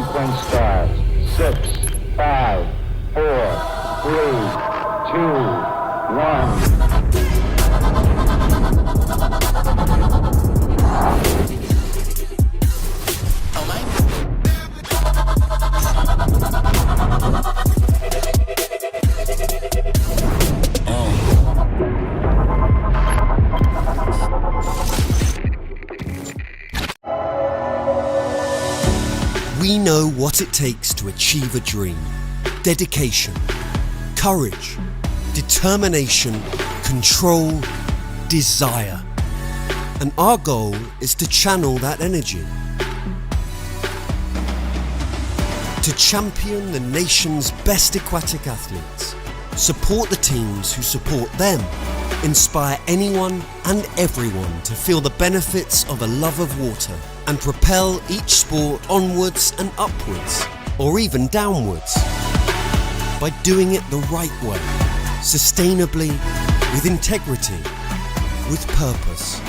sequence starts. 6, 5, 4, 3, 2, 1. We know what it takes to achieve a dream. Dedication, courage, determination, control, desire. And our goal is to channel that energy. To champion the nation's best aquatic athletes, support the teams who support them, inspire anyone and everyone to feel the benefits of a love of water, and propel each sport onwards and upwards, or even downwards, by doing it the right way, sustainably, with integrity, with purpose.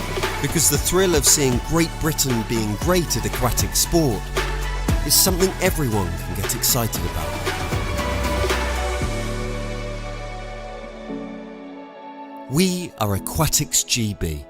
Because the thrill of seeing Great Britain being great at aquatic sport is something everyone can get excited about. We are Aquatics GB.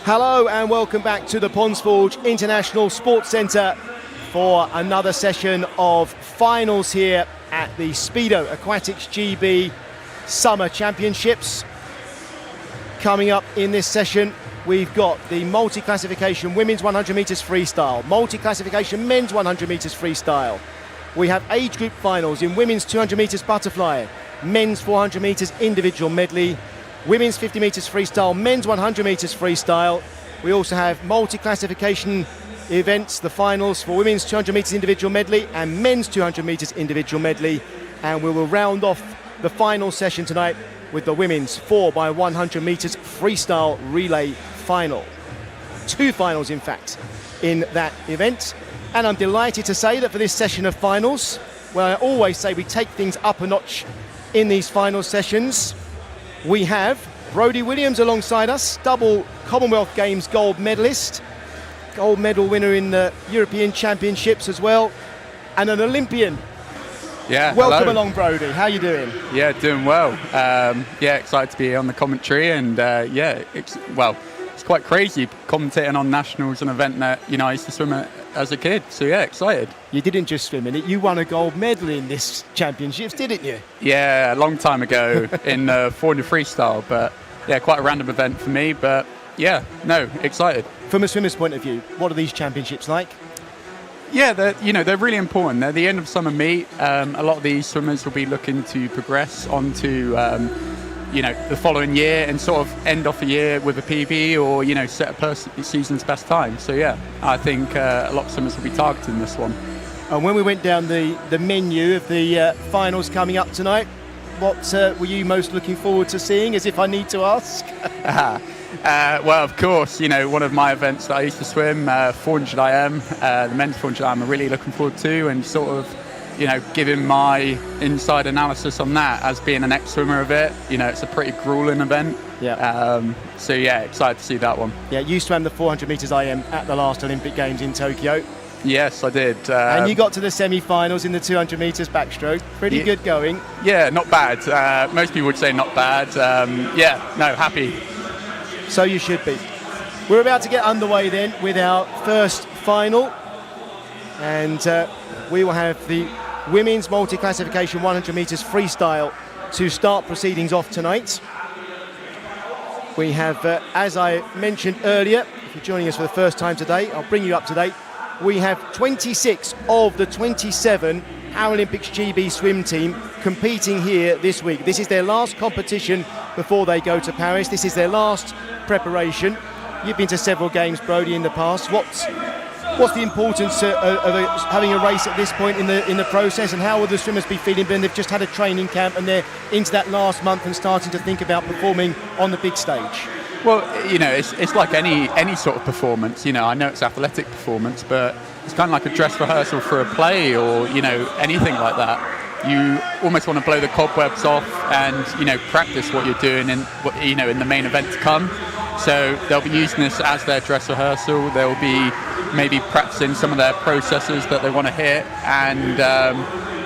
Hello and welcome back to the Pondsforge International Sports Centre for another session of finals here at the Speedo Aquatics GB Summer Championships. Coming up in this session, we've got the multi-classification women's 100 metres freestyle, multi-classification men's 100 metres freestyle. We have age group finals in women's 200 metres butterfly, men's 400 metres individual medley, women's 50 metres freestyle, men's 100 metres freestyle. We also have multi-classification events, the finals for women's 200 metres individual medley and men's 200 metres individual medley. And we will round off the final session tonight with the women's 4x100 metres freestyle relay final. Two finals, in fact, in that event. And I'm delighted to say that for this session of finals, where I always say we take things up a notch in these final sessions, we have Brodie Williams alongside us, double Commonwealth Games gold medalist, gold medal winner in the European Championships as well, and an Olympian. Yeah, welcome hello. along, Brodie. How are you doing? Yeah, doing well. Excited to be on the commentary, and it's quite crazy commentating on nationals, an event that I used to swim at as a kid. So yeah, excited. You didn't just swim in it; you won a gold medal in this championships, didn't you? Yeah, a long time ago in 400 freestyle, but yeah, quite a random event for me. But yeah, no, excited. From a swimmer's point of view, what are these championships like? Yeah, they're really important. They're the end of summer meet. A lot of these swimmers will be looking to progress onto the following year and sort of end off a year with a PB or set a season's best time. So yeah, I think a lot of swimmers will be targeting this one. And when we went down the menu of the finals coming up tonight, what were you most looking forward to seeing, as if I need to ask? Well, of course, one of my events that I used to swim, 400 IM, the men's 400 IM, I'm really looking forward to, and sort of, giving my inside analysis on that as being an ex-swimmer of it. It's a pretty grueling event. Yeah. So yeah, excited to see that one. Yeah, you swam the 400 metres IM at the last Olympic Games in Tokyo. Yes, I did. And you got to the semi-finals in the 200 metres backstroke. Pretty good going. Yeah, not bad. Most people would say not bad. Happy. So you should be. We're about to get underway then with our first final. And we will have the women's multi-classification 100 metres freestyle to start proceedings off tonight. We have, as I mentioned earlier, if you're joining us for the first time today, I'll bring you up to date. We have 26 of the 27 Paralympics GB swim team competing here this week. This is their last competition before they go to Paris. This is their last preparation. You've been to several games, Brodie, in the past. What's the importance of having a race at this point in the process, and how will the swimmers be feeling when they've just had a training camp and they're into that last month and starting to think about performing on the big stage? Well, it's like any sort of performance. I know it's athletic performance, but it's kind of like a dress rehearsal for a play or, anything like that. You almost want to blow the cobwebs off and, practice what you're doing in the main event to come. So they'll be using this as their dress rehearsal. They'll be maybe practicing some of their processes that they want to hit. And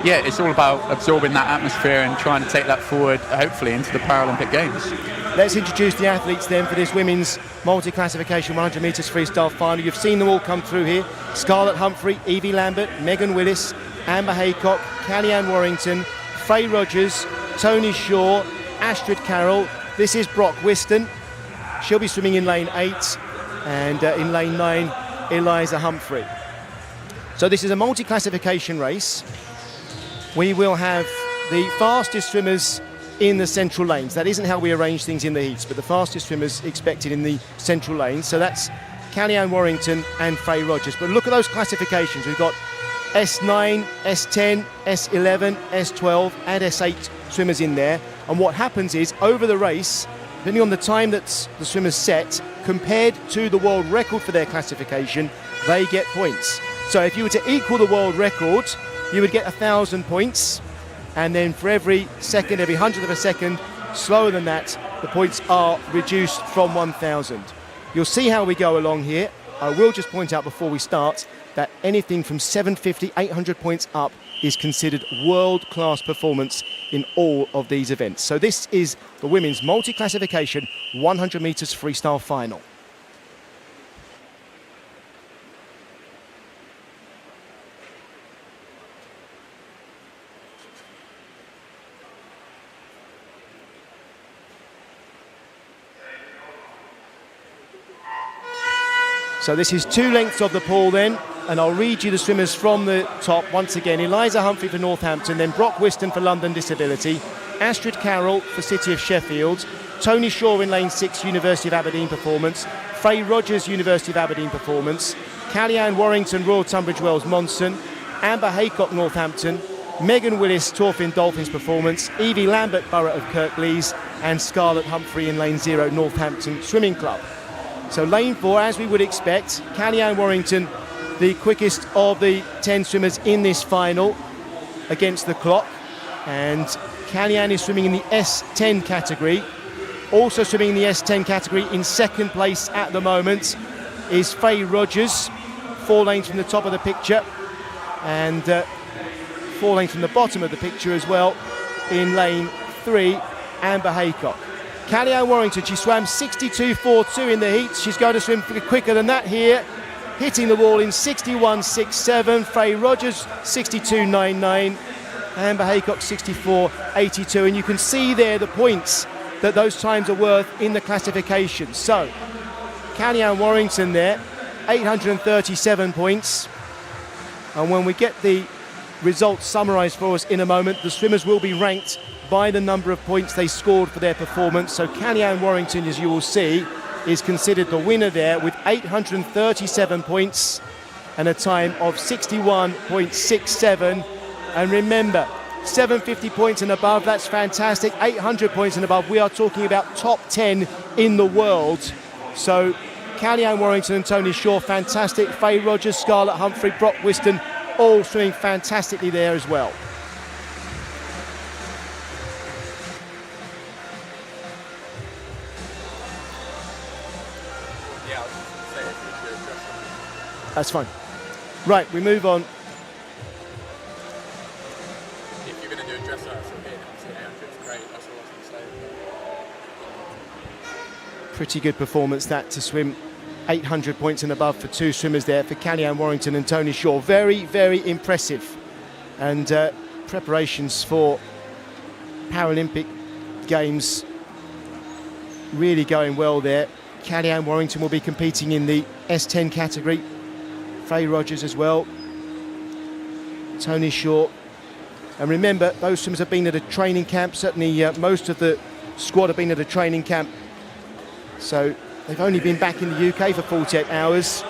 it's all about absorbing that atmosphere and trying to take that forward, hopefully, into the Paralympic Games. Let's introduce the athletes then for this women's multi-classification 100 metres freestyle final. You've seen them all come through here. Scarlett Humphrey, Evie Lambert, Megan Willis, Amber Haycock, Callie-Ann Warrington, Faye Rogers, Tony Shaw, Astrid Carroll. This is Brock Whiston. She'll be swimming in lane 8, and in lane 9, Eliza Humphrey. So this is a multi-classification race. We will have the fastest swimmers in the central lanes. That isn't how we arrange things in the heats, but the fastest swimmers expected in the central lanes. So that's Callie-Ann Warrington and Faye Rogers. But look at those classifications. We've got S9, S10, S11, S12 and S8 swimmers in there. And what happens is, over the race, depending on the time that the swimmers set, compared to the world record for their classification, they get points. So if you were to equal the world record, you would get 1,000 points. And then for every second, every hundredth of a second slower than that, the points are reduced from 1,000. You'll see how we go along here. I will just point out before we start that anything from 750, 800 points up is considered world-class performance in all of these events. So this is the women's multi-classification 100 metres freestyle final. So this is 2 lengths of the pool then, and I'll read you the swimmers from the top once again. Eliza Humphrey for Northampton, then Brock Whiston for London Disability, Astrid Carroll for City of Sheffield, Tony Shaw in lane 6, University of Aberdeen Performance, Faye Rogers, University of Aberdeen Performance, Callie-Ann Warrington, Royal Tunbridge Wells Monson, Amber Haycock, Northampton, Megan Willis, Torfin Dolphins Performance, Evie Lambert, Borough of Kirklees, and Scarlett Humphrey in lane 0, Northampton Swimming Club. So lane 4, as we would expect, Callie-Ann Warrington, the quickest of the 10 swimmers in this final against the clock. And Callie-Ann is swimming in the S10 category. Also swimming in the S10 category in second place at the moment is Faye Rogers, 4 lanes from the top of the picture, and 4 lanes from the bottom of the picture as well. In lane 3, Amber Haycock. Callie-Ann Warrington, she swam 62.42 in the heats. She's going to swim quicker than that here, hitting the wall in 61.67. Faye Rogers, 62.99. Amber Haycock, 64.82. And you can see there the points that those times are worth in the classification. So, Callie-Ann Warrington there, 837 points. And when we get the results summarised for us in a moment, the swimmers will be ranked by the number of points they scored for their performance. So Callie-Ann Warrington, as you will see, is considered the winner there with 837 points and a time of 61.67. And remember, 750 points and above, that's fantastic. 800 points and above, we are talking about top 10 in the world. So Callie-Ann Warrington and Tony Shaw, fantastic. Faye Rogers, Scarlett Humphrey, Brock Whiston, all swimming fantastically there as well. That's fine. Right, we move on. If you're going to do a dress rehearsal here, it's great. That's all I was going to say. Pretty good performance that, to swim 800 points and above for 2 swimmers there, for Callie-Ann Warrington and Tony Shaw. Very, very impressive. And preparations for Paralympic Games really going well there. Callie-Ann Warrington will be competing in the S10 category. Faye Rogers as well. Tony Shaw And remember, those swimmers have been at a training camp. Certainly most of the squad have been at a training camp. So they've only been back in the UK for 48 hours.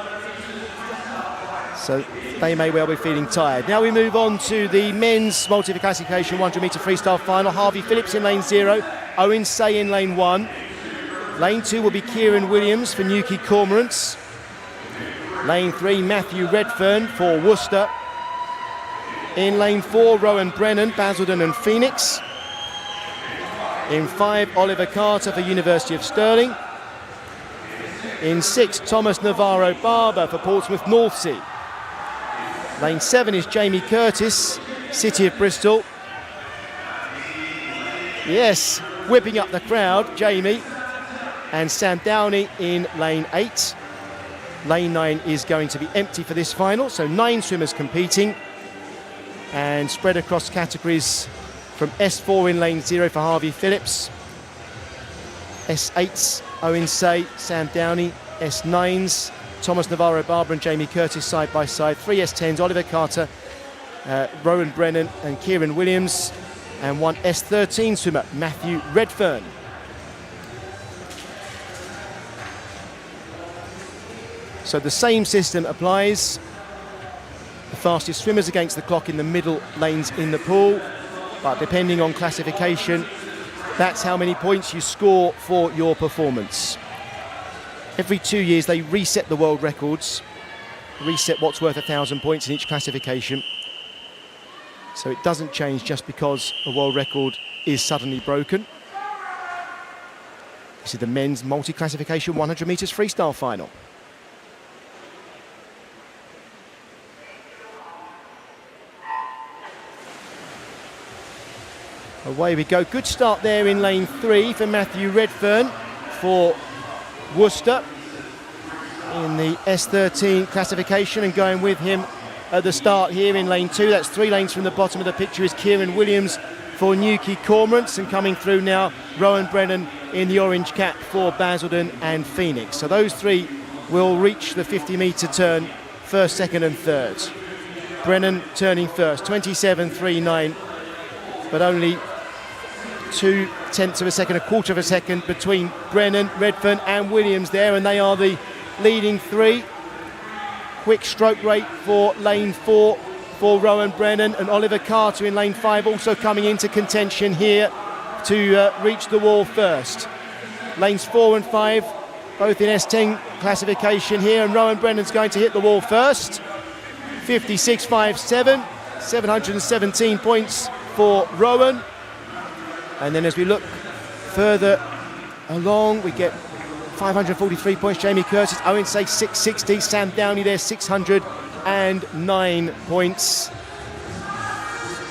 So they may well be feeling tired. Now we move on to the men's multi-classification 100-metre freestyle final. Harvey Phillips in lane 0, Owen Say in lane 1. Lane 2 will be Kieran Williams for Newquay Cormorants. Lane 3, Matthew Redfern for Worcester. In lane 4, Rowan Brennan, Basildon and Phoenix. In 5, Oliver Carter for University of Stirling. In 6, Thomas Navarro Barber for Portsmouth Northsea. Lane 7 is Jamie Curtis, City of Bristol. Yes, whipping up the crowd, Jamie. And Sam Downey in lane 8. Lane 9 is going to be empty for this final, so 9 swimmers competing. And spread across categories from S4 in lane 0 for Harvey Phillips. S8's Owen Say, Sam Downey. S9's Thomas Navarro Barber and Jamie Curtis side by side. 3 S10s, Oliver Carter, Rowan Brennan and Kieran Williams. And 1 S13 swimmer, Matthew Redfern. So the same system applies. The fastest swimmers against the clock in the middle lanes in the pool. But depending on classification, that's how many points you score for your performance. Every 2 years they reset the world records, reset what's worth 1,000 points in each classification. So it doesn't change just because a world record is suddenly broken. This is the men's multi-classification 100 metres freestyle final. Away we go. Good start there in lane 3 for Matthew Redfern for Worcester in the S13 classification, and going with him at the start here in lane 2. That's 3 lanes from the bottom of the picture is Kieran Williams for Newquay Cormorants, and coming through now Rowan Brennan in the orange cap for Basildon and Phoenix. So those 3 will reach the 50-metre turn first, second and third. Brennan turning first, 27.39, but only 0.2 of a second, a quarter of a second between Brennan, Redfern and Williams there, and they are the leading 3. Quick stroke rate for lane 4 for Rowan Brennan, and Oliver Carter in lane 5 also coming into contention here to reach the wall first. Lanes 4 and 5 both in S10 classification here, and Rowan Brennan's going to hit the wall first. 56.57, 717 points for Rowan. And then as we look further along, we get 543 points, Jamie Curtis. Owen Say 660, Sam Downey there 609 points.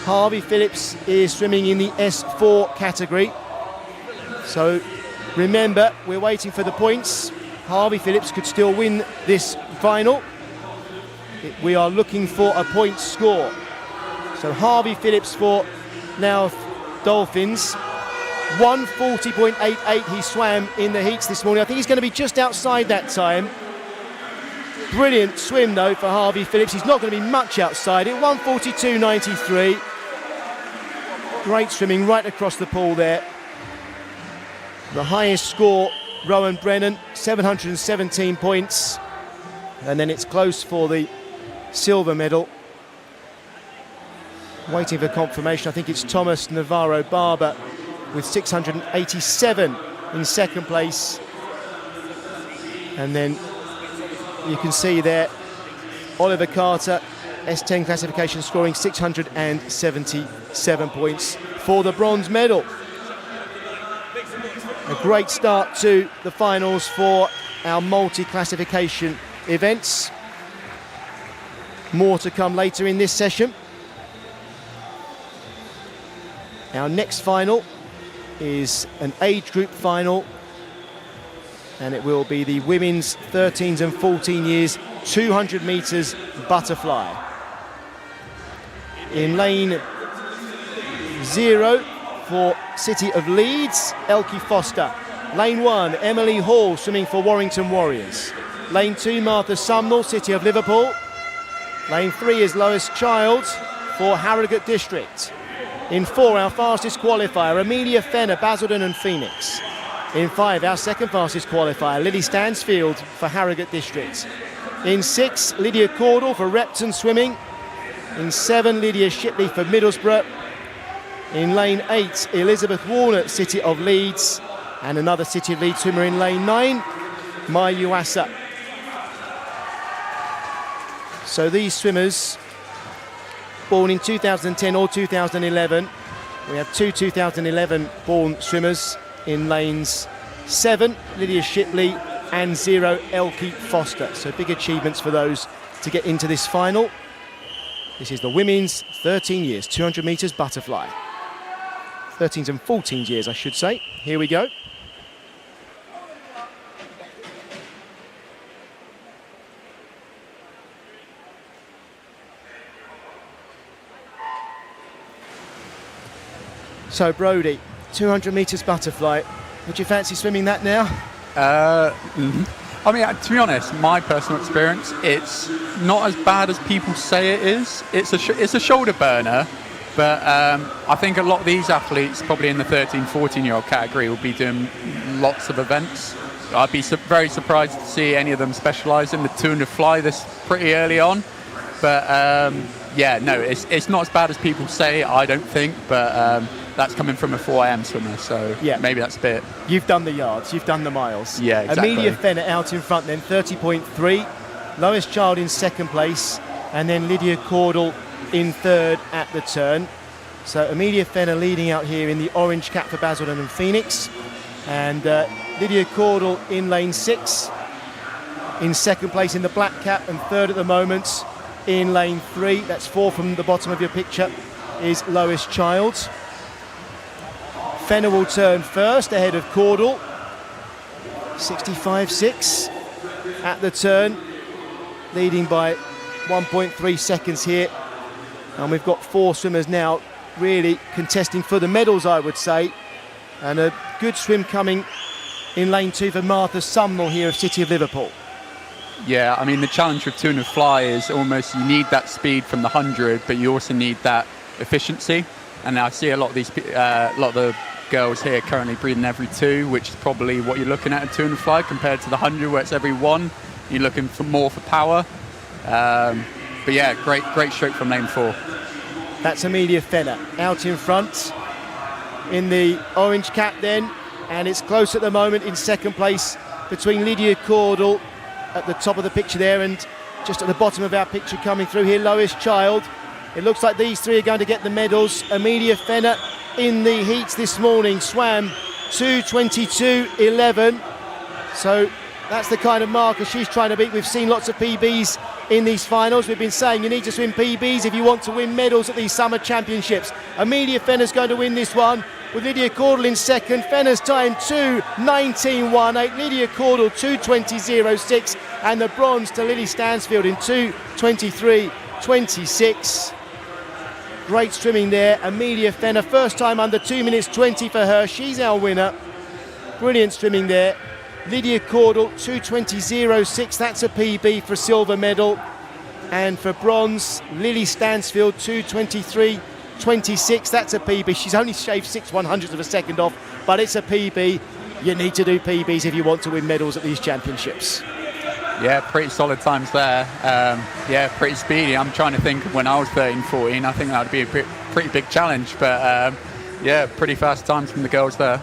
Harvey Phillips is swimming in the S4 category. So remember, we're waiting for the points. Harvey Phillips could still win this final. We are looking for a point score. So Harvey Phillips for Louth Dolphins, 140.88 he swam in the heats this morning. I think he's going to be just outside that time. Brilliant swim though for Harvey Phillips. He's not going to be much outside it. 142.93. Great swimming right across the pool there. The highest score, Rowan Brennan, 717 points. And then it's close for the silver medal. Waiting for confirmation. I think it's Thomas Navarro Barber with 687 in second place. And then you can see there Oliver Carter, S10 classification, scoring 677 points for the bronze medal. A great start to the finals for our multi-classification events. More to come later in this session. Our next final is an age group final, and it will be the women's 13s and 14 years 200 metres butterfly. In lane 0 for City of Leeds, Elkie Foster. Lane 1, Emily Hall swimming for Warrington Warriors. Lane 2, Martha Sumnall, City of Liverpool. Lane 3 is Lois Child for Harrogate District. In 4, our fastest qualifier, Amelia Fenner, Basildon and Phoenix. In 5, our second fastest qualifier, Lily Stansfield for Harrogate District. In 6, Lydia Caudle for Repton Swimming. In 7, Lydia Shipley for Middlesbrough. In lane 8, Elizabeth Warner, City of Leeds. And another City of Leeds swimmer in lane 9, Mai Yuasa. So these swimmers, born in 2010 or 2011, we have 2 2011 born swimmers in lanes 7, Lydia Shipley, and 0, Elkie Foster. So big achievements for those to get into this final. This is the women's 13 years, 200 metres butterfly. 13s and 14s years, I should say. Here we go. So Brodie, 200 metres butterfly. Would you fancy swimming that now? I mean, to be honest, my personal experience, it's not as bad as people say it is. It's a shoulder burner, but I think a lot of these athletes, probably in the 13, 14-year-old category, will be doing lots of events. I'd be very surprised to see any of them specialise in the 200 fly this pretty early on. But yeah, no, it's not as bad as people say, I don't think, but that's coming from a 4am swimmer, so yeah, maybe that's a bit... You've done the yards, you've done the miles. Yeah, exactly. Amelia Fenner out in front then, 30.3. Lois Child in second place, and then Lydia Caudle in third at the turn. So Amelia Fenner leading out here in the orange cap for Basildon and Phoenix. And Lydia Caudle in lane 6. In second place in the black cap, and third at the moment in lane 3. That's 4 from the bottom of your picture, is Lois Child. Fenner will turn first ahead of Caudle. 65.6 at the turn, leading by 1.3 seconds here. And we've got 4 swimmers now really contesting for the medals, I would say. And a good swim coming in lane 2 for Martha Sumnall here of City of Liverpool. Yeah, I mean, the challenge with 200 fly is almost you need that speed from the 100, but you also need that efficiency. And I see a lot of these, a lot of the girls here currently breathing every 2, which is probably what you're looking at 200 fly compared to the 100 where it's every 1. You're looking for more for power. But yeah, great stroke from lane 4. That's Amelia Fenner out in front in the orange cap then, and it's close at the moment in second place between Lydia Caudle at the top of the picture there, and just at the bottom of our picture coming through here, Lois Child. It looks like these 3 are going to get the medals. Amelia Fenner in the heats this morning swam 2:22.11. So that's the kind of marker she's trying to beat. We've seen lots of PBs in these finals. We've been saying you need to swim PBs if you want to win medals at these summer championships. Amelia Fenner's going to win this one with Lydia Caudle in second. Fenner's time 2:19.18. Lydia Caudle 2:20.06, and the bronze to Lily Stansfield in 2:23.26. Great swimming there. Amelia Fenner, first time under 2 minutes 20 for her. She's our winner. Brilliant swimming there. Lydia Caudle, 2:20.06. That's a PB for a silver medal. And for bronze, Lily Stansfield, 2:23.26. That's a PB. She's only shaved 6/100ths of a second off, but it's a PB. You need to do PBs if you want to win medals at these championships. Yeah, pretty solid times there. Yeah, pretty speedy. I'm trying to think of when I was 13, 14. I think that would be a pretty big challenge. But yeah, pretty fast times from the girls there.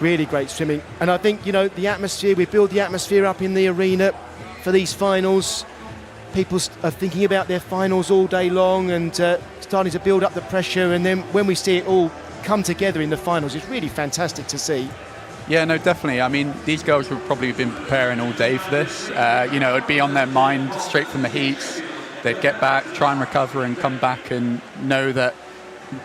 Really great swimming. And I think, you know, the atmosphere, we build the atmosphere up in the arena for these finals. People are thinking about their finals all day long and starting to build up the pressure. And then when we see it all come together in the finals, it's really fantastic to see. Yeah, no, definitely. I mean, these girls would probably have been preparing all day for this. You know, it'd be on their mind straight from the heats. They'd get back, try and recover and come back and know that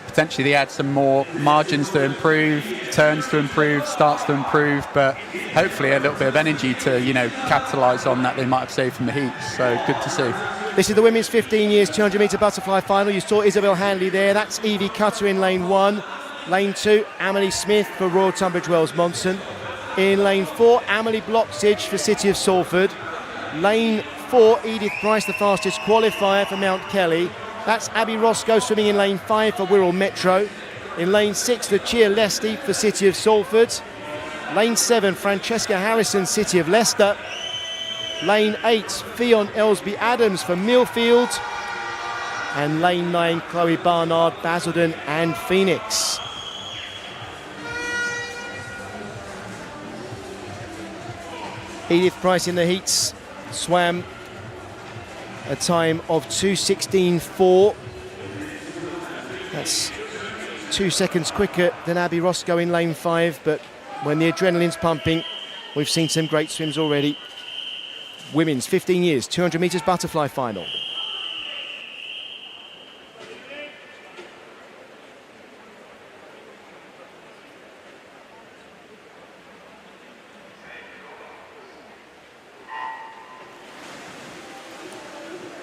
potentially they had some more margins to improve, turns to improve, starts to improve, but hopefully a little bit of energy to, you know, capitalise on that they might have saved from the heats. So good to see. This is the women's 15 years 200 metre butterfly final. You saw Isabel Handley there. That's Evie Cutter in lane 1. Lane 2, Amelie Smith for Royal Tunbridge Wells Monson. In lane 4, Amelie Bloxage for City of Salford. Lane 4, Edith Price, the fastest qualifier for Mount Kelly. That's Abby Roscoe swimming in lane 5 for Wirral Metro. In lane 6, Lucia Lesty for City of Salford. Lane 7, Francesca Harrison, City of Leicester. Lane 8, Fionn Elsby Adams for Millfield. And lane 9, Chloe Barnard, Basildon and Phoenix. Edith Price in the heats swam a time of 2:16.4. That's 2 seconds quicker than Abby Roscoe in lane 5, but when the adrenaline's pumping, we've seen some great swims already. Women's 15 years, 200 metres butterfly final.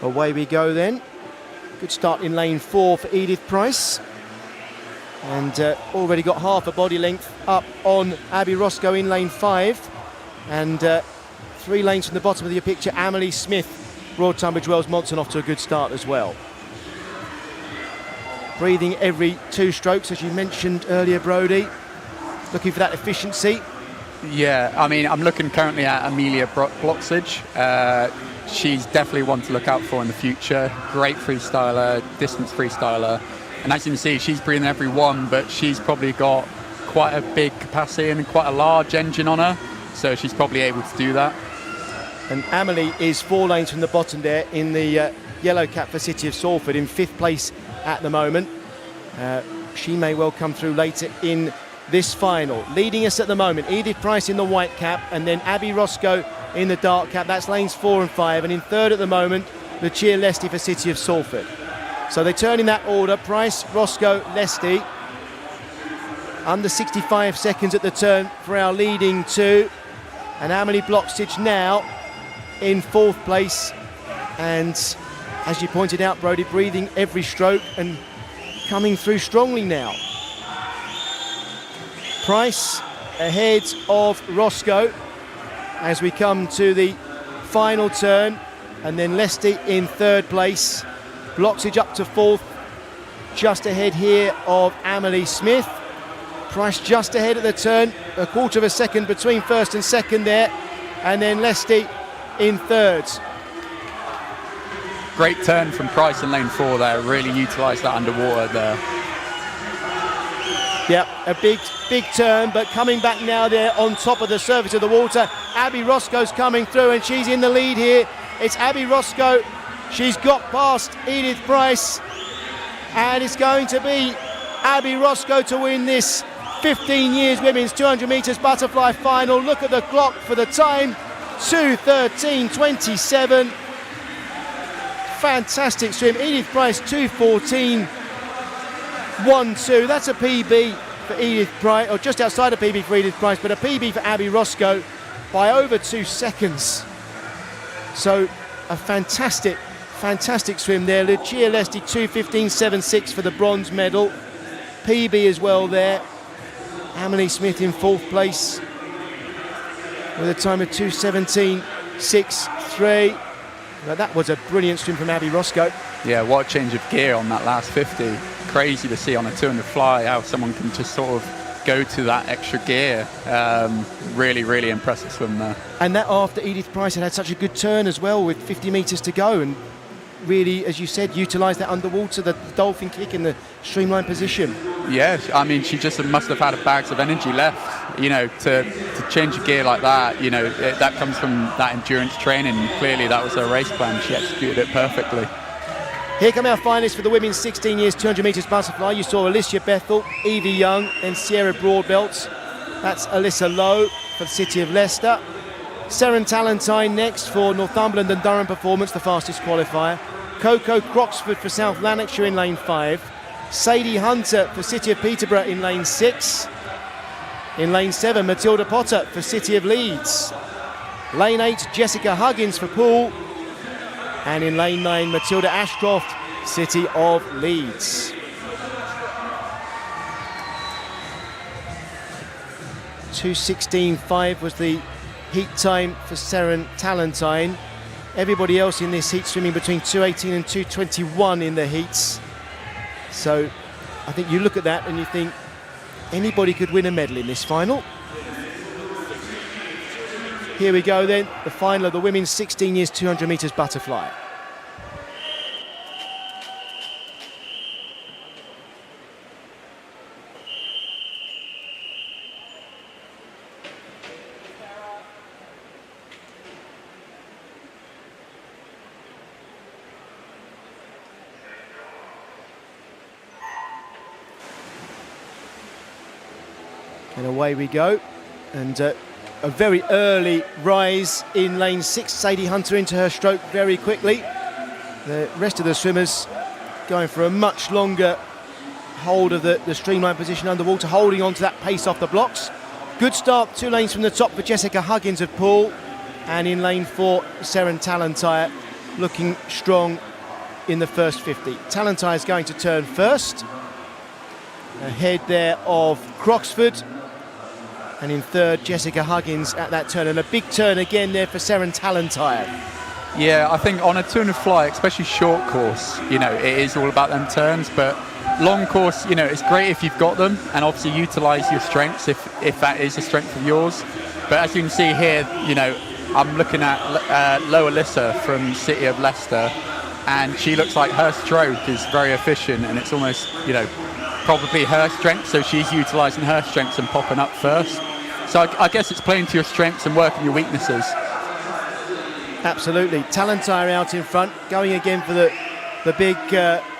Away we go then. Good start in lane 4 for Edith Price. And already got half a body length up on Abby Roscoe in lane 5. And 3 lanes from the bottom of your picture, Amelie Smith, Royal Tunbridge Wells Monson, off to a good start as well. Breathing every 2 strokes, as you mentioned earlier, Brodie. Looking for that efficiency. Yeah, I mean, I'm looking currently at Amelia Bloxage. She's definitely one to look out for in the future. Great freestyler, distance freestyler. And as you can see, she's breathing every 1, but she's probably got quite a big capacity and quite a large engine on her. So she's probably able to do that. And Amelie is 4 lanes from the bottom there in the yellow cap for City of Salford, in 5th place at the moment. She may well come through later in this final. Leading us at the moment, Edith Price in the white cap, and then Abby Roscoe in the dark cap. That's lanes 4 and 5, and in 3rd at the moment, Lucia Lesty for City of Salford. So they turn in that order: Price, Roscoe, Lesty. Under 65 seconds at the turn for our leading 2. And Amelie Bloxage now in 4th place. And as you pointed out, Brodie, breathing every stroke and coming through strongly now. Price ahead of Roscoe as we come to the final turn, and then Lesty in 3rd place. Bloxage up to 4th, just ahead here of Amelie Smith. Price just ahead at the turn, a quarter of a second between 1st and 2nd there, and then Lesty in 3rd. Great turn from Price in lane 4 there, really utilised that underwater there. Yeah, a big turn, but coming back now there on top of the surface of the water. Abby Roscoe's coming through, and she's in the lead here. It's Abby Roscoe. She's got past Edith Price, and it's going to be Abby Roscoe to win this 15 years women's 200 metres butterfly final. Look at the clock for the time, 2:13.27. Fantastic swim. Edith Price 2:14.12. That's a PB for Edith Price, or just outside a PB for Edith Price, but a PB for Abby Roscoe by over 2 seconds. So a fantastic swim there. Lucia Lesty 2:15.76 for the bronze medal. PB as well there. Amelie Smith in 4th place with a time of 2:17.63. Now that was a brilliant swim from Abby Roscoe. Yeah, what a change of gear on that last 50. Crazy to see on a 200 fly how someone can just sort of go to that extra gear. Really impressive swim there. And that after Edith Price had such a good turn as well with 50 metres to go, and really, as you said, utilised that underwater, the dolphin kick in the streamline position. Yeah, I mean, she just must have had bags of energy left, you know, to change a gear like that. You know, that comes from that endurance training. Clearly, that was her race plan. She executed it perfectly. Here come our finalists for the women's 16 years 200 metres butterfly. You saw Alicia Bethel, Evie Young, and Sierra Broadbelt. That's Alyssa Lowe for the City of Leicester. Seren Talentine next for Northumberland and Durham Performance, the fastest qualifier. Coco Croxford for South Lanarkshire in lane 5. Sadie Hunter for City of Peterborough in lane 6. In lane 7, Matilda Potter for City of Leeds. Lane 8, Jessica Huggins for Poole. And in lane 9, Matilda Ashcroft, City of Leeds. 2:16.5 was the heat time for Seren Talentine. Everybody else in this heat swimming between 2:18 and 2:21 in the heats. So I think you look at that and you think anybody could win a medal in this final. Here we go then, the final of the women's 16 years 200 metres butterfly. And away we go, and a very early rise in lane 6. Sadie Hunter into her stroke very quickly. The rest of the swimmers going for a much longer hold of the streamline position underwater, holding on to that pace off the blocks. Good start, 2 lanes from the top for Jessica Huggins of Poole, and in lane 4, Seren Talentire looking strong in the first 50. Talentire is going to turn first, ahead there of Croxford. And in third, Jessica Huggins at that turn. And a big turn again there for Seren Talentire. Yeah, I think on a turn of fly, especially short course, you know, it is all about them turns. But long course, you know, it's great if you've got them and obviously utilise your strengths if that is a strength of yours. But as you can see here, you know, I'm looking at Loa Lissa from City of Leicester, and she looks like her stroke is very efficient, and it's almost, you know, probably her strength, so she's utilising her strengths and popping up first. So I guess it's playing to your strengths and working your weaknesses. Absolutely. Talentire out in front, going again for the big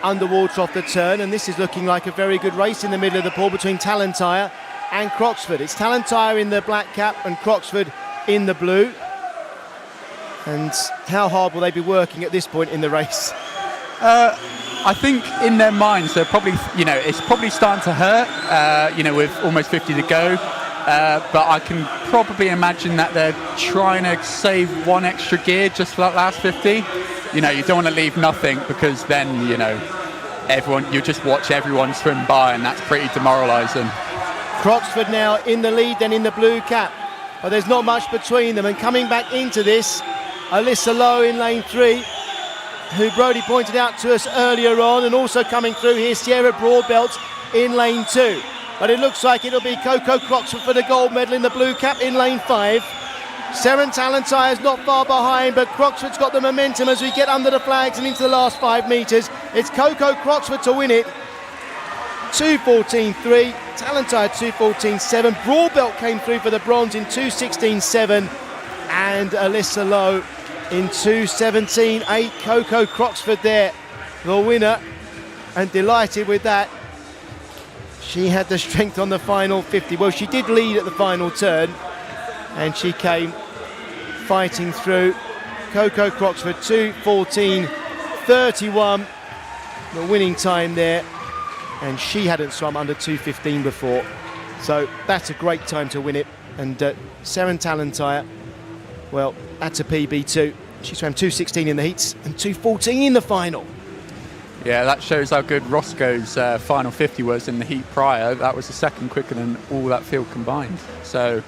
underwater off the turn, and this is looking like a very good race in the middle of the pool between Talentire and Croxford. It's Talentire in the black cap and Croxford in the blue. And how hard will they be working at this point in the race? I think in their minds they're probably, you know, it's probably starting to hurt, you know, with almost 50 to go. But I can probably imagine that they're trying to save one extra gear just for that last 50. You know, you don't want to leave nothing, because then, you know, you just watch everyone swim by, and that's pretty demoralising. Croxford now in the lead, then in the blue cap. But there's not much between them. And coming back into this, Alyssa Lowe in lane 3, who Brodie pointed out to us earlier on, and also coming through here, Sierra Broadbelt in lane 2. But it looks like it'll be Coco Croxford for the gold medal in the blue cap in lane 5. Seren Talentire is not far behind, but Croxford's got the momentum as we get under the flags and into the last 5 metres. It's Coco Croxford to win it. 2:14.3, Talentire 2:14.7. Broadbelt came through for the bronze in 2:16.7, and Alyssa Lowe in 2:17.8. Coco Croxford there, the winner, and delighted with that. She had the strength on the final 50. Well, she did lead at the final turn, and she came fighting through. Coco Croxford 2:14.31, the winning time there, and she hadn't swum under 2:15 before, so that's a great time to win it. And Seren Talentire, well, that's a PB too. She swam 2:16 in the heats and 2:14 in the final. Yeah, that shows how good Roscoe's final 50 was in the heat prior. That was a second quicker than all that field combined. So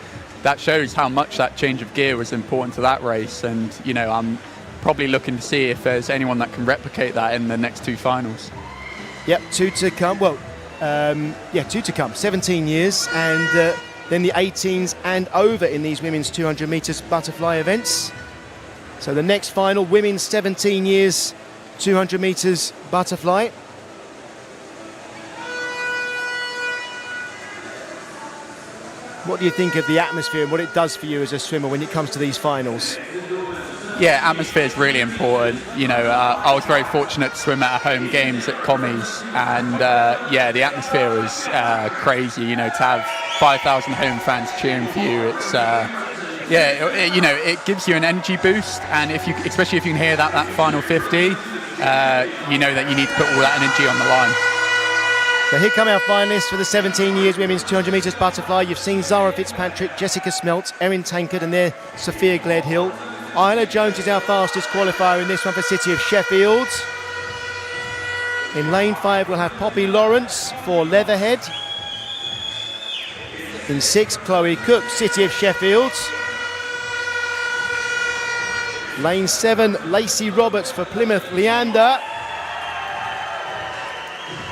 that shows how much that change of gear was important to that race. And, you know, I'm probably looking to see if there's anyone that can replicate that in the next 2 finals. Yep, 2 to come. Well, 2 to come. 17 years, and then the 18s and over in these women's 200 metres butterfly events. So the next final, women's 17 years 200 metres butterfly. What do you think of the atmosphere and what it does for you as a swimmer when it comes to these finals? Yeah, atmosphere is really important. You know, I was very fortunate to swim at home games at Commies, and yeah, the atmosphere was crazy. You know, to have 5,000 home fans cheering for you, it's you know, it gives you an energy boost, and especially if you can hear that final 50. You know that you need to put all that energy on the line. So here come our finalists for the 17 years women's 200 metres butterfly. You've seen Zara Fitzpatrick, Jessica Smelt, Erin Tankard, and there Sophia Gledhill. Isla Jones is our fastest qualifier in this one for City of Sheffield. In lane 5 we'll have Poppy Lawrence for Leatherhead. In 6, Chloe Cook, City of Sheffield. Lane 7, Lacey Roberts for Plymouth, Leander.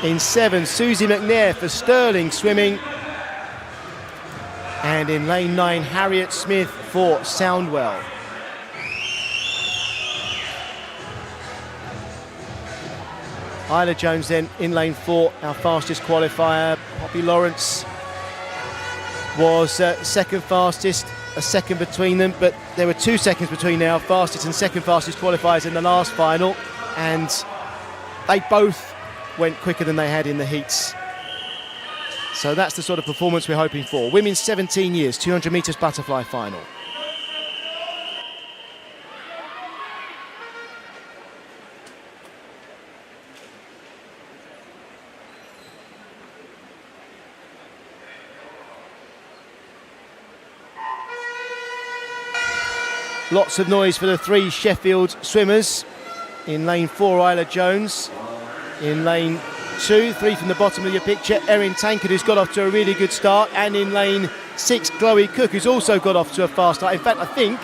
In 7, Susie McNair for Stirling Swimming. And in lane 9, Harriet Smith for Soundwell. Isla Jones then in lane 4, our fastest qualifier. Poppy Lawrence was second fastest, a second between them, but there were 2 seconds between our fastest and second fastest qualifiers in the last final, and they both went quicker than they had in the heats. So that's the sort of performance we're hoping for. Women's 17 years, 200 metres butterfly final. Lots of noise for the 3 Sheffield swimmers. In lane 4, Isla Jones. In lane 2, 3 from the bottom of your picture, Erin Tankard, who's got off to a really good start. And in lane 6, Chloe Cook, who's also got off to a fast start. In fact, I think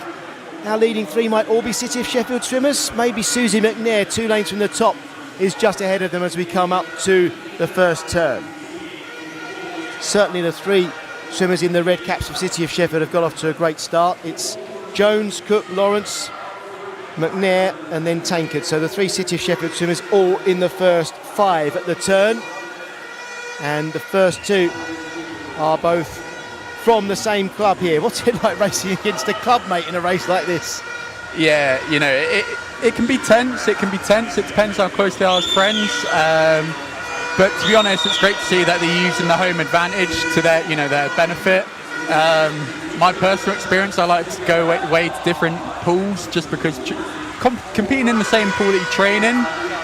our leading 3 might all be City of Sheffield swimmers. Maybe Susie McNair, 2 lanes from the top, is just ahead of them as we come up to the first turn. Certainly the 3 swimmers in the red caps of City of Sheffield have got off to a great start. It's Jones, Cook, Lawrence, McNair and then Tankard. So the 3 City of Sheffield swimmers all in the first 5 at the turn. And the first 2 are both from the same club here. What's it like racing against a club mate in a race like this? Yeah, you know, it can be tense. It can be tense. It depends how close they are as friends. But to be honest, it's great to see that they're using the home advantage to their benefit. My personal experience, I like to go way to different pools just because competing in the same pool that you train in,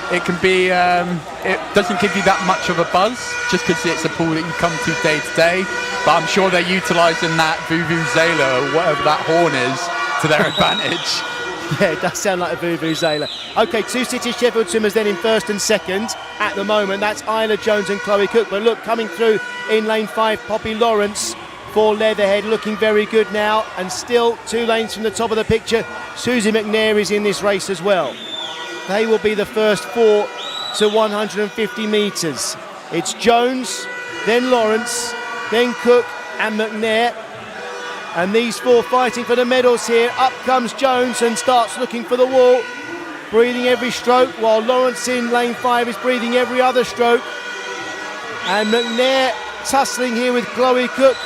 it can be, it doesn't give you that much of a buzz just because it's a pool that you come to day. But I'm sure they're utilising that vuvuzela or whatever that horn is to their advantage. Yeah, it does sound like a vuvuzela. Okay, 2 City of Sheffield swimmers then in first and second. At the moment, that's Isla Jones and Chloe Cook. But look, coming through in lane 5, Poppy Lawrence for Leatherhead, looking very good now, and still 2 lanes from the top of the picture. Susie McNair is in this race as well. They will be the first 4 to 150 metres. It's Jones, then Lawrence, then Cook and McNair, and these 4 fighting for the medals here. Up comes Jones and starts looking for the wall, breathing every stroke, while Lawrence in lane 5 is breathing every other stroke, and McNair tussling here with Chloe Cook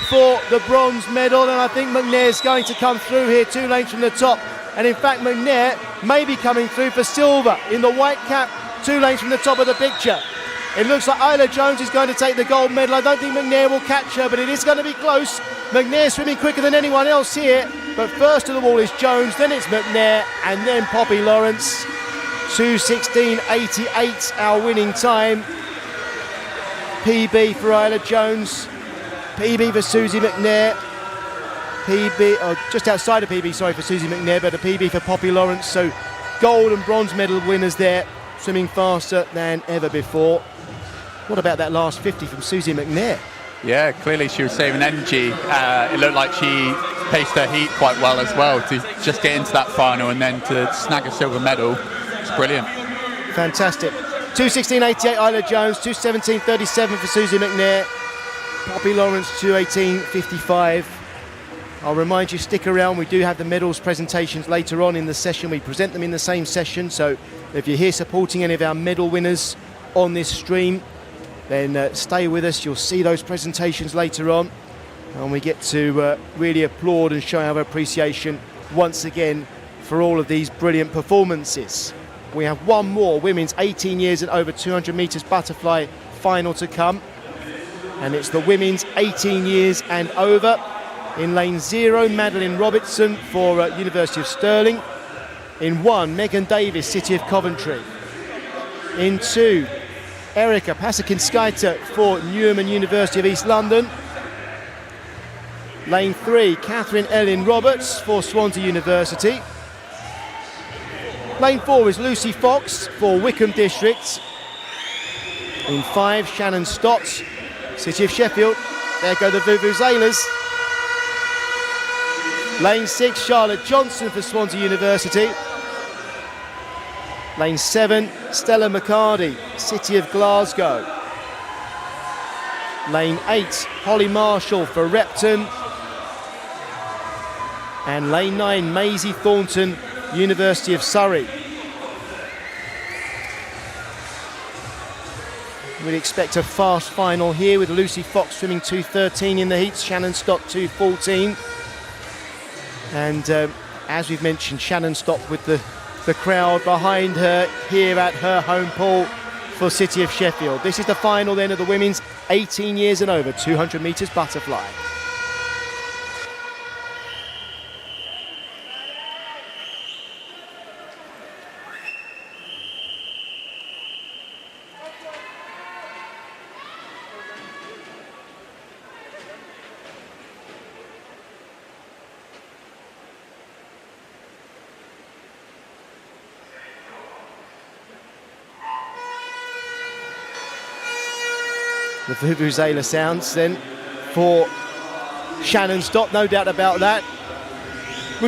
for the bronze medal. And I think McNair's going to come through here 2 lanes from the top, and in fact McNair may be coming through for silver in the white cap 2 lanes from the top of the picture. It looks like Isla Jones is going to take the gold medal. I don't think McNair will catch her, but it is going to be close. McNair swimming quicker than anyone else here, but first to the wall is Jones, then it's McNair and then Poppy Lawrence. 2:16.88 our winning time. PB for Isla Jones, PB for Susie McNair, just outside of PB, sorry, for Susie McNair, but a PB for Poppy Lawrence. So gold and bronze medal winners there, swimming faster than ever before. What about that last 50 from Susie McNair? Yeah, clearly she was saving energy. It looked like she paced her heat quite well as well to just get into that final and then to snag a silver medal. It's brilliant. Fantastic. 2:16.88 Isla Jones, 2:17.37 for Susie McNair. Poppy Lawrence 2:18.55. I'll remind you, stick around. We do have the medals presentations later on in the session. We present them in the same session. So if you're here supporting any of our medal winners on this stream, then stay with us. You'll see those presentations later on. And we get to really applaud and show our appreciation once again for all of these brilliant performances. We have one more women's 18 years and over 200 metres butterfly final to come. And it's the women's 18 years and over. In lane 0, Madeline Robertson for University of Stirling. In 1, Megan Davis, City of Coventry. In 2, Erica Pasakin-Skyter for Newham University of East London. Lane 3, Catherine Ellen Roberts for Swansea University. Lane 4 is Lucy Fox for Wickham District. In 5, Shannon Stott, City of Sheffield. There go the Vuvuzelas. Lane 6, Charlotte Johnson for Swansea University. Lane 7, Stella McCarty, City of Glasgow. Lane 8, Holly Marshall for Repton. And lane 9, Maisie Thornton, University of Surrey. We'd expect a fast final here with Lucy Fox swimming 2:13 in the heats, Shannon Stott 2:14. And as we've mentioned, Shannon Stott with the crowd behind her here at her home pool for City of Sheffield. This is the final then of the women's 18 years and over 200 metres butterfly. The vuvuzela sounds then for Shannon Stott, no doubt about that.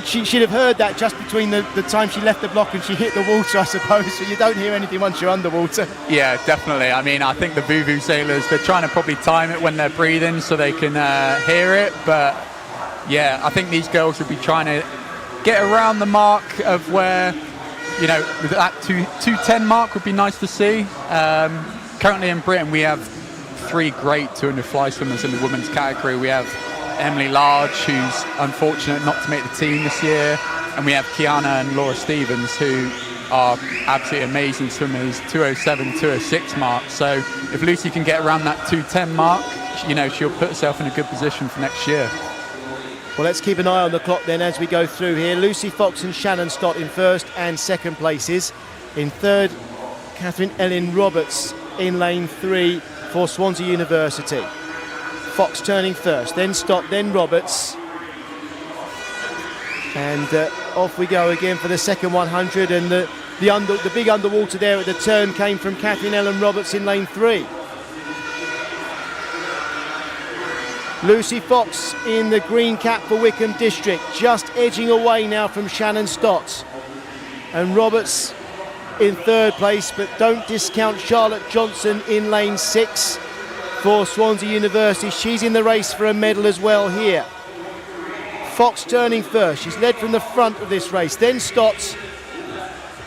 She'd have heard that just between the time she left the block and she hit the water, I suppose, so you don't hear anything once you're underwater. Yeah, definitely. I mean, I think the vuvuzelas, they're trying to probably time it when they're breathing so they can hear it, but yeah, I think these girls will be trying to get around the mark of where, you know, that 2:10 mark would be nice to see. Currently in Britain, we have 3 great 200 fly swimmers in the women's category. We have Emily Large, who's unfortunate not to make the team this year, and we have Kiana and Laura Stevens, who are absolutely amazing swimmers, 2:07, 2:06 mark. So if Lucy can get around that 2:10 mark, you know, she'll put herself in a good position for next year. Well, let's keep an eye on the clock then as we go through here. Lucy Fox and Shannon Stott in first and second places. In third, Catherine Ellen Roberts in lane 3 for Swansea University. Fox turning first, then Stott, then Roberts. And off we go again for the second 100, and the big underwater there at the turn came from Catherine Ellen Roberts in lane 3. Lucy Fox in the green cap for Wickham District, just edging away now from Shannon Stott. And Roberts in third place, but don't discount Charlotte Johnson in lane 6 for Swansea University. She's in the race for a medal as well here. Fox turning first. She's led from the front of this race. Then Stott,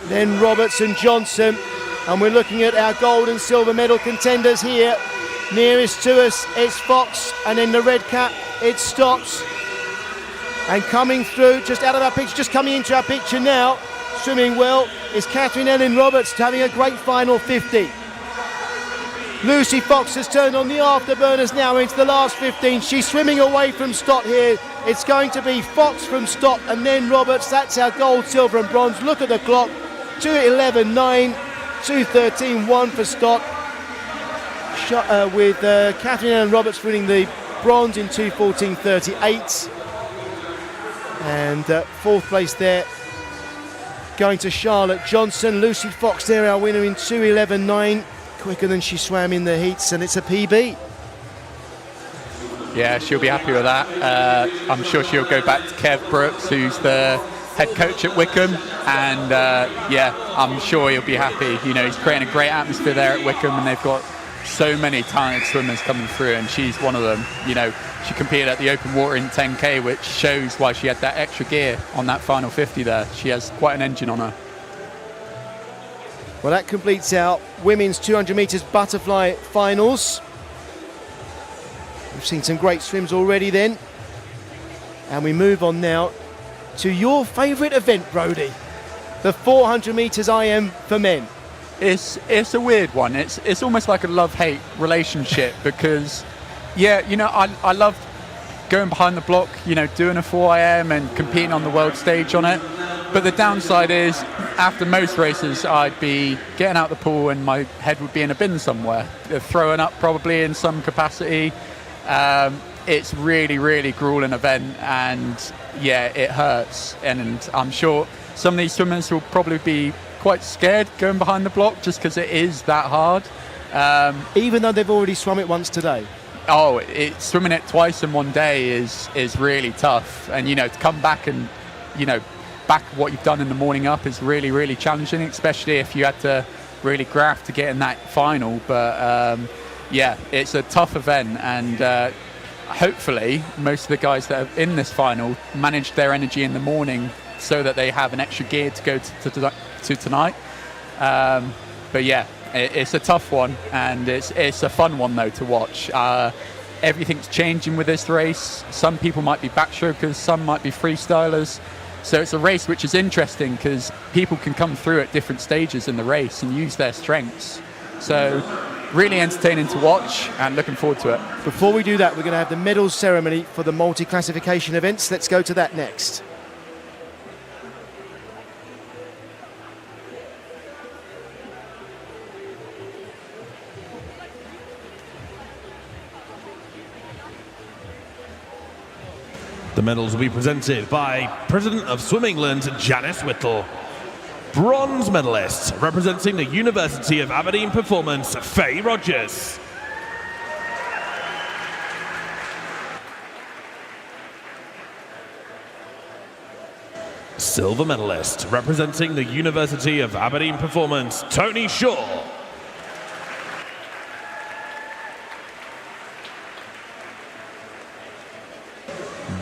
then Roberts and Johnson. And we're looking at our gold and silver medal contenders here. Nearest to us, it's Fox, and in the red cap, it's Stott. And coming through, just out of our picture, just coming into our picture now, swimming well, is Catherine Ellen Roberts, having a great final 50. Lucy Fox has turned on the afterburners now into the last 15. She's swimming away from Stott here. It's going to be Fox from Stott and then Roberts. That's our gold, silver and bronze. Look at the clock, 2:11.9, 2:13.1 for Stott. With Catherine Ellen Roberts winning the bronze in 2:14.38. And fourth place there going to Charlotte Johnson. Lucy Fox there, our winner in 2:11.9, quicker than she swam in the heats, and it's a PB. Yeah, she'll be happy with that. I'm sure she'll go back to Kev Brooks, who's the head coach at Wickham, and yeah, I'm sure he'll be happy. You know, he's creating a great atmosphere there at Wickham, and they've got so many talented swimmers coming through, and she's one of them. You know, she competed at the open water in 10K, which shows why she had that extra gear on that final 50 there. She has quite an engine on her. Well, that completes our women's 200 metres butterfly finals. We've seen some great swims already then. And we move on now to your favourite event, Brodie, the 400 metres IM for men. It's a weird one. It's almost like a love-hate relationship because, yeah, you know, I love going behind the block, you know, doing a 4IM and competing on the world stage on it. But the downside is, after most races, I'd be getting out the pool and my head would be in a bin somewhere, throwing up probably in some capacity. It's really, really grueling event, and yeah, it hurts. And I'm sure some of these swimmers will probably be quite scared going behind the block just because it is that hard. Even though they've already swum it once today. Swimming it twice in one day is really tough, and to come back and back what you've done in the morning up is really, really challenging, especially if you had to really graft to get in that final. But it's a tough event, and hopefully most of the guys that are in this final managed their energy in the morning so that they have an extra gear to go to tonight. But yeah, it's a tough one, and it's a fun one though to watch. Everything's changing with this race. Some people might be backstrokers, some might be freestylers. So it's a race which is interesting because people can come through at different stages in the race and use their strengths. So really entertaining to watch, and looking forward to it. Before we do that, we're going to have the medals ceremony for the multi-classification events. Let's go to that next. The medals will be presented by President of Swim England, Janice Whittle. Bronze medalist, representing the University of Aberdeen Performance, Faye Rogers. Silver medalist, representing the University of Aberdeen Performance, Tony Shaw.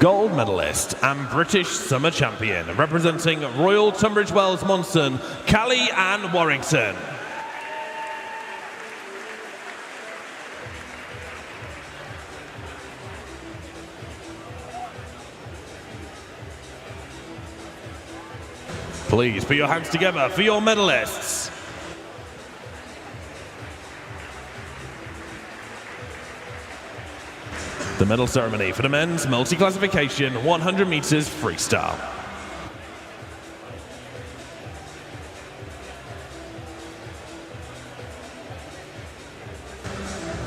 Gold medalist and British Summer Champion, representing Royal Tunbridge Wells Monson, Callie Ann Warrington. Please put your hands together for your medalists. The medal ceremony for the men's multi-classification 100 meters freestyle.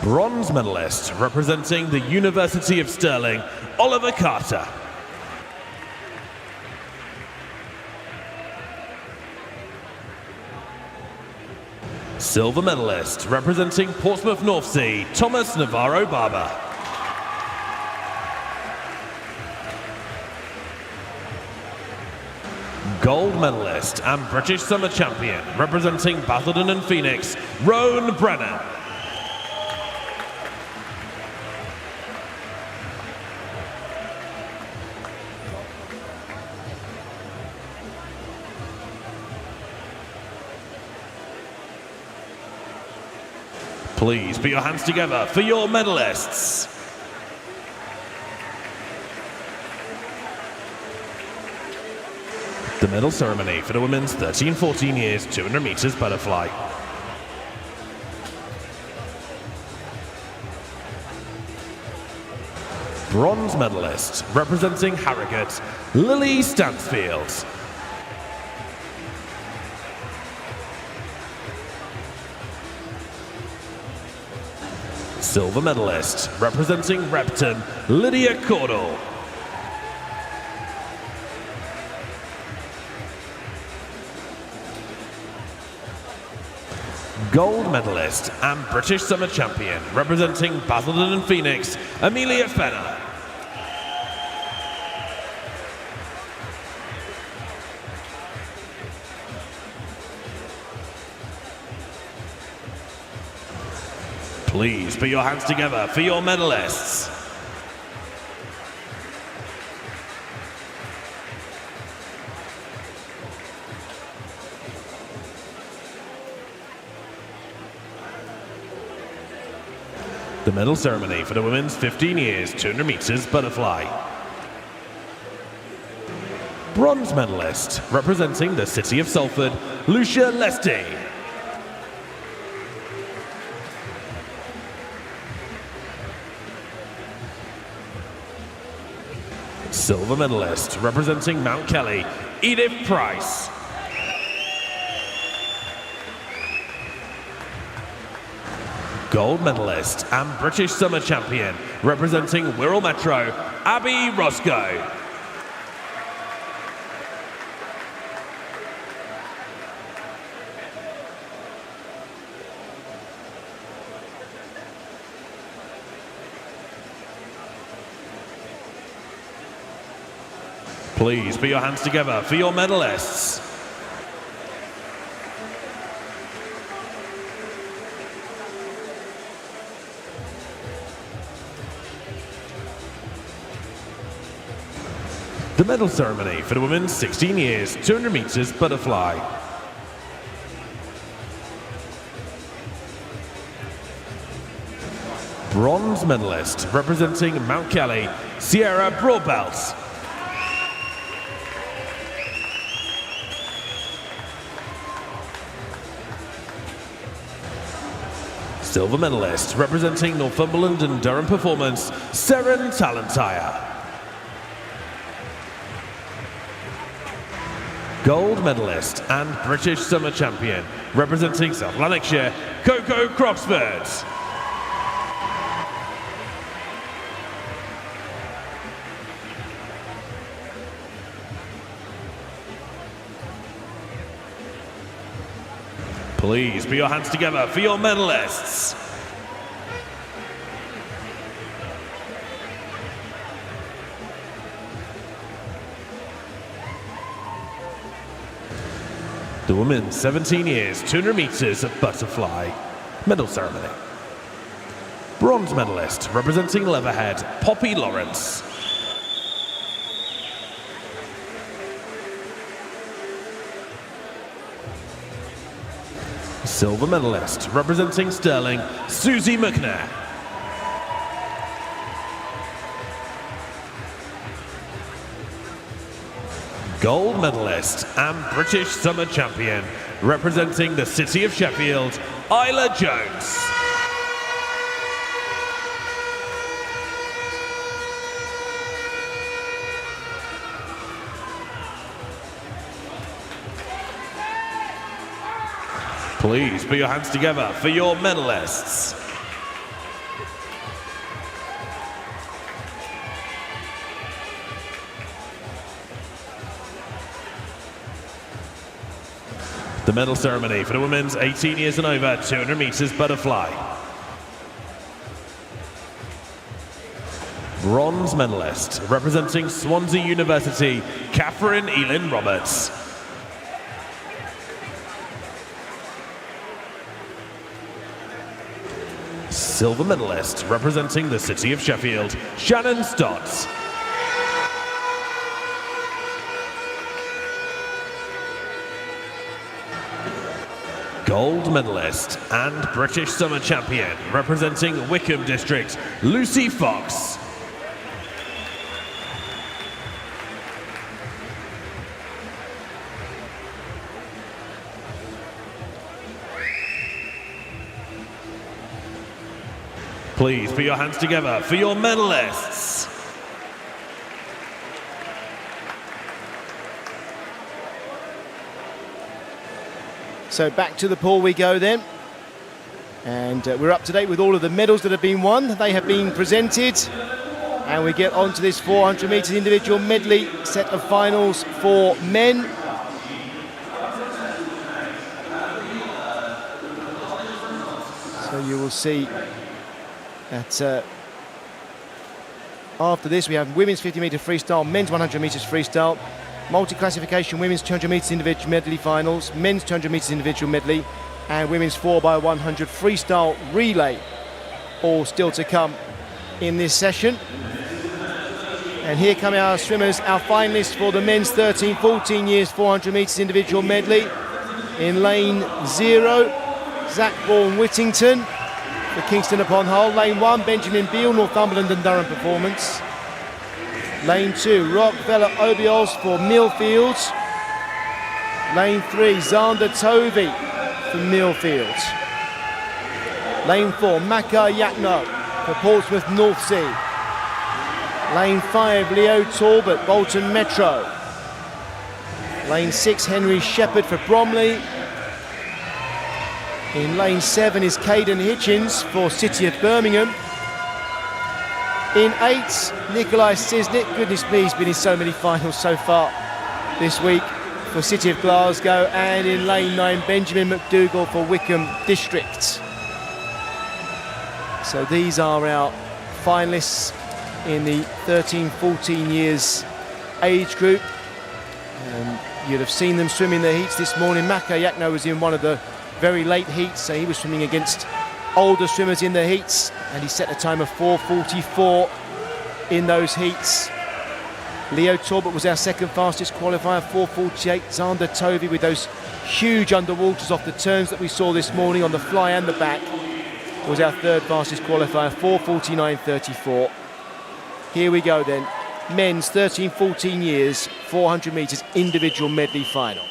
Bronze medalist, representing the University of Stirling, Oliver Carter. Silver medalist, representing Portsmouth North Sea, Thomas Navarro Barber. Gold medalist and British Summer Champion, representing Basildon and Phoenix, Roan Brennan. Please put your hands together for your medalists. The medal ceremony for the women's 13-14 years 200 meters butterfly. Bronze medalist, representing Harrogate, Lily Stansfield. Silver medalist, representing Repton, Lydia Cordell. Gold medalist and British Summer Champion, representing Basildon and Phoenix, Amelia Fenner. Please put your hands together for your medalists. The medal ceremony for the women's 15 years 200 meters butterfly. Bronze medalist, representing the City of Salford, Lucia Lesty. Silver medalist, representing Mount Kelly, Edith Price. Gold medalist and British Summer Champion, representing Wirral Metro, Abby Roscoe. Please put your hands together for your medalists. The medal ceremony for the women's 16 years, 200 meters butterfly. Bronze medalist representing Mount Kelly, Sierra Broadbelt. Silver medalist representing Northumberland and Durham Performance, Seren Talentire. Gold medalist and British Summer Champion representing South Lanarkshire, Coco Croxford. Please put your hands together for your medalists. The women's 17 years, 200 meters butterfly medal ceremony. Bronze medalist representing Leatherhead, Poppy Lawrence. Silver medalist representing Stirling, Susie McNair. Gold medalist and British Summer Champion representing the City of Sheffield, Isla Jones. Please put your hands together for your medalists. The medal ceremony for the women's 18 years and over, 200 meters butterfly. Bronze medalist representing Swansea University, Catherine Elin Roberts. Silver medalist representing the City of Sheffield, Shannon Stotts. Gold medalist and British Summer Champion representing Wickham District, Lucy Fox. Please put your hands together for your medalists. So back to the pool we go then. And we're up to date with all of the medals that have been won. They have been presented. And we get on to this 400 metres individual medley set of finals for men. So you will see that after this we have women's 50 metre freestyle, men's 100 metres freestyle, multi-classification women's 200 metres individual medley finals, men's 200 metres individual medley, and women's 4x100 freestyle relay, all still to come in this session. And here come our swimmers, our finalists for the men's 13-14 years 400 metres individual medley. In lane 0, Zach Vaughan-Whittington for Kingston upon Hull. Lane 1, Benjamin Beale, Northumberland and Durham Performance. Lane 2, Rock Vela Obiols for Millfield. Lane 3, Zander Tovey for Millfield. Lane 4, Maka Yakno for Portsmouth North Sea. Lane 5, Leo Talbot, Bolton Metro. Lane 6, Henry Shepherd for Bromley. In lane 7 is Caden Hitchens for City of Birmingham. In 8, Nikolai Sisnik, goodness me, he's been in so many finals so far this week for City of Glasgow. And in lane 9, Benjamin McDougall for Wickham District. So these are our finalists in the 13-14 years age group. You'd have seen them swimming the heats this morning. Mako Yakno was in one of the very late heats, so he was swimming against older swimmers in the heats, and he set a time of 4:44 in those heats. Leo Torbert was our second fastest qualifier, 4:48. Xander Tovey with those huge underwaters off the turns that we saw this morning on the fly and the back was our third fastest qualifier, 4:49.34. Here we go then. Men's 13-14 years, 400 metres individual medley final.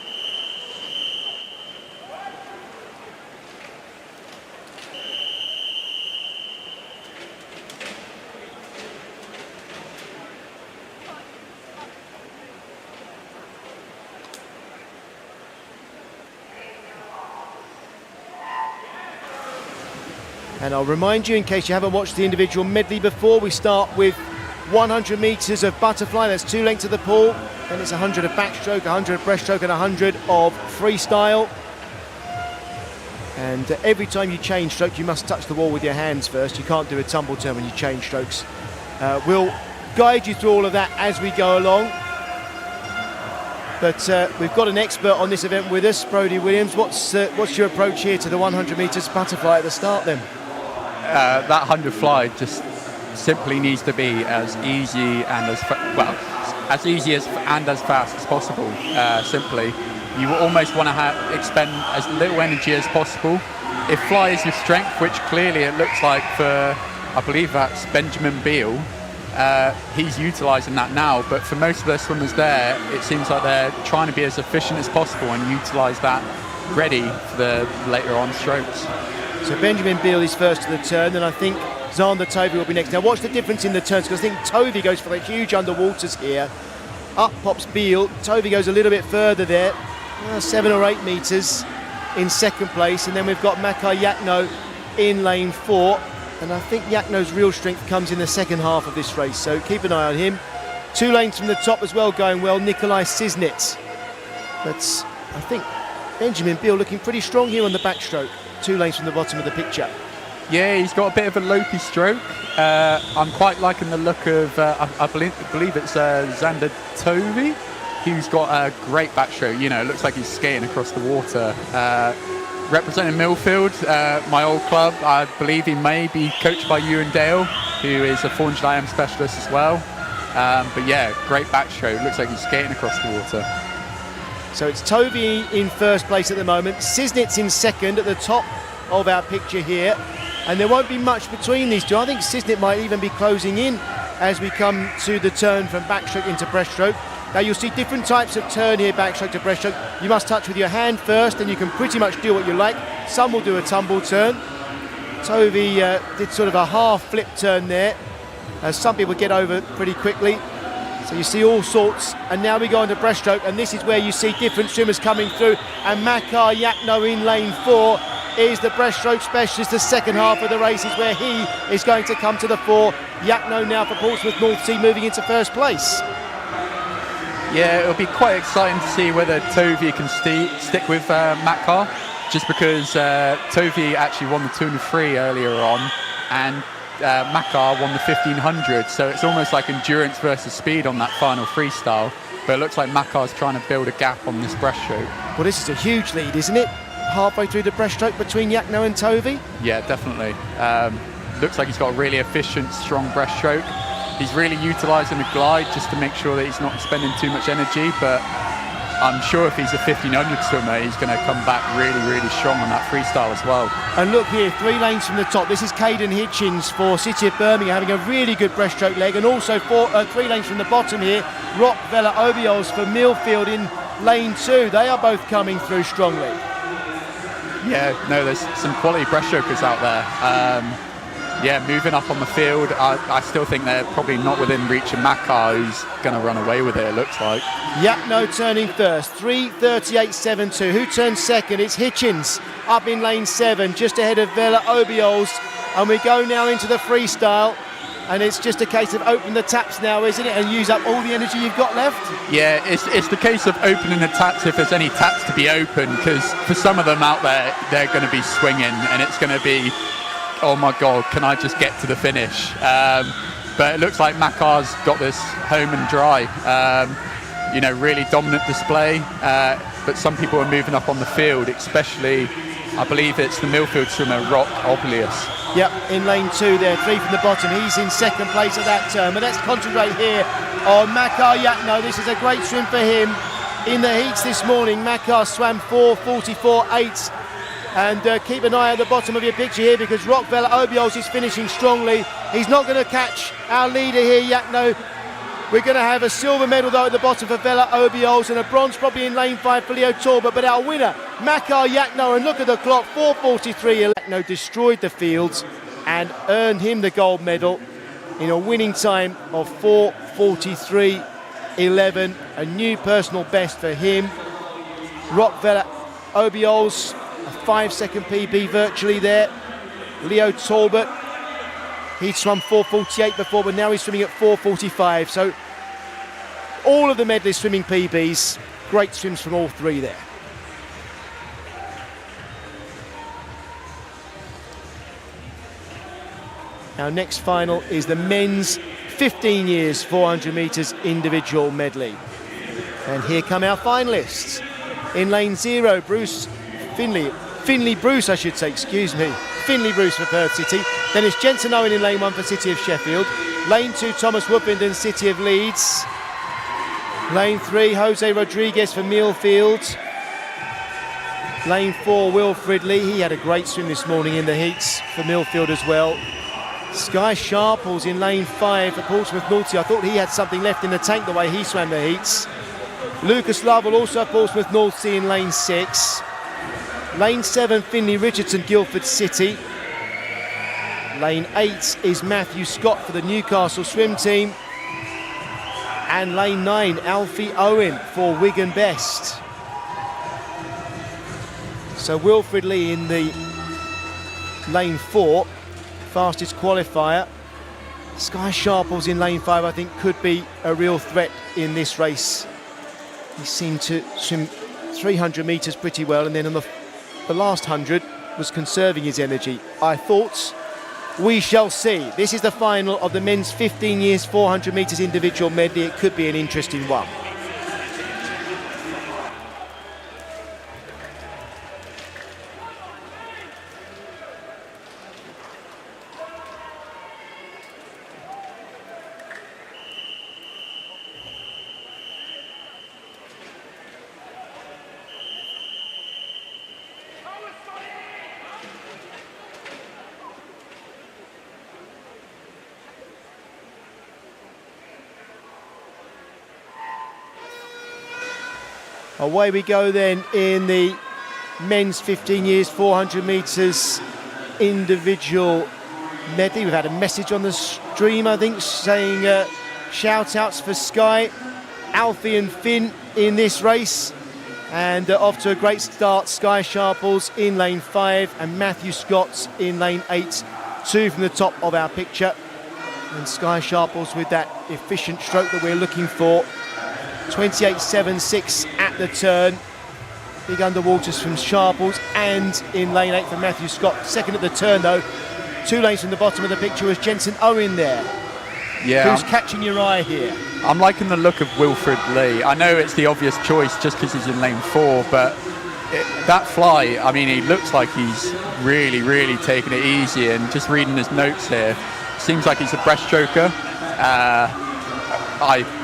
And I'll remind you, in case you haven't watched the individual medley before, we start with 100 metres of butterfly, that's 2 lengths of the pool, then it's 100 of backstroke, 100 of breaststroke and 100 of freestyle. And every time you change stroke, you must touch the wall with your hands first. You can't do a tumble turn when you change strokes. We'll guide you through all of that as we go along. But we've got an expert on this event with us, Brodie Williams. What's your approach here to the 100 metres butterfly at the start then? That 100 fly just simply needs to be as easy and as easy as and as fast as possible. Simply, you almost want to expend as little energy as possible. If fly is your strength, which clearly it looks like for, I believe that's Benjamin Beal, he's utilising that now. But for most of the swimmers there, it seems like they're trying to be as efficient as possible and utilise that ready for the later on strokes. So Benjamin Beal is first to the turn, and I think Xander Tovey will be next. Now watch the difference in the turns, because I think Tovey goes for the huge underwaters here. Up pops Beal. Tovey goes a little bit further there, 7 or 8 metres in second place, and then we've got Mako Yakno in lane 4, and I think Yakno's real strength comes in the second half of this race, so keep an eye on him. 2 lanes from the top as well going well, Nikolai Sisnitz. But I think Benjamin Beal looking pretty strong here on the backstroke. 2 lanes from the bottom of the picture. Yeah, he's got a bit of a lopey stroke. I'm quite liking the look of, I believe it's Xander Tovey, who's got a great backstroke. You know, it looks like he's skating across the water. Representing Millfield, my old club, I believe he may be coached by Ewan Dale, who is a 400 IM specialist as well. But yeah, great backstroke. Looks like he's skating across the water. So it's Tovey in first place at the moment, Sisnitz in second at the top of our picture here, and there won't be much between these two. I think Sisnitz might even be closing in as we come to the turn from backstroke into breaststroke. Now you'll see different types of turn here, backstroke to breaststroke. You must touch with your hand first, and you can pretty much do what you like. Some will do a tumble turn. Tovey did sort of a half flip turn there, as some people get over pretty quickly. So you see all sorts, and now we go into breaststroke, and this is where you see different swimmers coming through, and Mako Yakno in lane 4 is the breaststroke specialist. The second half of the race is where he is going to come to the fore. Yakno now for Portsmouth North Sea moving into first place. Yeah, it'll be quite exciting to see whether Tovey can stick with Mako, just because Tovey actually won the 203 earlier on, and Mako won the 1500, so it's almost like endurance versus speed on that final freestyle. But it looks like Makar's trying to build a gap on this breaststroke. Well, this is a huge lead, isn't it? Halfway through the breaststroke between Yakno and Tovey. Yeah, definitely. Looks like he's got a really efficient, strong breaststroke. He's really utilising the glide just to make sure that he's not spending too much energy, but I'm sure if he's a 1500 swimmer, he's going to come back really, really strong on that freestyle as well. And look here, 3 lanes from the top. This is Caden Hitchens for City of Birmingham having a really good breaststroke leg, and also 3 lanes from the bottom here, Rock Vela Obiols for Millfield in lane 2. They are both coming through strongly. Yeah, no, there's some quality breaststrokers out there. Yeah, moving up on the field, I still think they're probably not within reach of Mako, who's going to run away with it, it looks like. Yakno turning first, 3:38.72. Who turns second? It's Hitchens up in lane 7, just ahead of Vela Obiols. And we go now into the freestyle. And it's just a case of open the taps now, isn't it? And use up all the energy you've got left? Yeah, it's the case of opening the taps if there's any taps to be open, because for some of them out there, they're going to be swinging, and it's going to be, oh my God, can I just get to the finish? But it looks like Makar's got this home and dry. Really dominant display. But some people are moving up on the field, especially, I believe it's the Millfield swimmer, Rock Obelius. Yep, in lane 2 there, 3 from the bottom. He's in second place at that turn. But let's concentrate here on Makar Yatno. This is a great swim for him. In the heats this morning, Makar swam 4:44.8. And keep an eye at the bottom of your picture here, because Rock Vela Obiols is finishing strongly. He's not going to catch our leader here, Yatno. We're going to have a silver medal though at the bottom for Vela Obiols, and a bronze probably in lane 5 for Leo Talbot. But our winner, Makar Yatno, and look at the clock, 4:43. Yatno destroyed the fields and earned him the gold medal in a winning time of 4:43.11, a new personal best for him. Rock Vela Obiols, a 5-second PB virtually there. Leo Talbot, he'd swum 4:48 before, but now he's swimming at 4:45. So all of the medley swimming PBs, great swims from all three there. Our next final is the men's 15 years 400 metres individual medley. And here come our finalists. In lane 0, Finley Bruce, I should say, excuse me. Finley Bruce for Perth City. Then it's Jensen Owen in lane 1 for City of Sheffield. Lane 2, Thomas Woodbenden, City of Leeds. Lane 3, Jose Rodriguez for Millfield. Lane 4, Wilfred Lee. He had a great swim this morning in the heats for Millfield as well. Sky Sharples in lane 5 for Portsmouth Naughty. I thought he had something left in the tank the way he swam the heats. Lucas Lovell also Portsmouth North Sea in lane 6. Lane 7, Finley Richardson, Guildford City. Lane 8 is Matthew Scott for the Newcastle swim team. And lane 9, Alfie Owen for Wigan Best. So Wilfred Lee in the lane 4, fastest qualifier. Sky Sharples in lane 5, I think, could be a real threat in this race. He seemed to swim 300 metres pretty well, and then on the last 100 was conserving his energy. Our thoughts? We shall see. This is the final of the men's 15 years 400 metres individual medley. It could be an interesting one. Away we go then in the men's 15 years 400 metres individual medley. We've had a message on the stream, I think, saying shout outs for Sky, Alfie and Finn in this race. And off to a great start, Sky Sharples in lane 5 and Matthew Scott in lane 8, 2 from the top of our picture. And Sky Sharples with that efficient stroke that we're looking for. 28.76 at the turn. Big underwaters from Sharples, and in lane 8 for Matthew Scott. Second at the turn though, 2 lanes from the bottom of the picture was Jensen Owen there. Yeah. Who's catching your eye here? I'm liking the look of Wilfred Lee. I know it's the obvious choice just because he's in lane 4, but that fly, I mean, he looks like he's really, really taking it easy, and just reading his notes here, seems like he's a breaststroker.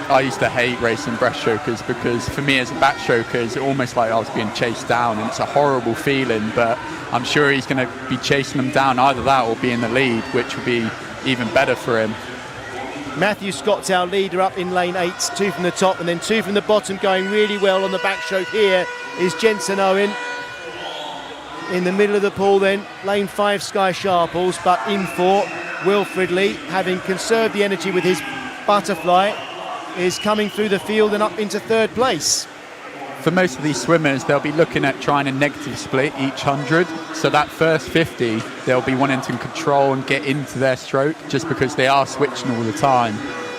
I used to hate racing breaststrokers because for me as a backstroker, it's almost like I was being chased down, and it's a horrible feeling, but I'm sure he's going to be chasing them down, either that or be in the lead, which would be even better for him. Matthew Scott's our leader up in lane 8, 2 from the top and then 2 from the bottom, going really well on the backstroke here is Jensen Owen. In the middle of the pool then, lane 5 Sky Sharples, but in 4 Wilfred Lee, having conserved the energy with his butterfly, is coming through the field and up into 3rd place. For most of these swimmers, they'll be looking at trying a negative split each 100. So that first 50, they'll be wanting to control and get into their stroke just because they are switching all the time.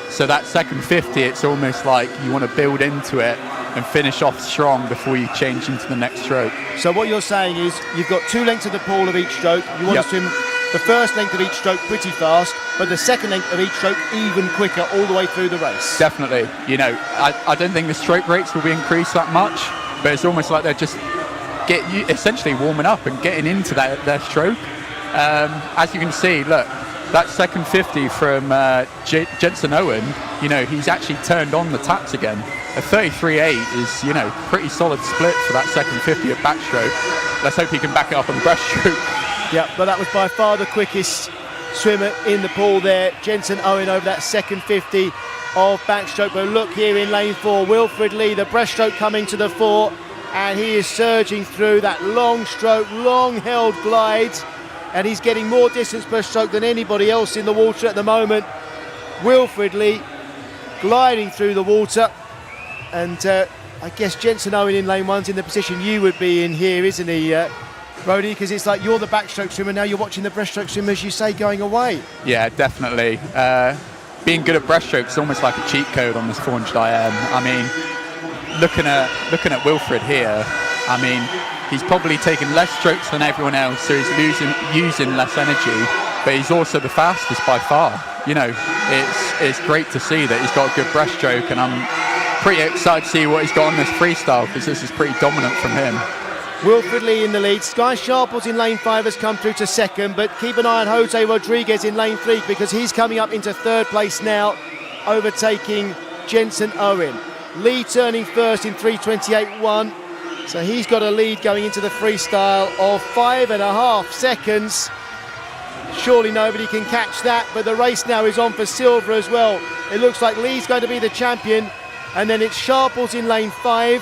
So that second 50, it's almost like you want to build into it and finish off strong before you change into the next stroke. So what you're saying is you've got 2 lengths of the pool of each stroke. You want to swim the first length of each stroke pretty fast, but the second length of each stroke even quicker all the way through the race. Definitely. You know, I don't think the stroke rates will be increased that much, but it's almost like they're just essentially warming up and getting into their stroke. As you can see, look, that second 50 from Jensen Owen, you know, he's actually turned on the taps again. A 33.8 is, you know, pretty solid split for that second 50 at backstroke. Let's hope he can back it up on the breaststroke. Yeah, but that was by far the quickest swimmer in the pool there. Jensen Owen over that second 50 of backstroke. But look here in lane 4, Wilfred Lee, the breaststroke coming to the fore, and he is surging through that long stroke, long held glide, and he's getting more distance per stroke than anybody else in the water at the moment. Wilfred Lee gliding through the water, and I guess Jensen Owen in lane 1's in the position you would be in here, isn't he, Brody? Because it's like you're the backstroke swimmer, now you're watching the breaststroke swimmer, as you say, going away. Yeah, definitely. Being good at breaststroke is almost like a cheat code on this 400 IM. I mean, looking at Wilfred here, I mean, he's probably taking less strokes than everyone else, so he's using less energy, but he's also the fastest by far. You know, it's great to see that he's got a good breaststroke, and I'm pretty excited to see what he's got on this freestyle, because this is pretty dominant from him. Wilfred Lee in the lead. Sky Sharples in lane 5 has come through to second, but keep an eye on Jose Rodriguez in lane 3, because he's coming up into third place now, overtaking Jensen Owen. Lee turning first in 3:28.1, so he's got a lead going into the freestyle of 5.5 seconds. Surely nobody can catch that, but the race now is on for silver as well. It looks like Lee's going to be the champion, and then it's Sharples in lane 5,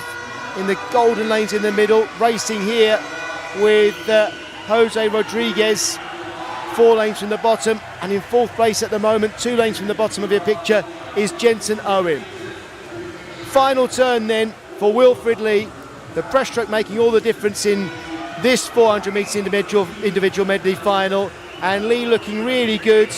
in the golden lanes in the middle, racing here with Jose Rodriguez, 4 lanes from the bottom, and in 4th place at the moment, 2 lanes from the bottom of your picture, is Jensen Owen. Final turn then for Wilfred Lee, the breaststroke making all the difference in this 400 metres individual medley final, and Lee looking really good.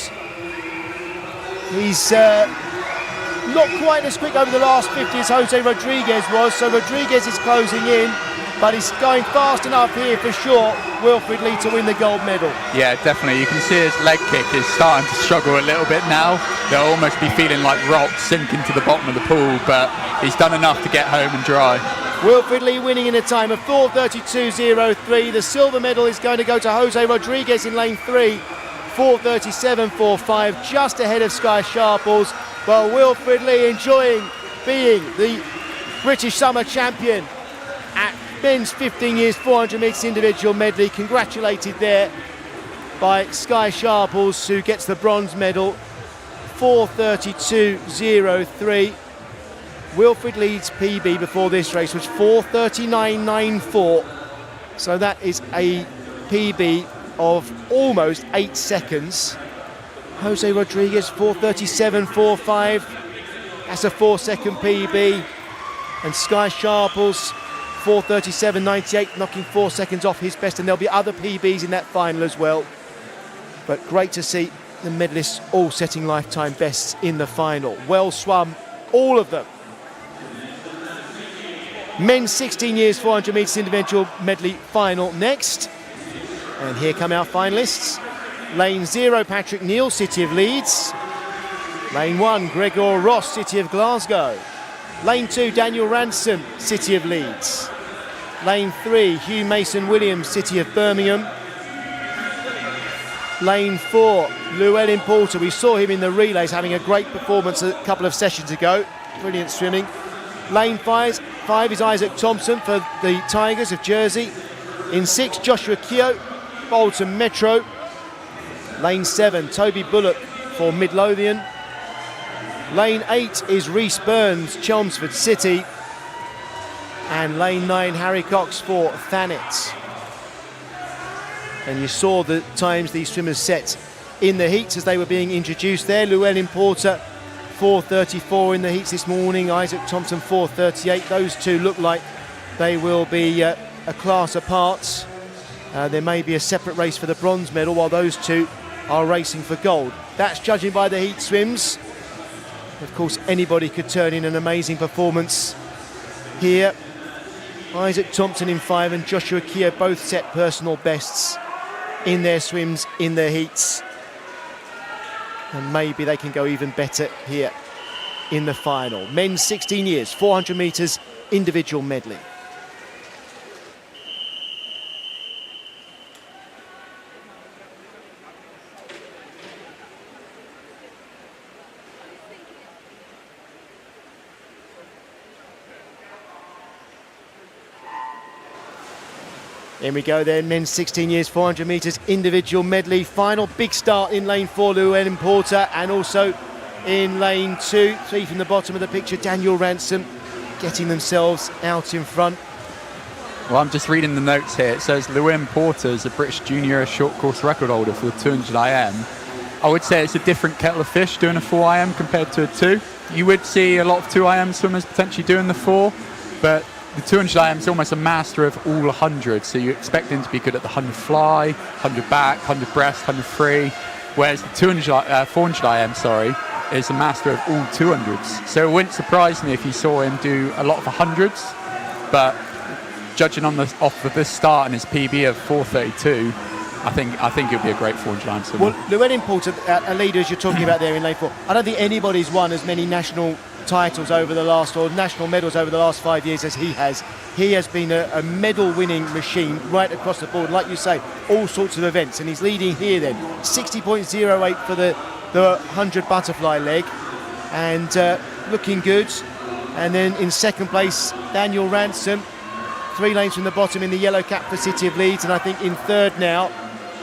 He's not quite as quick over the last 50 as Jose Rodriguez was, so Rodriguez is closing in, but he's going fast enough here for sure, Wilfred Lee, to win the gold medal. Yeah, definitely. You can see his leg kick is starting to struggle a little bit now. They'll almost be feeling like rocks sinking to the bottom of the pool, but he's done enough to get home and dry. Wilfred Lee winning in a time of 4:32.03. The silver medal is going to go to Jose Rodriguez in lane 3, 4:37.45, just ahead of Sky Sharples. Well, Wilfred Lee enjoying being the British Summer Champion at men's 15 years 400 metres individual medley. Congratulated there by Sky Sharples, who gets the bronze medal, 4:32.03. Wilfred Lee's PB before this race was 4:39.94, so that is a PB of almost 8 seconds. Jose Rodriguez 4:37.45, that's a 4-second PB, and Sky Sharples 4:37.98, knocking 4 seconds off his best, and there'll be other PBs in that final as well. But great to see the medalists all setting lifetime bests in the final. Well swum, all of them. Men's 16 years 400 metres individual medley final next, and here come our finalists. Lane 0, Patrick Neal, City of Leeds. Lane 1, Gregor Ross, City of Glasgow. Lane 2, Daniel Ransom, City of Leeds. Lane 3, Hugh Mason-Williams, City of Birmingham. Lane 4, Llewellyn Porter. We saw him in the relays having a great performance a couple of sessions ago. Brilliant swimming. Lane 5 is Isaac Thompson for the Tigers of Jersey. In 6, Joshua Keogh, Bolton Metro. Lane 7, Toby Bullock for Midlothian. Lane 8 is Rhys Burns, Chelmsford City. And lane 9, Harry Cox for Thanet. And you saw the times these swimmers set in the heats as they were being introduced there. Llewellyn Porter 4:34 in the heats this morning, Isaac Thompson 4:38. Those two look like they will be a class apart. There may be a separate race for the bronze medal while those two are racing for gold. That's judging by the heat swims. Of course, anybody could turn in an amazing performance here. Isaac Thompson in 5 and Joshua Keogh both set personal bests in their swims, in their heats. And maybe they can go even better here in the final. Men's 16 years, 400 metres individual medley. In we go then, men's 16 years, 400 metres individual medley final. Big start in lane 4, Llewellyn Porter, and also in lane 2, 3 from the bottom of the picture, Daniel Ransom, getting themselves out in front. Well, I'm just reading the notes here. It says Llewellyn Porter is a British junior short course record holder for the 200 IM. I would say it's a different kettle of fish doing a 4 IM compared to a 2. You would see a lot of 2 IM swimmers potentially doing the 4, but the 200 IM is almost a master of all 100, so you expect him to be good at the 100 fly, 100 back, 100 breast, 100 free, whereas the 400 IM, is a master of all 200s. So it wouldn't surprise me if you saw him do a lot of 100s, but judging off of this start and his PB of 4:32, I think it'll be a great 400 IM swimmer. Well, Llewellyn Porter, a leader as you're talking about there in lane 4, I don't think anybody's won as many national titles over the last, or national medals over the last 5 years as he has. He has been a medal winning machine right across the board, like you say, all sorts of events, and he's leading here then. 60.08 for the 100 butterfly leg, and looking good. And then in second place, Daniel Ransom, 3 lanes from the bottom in the yellow cap for City of Leeds, and I think in third now,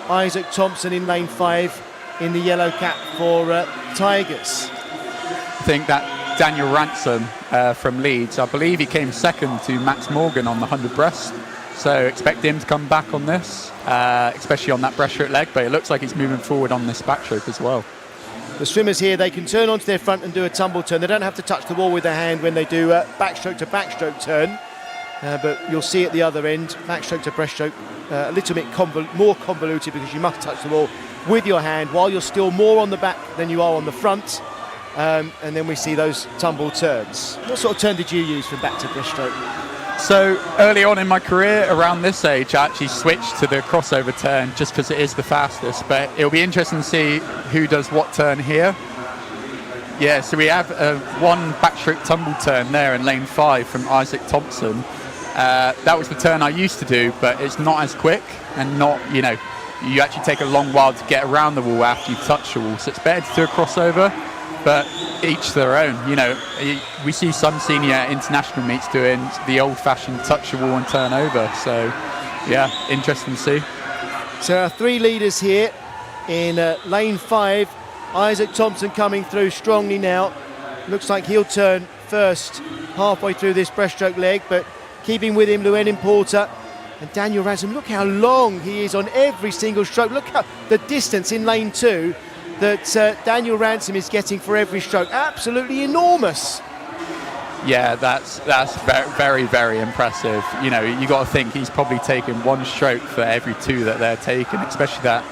Isaac Thompson in lane 5 in the yellow cap for Tigers. I think that Daniel Ransom from Leeds, I believe he came second to Max Morgan on the 100 breast, so expect him to come back on this, especially on that breaststroke leg, but it looks like he's moving forward on this backstroke as well. The swimmers here, they can turn onto their front and do a tumble turn. They don't have to touch the wall with their hand when they do a backstroke to backstroke turn, but you'll see at the other end, backstroke to breaststroke, a little bit more convoluted because you must touch the wall with your hand while you're still more on the back than you are on the front. And then we see those tumble turns. What sort of turn did you use from back to breaststroke? So early on in my career, around this age, I actually switched to the crossover turn just because it is the fastest. But it'll be interesting to see who does what turn here. Yeah, so we have one backstroke tumble turn there in lane 5 from Isaac Thompson. That was the turn I used to do, but it's not as quick and not, you actually take a long while to get around the wall after you touch the wall. So it's better to do a crossover. But each their own, we see some senior international meets doing the old-fashioned touch the wall and turn over. So, yeah, interesting to see. So our 3 leaders here in lane 5. Isaac Thompson coming through strongly now. Looks like he'll turn first halfway through this breaststroke leg, but keeping with him, Llewellyn Porter and Daniel Ransom. Look how long he is on every single stroke. Look at the distance in lane 2 that Daniel Ransom is getting for every stroke. Absolutely enormous. Yeah, that's very, very impressive. You got to think he's probably taken 1 stroke for every 2 that they're taking, especially that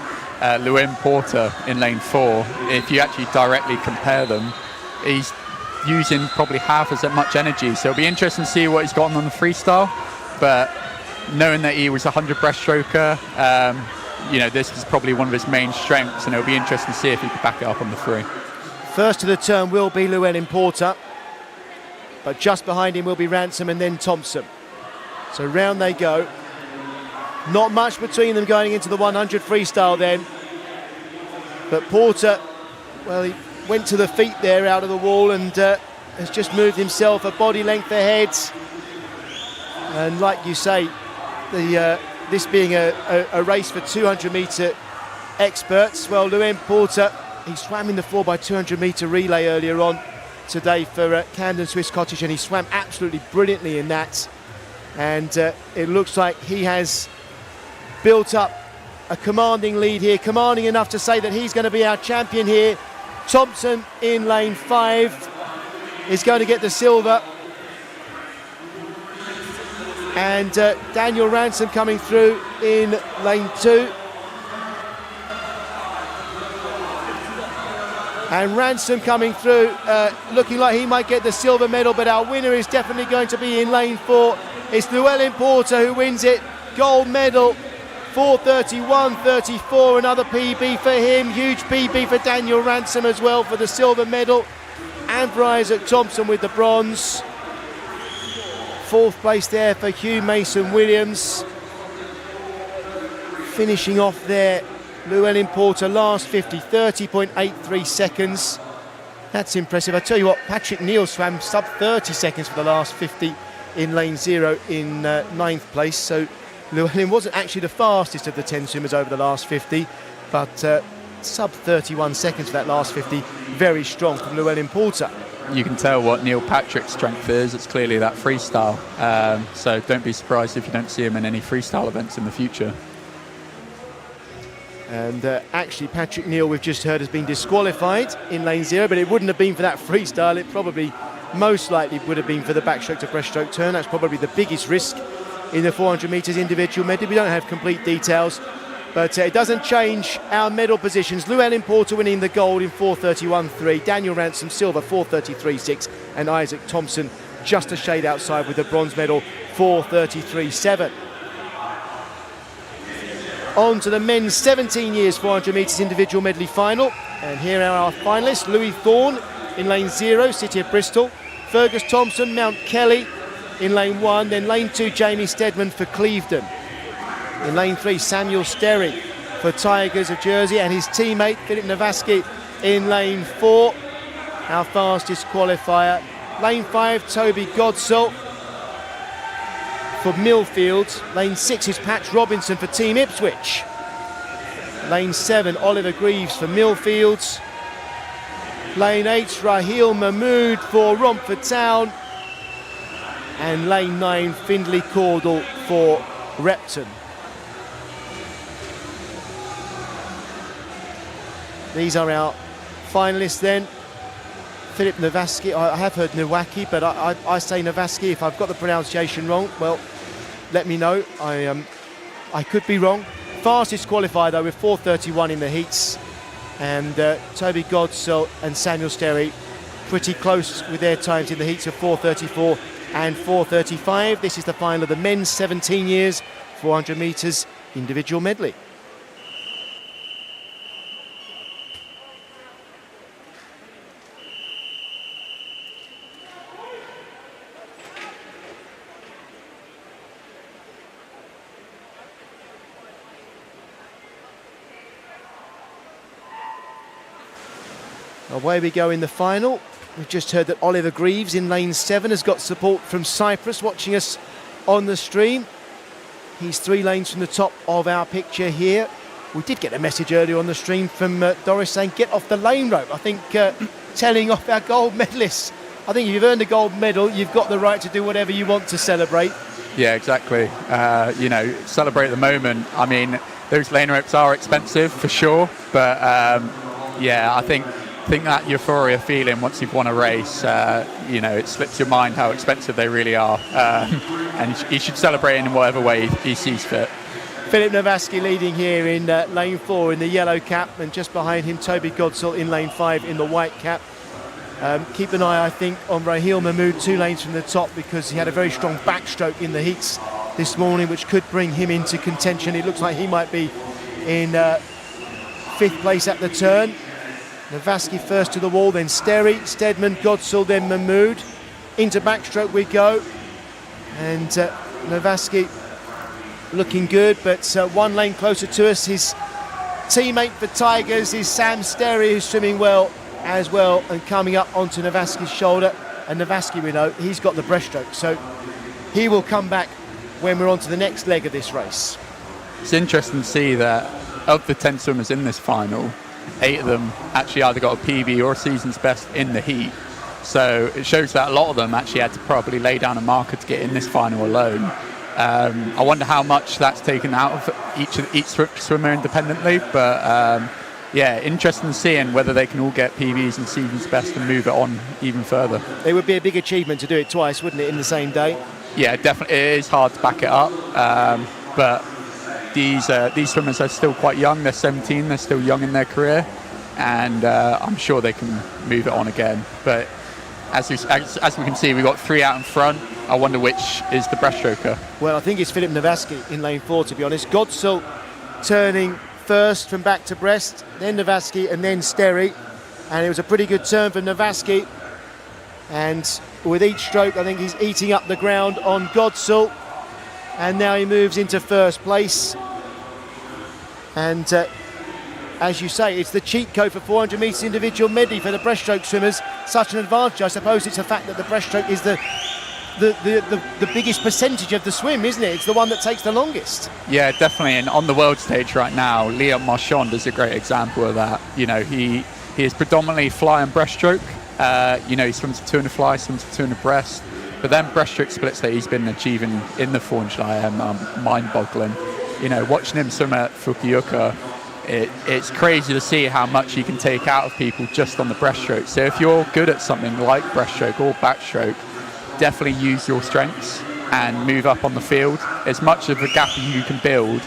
Llewellyn Porter in lane 4. If you actually directly compare them, he's using probably half as much energy. So it'll be interesting to see what he's got on the freestyle. But knowing that he was a 100 breaststroker, this is probably one of his main strengths, and it'll be interesting to see if he can back it up on the free. First to the turn will be Llewellyn Porter, but just behind him will be Ransom and then Thompson. So round they go. Not much between them going into the 100 freestyle then. But Porter, well, he went to the feet there out of the wall and has just moved himself a body length ahead. And like you say, this being a race for 200-metre experts, well, Llewellyn Porter, he swam in the 4x200 metre relay earlier on today for Camden Swiss Cottage, and he swam absolutely brilliantly in that. And it looks like he has built up a commanding lead here, commanding enough to say that he's going to be our champion here. Thompson in lane 5 is going to get the silver. And Daniel Ransom coming through in lane 2. And Ransom coming through, looking like he might get the silver medal, but our winner is definitely going to be in lane 4. It's Llewellyn Porter who wins it. Gold medal 4:31.34, another PB for him. Huge PB for Daniel Ransom as well for the silver medal. And for Isaac Thompson with the bronze. 4th place there for Hugh Mason-Williams. Finishing off there, Llewellyn Porter, last 50, 30.83 seconds. That's impressive. I tell you what, Patrick Neal swam sub 30 seconds for the last 50 in lane 0 in 9th place. So Llewellyn wasn't actually the fastest of the 10 swimmers over the last 50, but sub 31 seconds for that last 50. Very strong from Llewellyn Porter. You can tell what Neil Patrick's strength is. It's clearly that freestyle. So don't be surprised if you don't see him in any freestyle events in the future. And actually, Patrick Neal, we've just heard, has been disqualified in lane 0, but it wouldn't have been for that freestyle. It probably, most likely, would have been for the backstroke to breaststroke turn. That's probably the biggest risk in the 400 metres individual medley. We don't have complete details, but it doesn't change our medal positions. Llewellyn Porter winning the gold in 4:31.3, Daniel Ransom silver 4:33.6, and Isaac Thompson just a shade outside with the bronze medal 4:33.7. On to the men's 17 years 400 metres individual medley final, and here are our finalists. Louis Thorne in lane 0, City of Bristol. Fergus Thompson, Mount Kelly in lane 1, then lane 2, Jamie Steadman for Clevedon. In lane 3, Samuel Sterry for Tigers of Jersey, and his teammate Philip Navaski in lane 4, our fastest qualifier. Lane 5, Toby Godsall for Millfield. Lane 6 is Patch Robinson for Team Ipswich. Lane 7, Oliver Greaves for Millfield. Lane 8, Raheel Mahmood for Romford Town. And lane 9, Findlay Caudle for Repton. These are our finalists then. Philip Navaski, I have heard Nowaki, but I say Navaski. If I've got the pronunciation wrong, well, let me know. I could be wrong. Fastest qualifier though with 4:31 in the heats, and Toby Godsall and Samuel Sterry pretty close with their times in the heats of 4:34 and 4:35. This is the final of the men's 17 years 400 metres individual medley. Away we go in the final. We've just heard that Oliver Greaves in lane 7 has got support from Cyprus watching us on the stream. He's 3 lanes from the top of our picture here. We did get a message earlier on the stream from Doris saying, get off the lane rope. I think telling off our gold medalists. I think if you've earned a gold medal, you've got the right to do whatever you want to celebrate. Yeah, exactly. Celebrate the moment. I mean, those lane ropes are expensive for sure, but I think that euphoria feeling once you've won a race, it slips your mind how expensive they really are. And he should celebrate in whatever way he sees fit. Philip Navaski leading here in lane 4 in the yellow cap, and just behind him Toby Godsall in lane 5 in the white cap. Keep an eye, I think, on Raheel Mahmood 2 lanes from the top, because he had a very strong backstroke in the heats this morning, which could bring him into contention. It looks like he might be in 5th place at the turn. Navaski first to the wall, then Sterry, Steadman, Godsall, then Mahmood. Into backstroke we go. And Navaski looking good, but 1 lane closer to us. His teammate for Tigers is Sam Sterry, who's swimming well as well, and coming up onto Navaski's shoulder. And Navaski, we know, he's got the breaststroke, so he will come back when we're on to the next leg of this race. It's interesting to see that of the 10 swimmers in this final, 8 of them actually either got a PB or a season's best in the heat. So it shows that a lot of them actually had to probably lay down a marker to get in this final alone. I wonder how much that's taken out of each swimmer independently, but interesting seeing whether they can all get PBs and season's best and move it on even further. It would be a big achievement to do it twice, wouldn't it, in the same day? Yeah, definitely. It is hard to back it up, but these swimmers are still quite young. They're 17, they're still young in their career, and I'm sure they can move it on again. But as we can see, we've got 3 out in front. I wonder which is the breaststroker. Well, I think it's Filip Nowaski in lane 4, to be honest. Godsell turning first from back to breast, then Nowaski and then Sterry. And it was a pretty good turn for Nowaski. And with each stroke, I think he's eating up the ground on Godsell. And now he moves into first place. And as you say, it's the cheat code for 400 metres individual medley for the breaststroke swimmers. Such an advantage. I suppose it's the fact that the breaststroke is the biggest percentage of the swim, isn't it? It's the one that takes the longest. Yeah, definitely. And on the world stage right now, Leon Marchand is a great example of that. You know, he is predominantly fly and breaststroke. You know, he swims a 2 in the fly, swims a 2 in the breast. But then breaststroke splits that he's been achieving in the 400 IM are mind-boggling. You know, watching him swim at Fukuoka, it's crazy to see how much he can take out of people just on the breaststroke. So if you're good at something like breaststroke or backstroke, definitely use your strengths and move up on the field as much of a gap as you can build,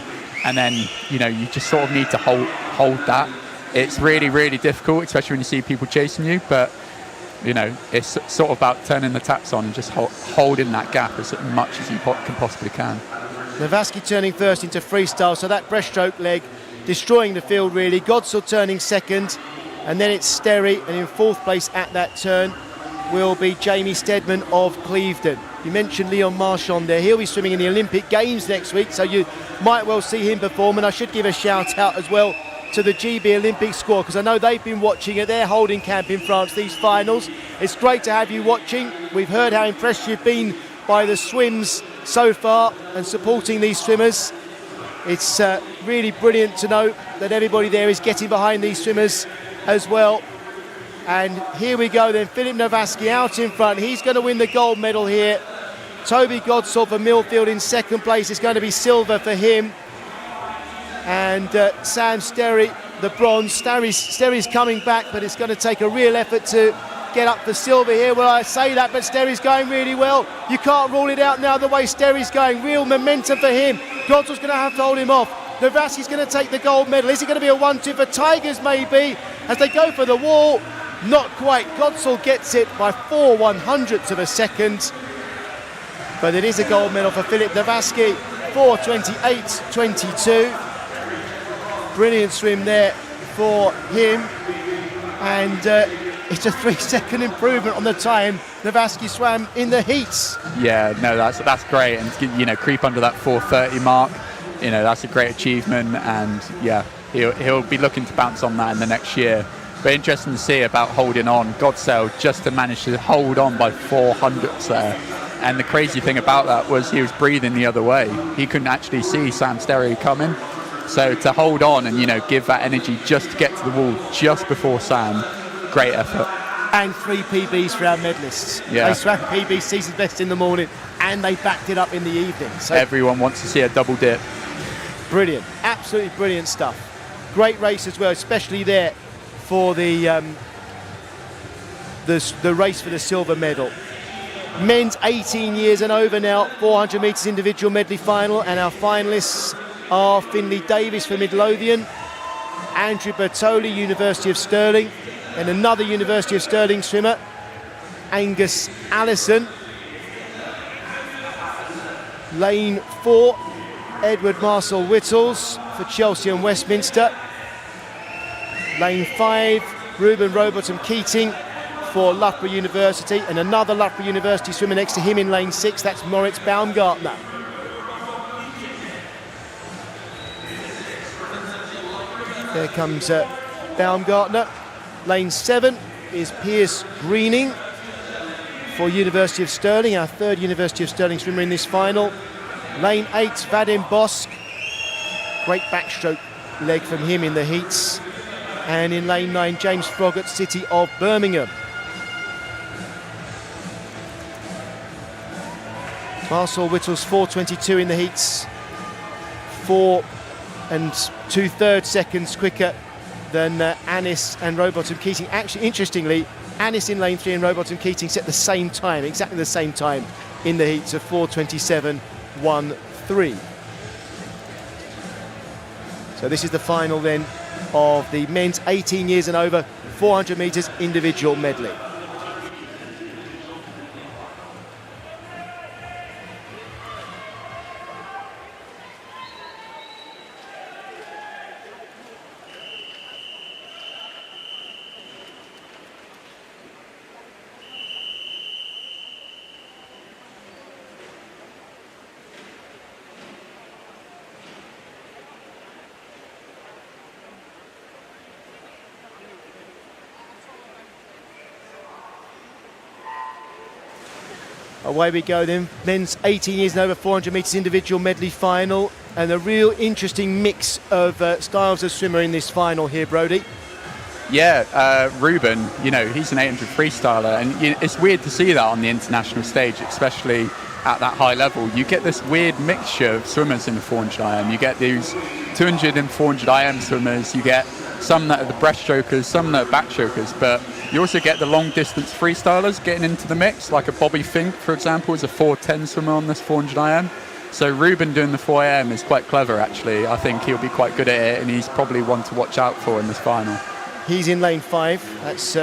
and then you know you just sort of need to hold that. It's really, really difficult, especially when you see people chasing you, but you know it's sort of about turning the taps on and just holding that gap as much as you can possibly can. Nowaski turning first into freestyle, so that breaststroke leg destroying the field really. Godsell turning second, and then it's Sterry, and in fourth place at that turn will be Jamie Steadman of Clevedon. You mentioned Leon Marchand there. He'll be swimming in the Olympic Games next week, so you might well see him perform. And I should give a shout out as well to the GB Olympic squad, because I know they've been watching at their holding camp in France, these finals. It's great to have you watching. We've heard how impressed you've been by the swims so far and supporting these swimmers. It's really brilliant to know that everybody there is getting behind these swimmers as well. And here we go then, Filip Nowaski out in front. He's going to win the gold medal here. Toby Godsell for Millfield in second place. It's going to be silver for him. And Sam Sterry, the bronze. Sterry's coming back, but it's going to take a real effort to get up for silver here. Well, I say that, but Sterry's going really well. You can't rule it out now the way Sterry's going. Real momentum for him. Godsell's going to have to hold him off. Nowaski's going to take the gold medal. Is it going to be a 1-2 for Tigers maybe? As they go for the wall. Not quite. Godsell gets it by 4/100ths of a second. But it is a gold medal for Filip Nowaski. 4:28.22. Brilliant swim there for him. And it's a 3-second improvement on the time Nowaski swam in the heats. Yeah, no, that's great. And you know, creep under that 4:30 mark. You know, that's a great achievement. And yeah, he'll be looking to bounce on that in the next year. But interesting to see about holding on. Godsell just to manage to hold on by 400ths there. And the crazy thing about that was he was breathing the other way. He couldn't actually see Sam Sterry coming. So to hold on and, you know, give that energy just to get to the wall just before Sam, great effort. And 3 PBs for our medalists. Yeah. They swam PB season's best in the morning and they backed it up in the evening. So everyone wants to see a double dip. Brilliant, absolutely brilliant stuff. Great race as well, especially there for the race for the silver medal. Men's 18 years and over now, 400 metres individual medley final, and our finalists are Finley Davis for Midlothian, Andrew Bertoli, University of Stirling, and another University of Stirling swimmer, Angus Allison. Lane 4, Edward Marcel Whittles for Chelsea and Westminster. Lane 5, Ruben Robotham Keating for Loughborough University, and another Loughborough University swimmer next to him in lane 6, that's Moritz Baumgartner. There comes Baumgartner. Lane 7 is Piers Greening for University of Stirling, our third University of Stirling swimmer in this final. Lane 8, Vadim Bosk. Great backstroke leg from him in the heats. And in lane 9, James Froggatt, City of Birmingham. Marcel Whittles 4:22 in the heats, 4 2/3 seconds quicker than Anis and Robotham Keating. Actually, interestingly, Anis in lane 3 and Robotham Keating set the same time, exactly the same time in the heats of 4:27.13. So this is the final then of the men's 18 years and over 400 metres individual medley. Away we go then. Men's 18 years and over 400 metres individual medley final. And a real interesting mix of styles of swimmer in this final here, Brodie. Yeah, Ruben, he's an 800 freestyler, and it's weird to see that on the international stage, especially at that high level. You get this weird mixture of swimmers in the 400 IM. You get these 200 and 400 IM swimmers, you get some that are the breaststrokers, some that are backstrokers, but you also get the long distance freestylers getting into the mix, like a Bobby Fink, for example, is a 410 swimmer on this 400 IM. So Ruben doing the 4 AM is quite clever, actually. I think he'll be quite good at it, and he's probably one to watch out for in this final. He's in lane 5. That's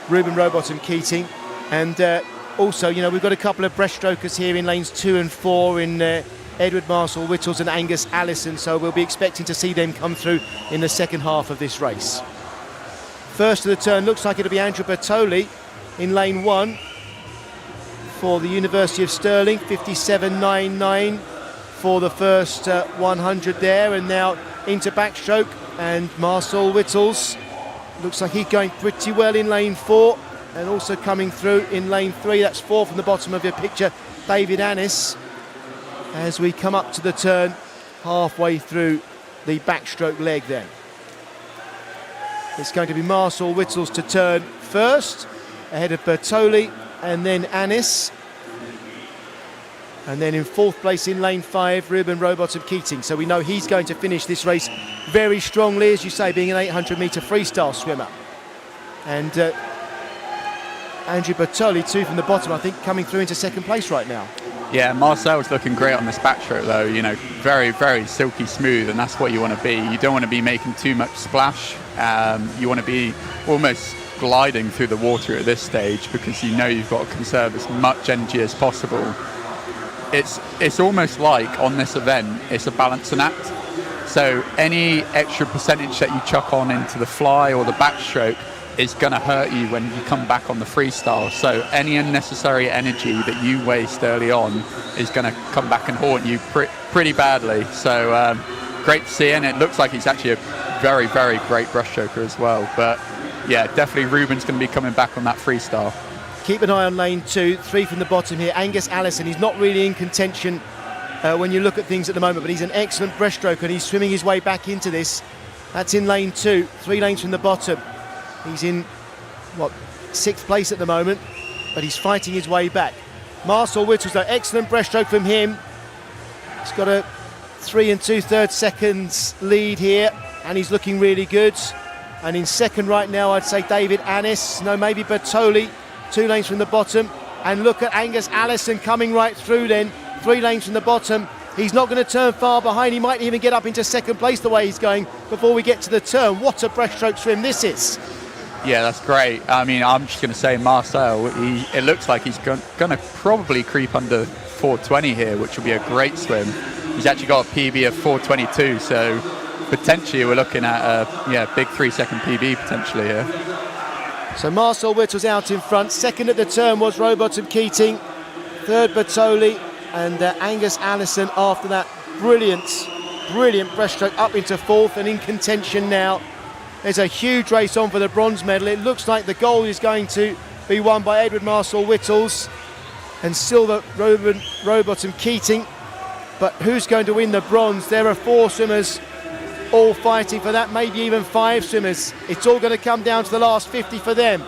Ruben Rowbottom Keating. And also, we've got a couple of breaststrokers here in lanes 2 and 4 in Edward Marshall Whittles and Angus Allison. So we'll be expecting to see them come through in the second half of this race. First of the turn looks like it'll be Andrew Bertoli in lane 1 for the University of Stirling, 57.99 for the first 100 there, and now into backstroke, and Marcel Whittles looks like he's going pretty well in lane 4, and also coming through in lane 3. That's 4 from the bottom of your picture, David Annis, as we come up to the turn halfway through the backstroke leg then. It's going to be Marcel Whittles to turn first, ahead of Bertoli, and then Annis. And then in 4th place in lane 5, Ruben Rowbottom Keating. So we know he's going to finish this race very strongly, as you say, being an 800 metre freestyle swimmer. And Andrew Bertoli, 2 from the bottom, I think, coming through into 2nd place right now. Yeah, Marcel's looking great on this backstroke, though. Very, very silky smooth, and that's what you want to be. You don't want to be making too much splash. You want to be almost gliding through the water at this stage, because you've got to conserve as much energy as possible. It's almost like on this event, it's a balancing act. So any extra percentage that you chuck on into the fly or the backstroke is going to hurt you when you come back on the freestyle. So any unnecessary energy that you waste early on is going to come back and haunt you pretty badly. So great to see, and it looks like he's actually a very, very great breaststroker as well. But yeah, definitely Ruben's going to be coming back on that freestyle. Keep an eye on lane 2, 3 from the bottom here. Angus Allison, he's not really in contention when you look at things at the moment, but he's an excellent breaststroker, and he's swimming his way back into this. That's in lane 2, 3 lanes from the bottom. He's in, 6th place at the moment, but he's fighting his way back. Marcel Whittles, though, excellent breaststroke from him. He's got a 3 2/3 seconds lead here, and he's looking really good. And in 2nd right now, I'd say David Annis, maybe Bertoli, 2 lanes from the bottom. And look at Angus Allison coming right through then, 3 lanes from the bottom. He's not going to turn far behind. He might even get up into 2nd place the way he's going before we get to the turn. What a breaststroke swim this is. Yeah, that's great. I mean, I'm just going to say Marcel, it looks like he's going to probably creep under 420 here, which will be a great swim. He's actually got a PB of 422, so potentially we're looking at a big 3-second PB potentially here. So Marcel Whittles out in front. 2nd at the turn was Rowbottom Keating. 3rd Bertoli, and Angus Allison after that brilliant breaststroke up into 4th and in contention now. There's a huge race on for the bronze medal. It looks like the gold is going to be won by Edward Marcel Whittles and silver Ruben Rowbottom Keating. But who's going to win the bronze? There are 4 swimmers all fighting for that, maybe even 5 swimmers. It's all going to come down to the last 50 for them.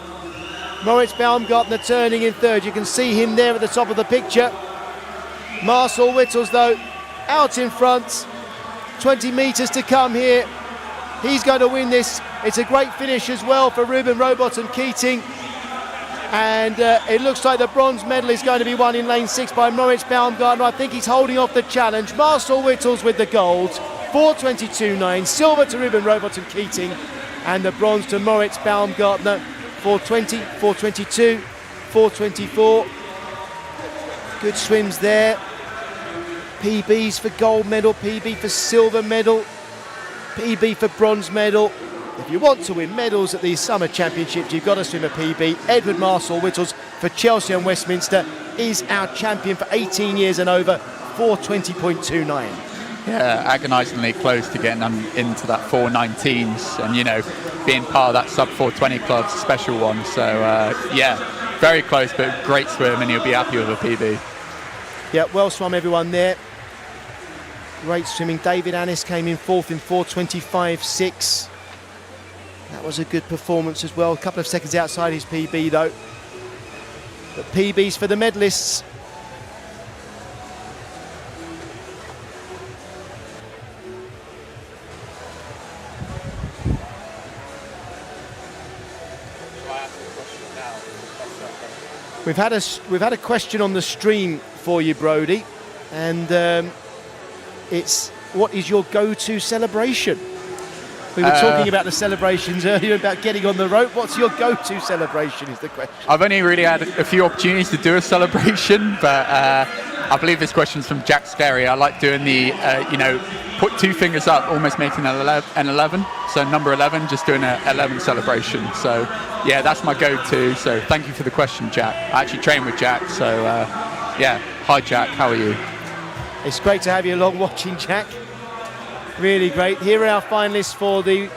Moritz Baumgartner turning in 3rd. You can see him there at the top of the picture. Marcel Whittles, though, out in front. 20 metres to come here. He's going to win this. It's a great finish as well for Ruben Rowbottom Keating. And it looks like the bronze medal is going to be won in lane 6 by Moritz Baumgartner. I think he's holding off the challenge. Marcel Whittles with the gold. 4:22.9. Silver to Ruben Rowbottom Keating. And the bronze to Moritz Baumgartner. 4:20, 4:22, 4:24. Good swims there. PBs for gold medal, PB for silver medal, PB for bronze medal. If you want to win medals at these summer championships, you've got to swim a PB. Edward Marcel Whittles for Chelsea and Westminster is our champion for 18 years and over, 4:20.29. Yeah, agonisingly close to getting into that 4:19s, and being part of that sub 4:20 club's a special one. So very close, but great swim, and he'll be happy with a PB. Yeah, well swum everyone there. Great swimming. David Annis came in fourth in 4:25.6. That was a good performance as well. A couple of seconds outside his PB though. But PBs for the medalists. We've had a question on the stream for you, Brody, and it's, what is your go-to celebration? We were talking about the celebrations earlier, about getting on the rope. What's your go-to celebration is the question. I've only really had a few opportunities to do a celebration, but I believe this question's from Jack Scary. I like doing the, put two fingers up, almost making an 11. So number 11, just doing an 11 celebration. So yeah, that's my go-to. So thank you for the question, Jack. I actually train with Jack, so yeah. Hi, Jack. How are you? It's great to have you along watching, Jack. Really great. Here are our finalists for the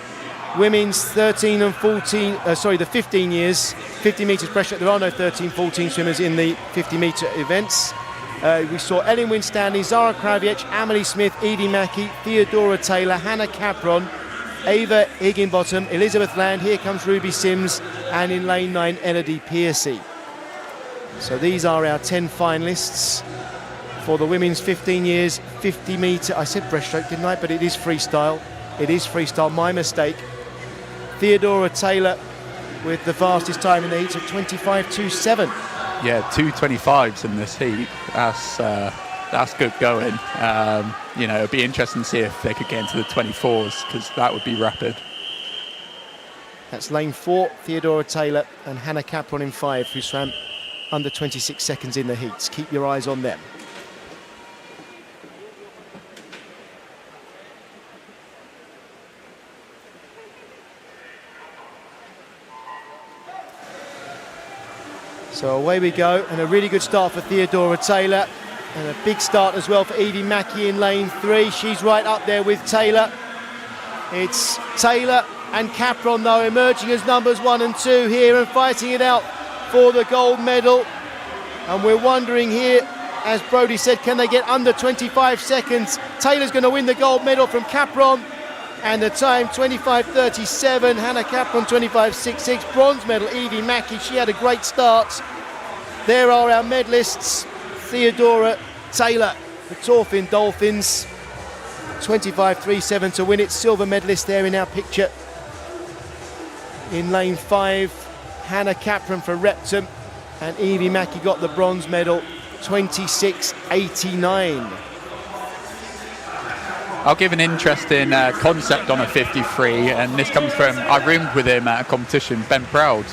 women's 13 and 14, the 15 years, 50 metres breaststroke. There are no 13, 14 swimmers in the 50 metre events. We saw Ellen Winstanley, Zara Kraviec, Amelie Smith, Edie Mackey, Theodora Taylor, Hannah Capron, Ava Higginbottom, Elizabeth Land, here comes Ruby Sims, and in lane 9, Elodie Piercy. So these are our 10 finalists for the women's 15 years, 50 metre, I said breaststroke, didn't I? But it is freestyle. It is freestyle, my mistake. Theodora Taylor with the fastest time in the heats of 25.27. Yeah, 2:25s in this heat. That's good going. It'd be interesting to see if they could get into the 24s, because that would be rapid. That's lane 4, Theodora Taylor and Hannah Capron in 5, who swam under 26 seconds in the heats. Keep your eyes on them. So away we go, and a really good start for Theodora Taylor, and a big start as well for Edie Mackey in lane 3. She's right up there with Taylor. It's Taylor and Capron though emerging as numbers 1 and 2 here and fighting it out for the gold medal. And we're wondering here, as Brody said, can they get under 25 seconds? Taylor's going to win the gold medal from Capron, and the time 25.37, Hannah Capron 25.66. Bronze medal Edie Mackey, she had a great start. There are our medalists. Theodora Taylor, the Torfin Dolphins, 25.37 to win it. Silver medalist there in our picture. In lane 5, Hannah Capron for Repton, and Edie Mackey got the bronze medal, 26.89. I'll give an interesting concept on a 53, and this comes from, I roomed with him at a competition, Ben Proud.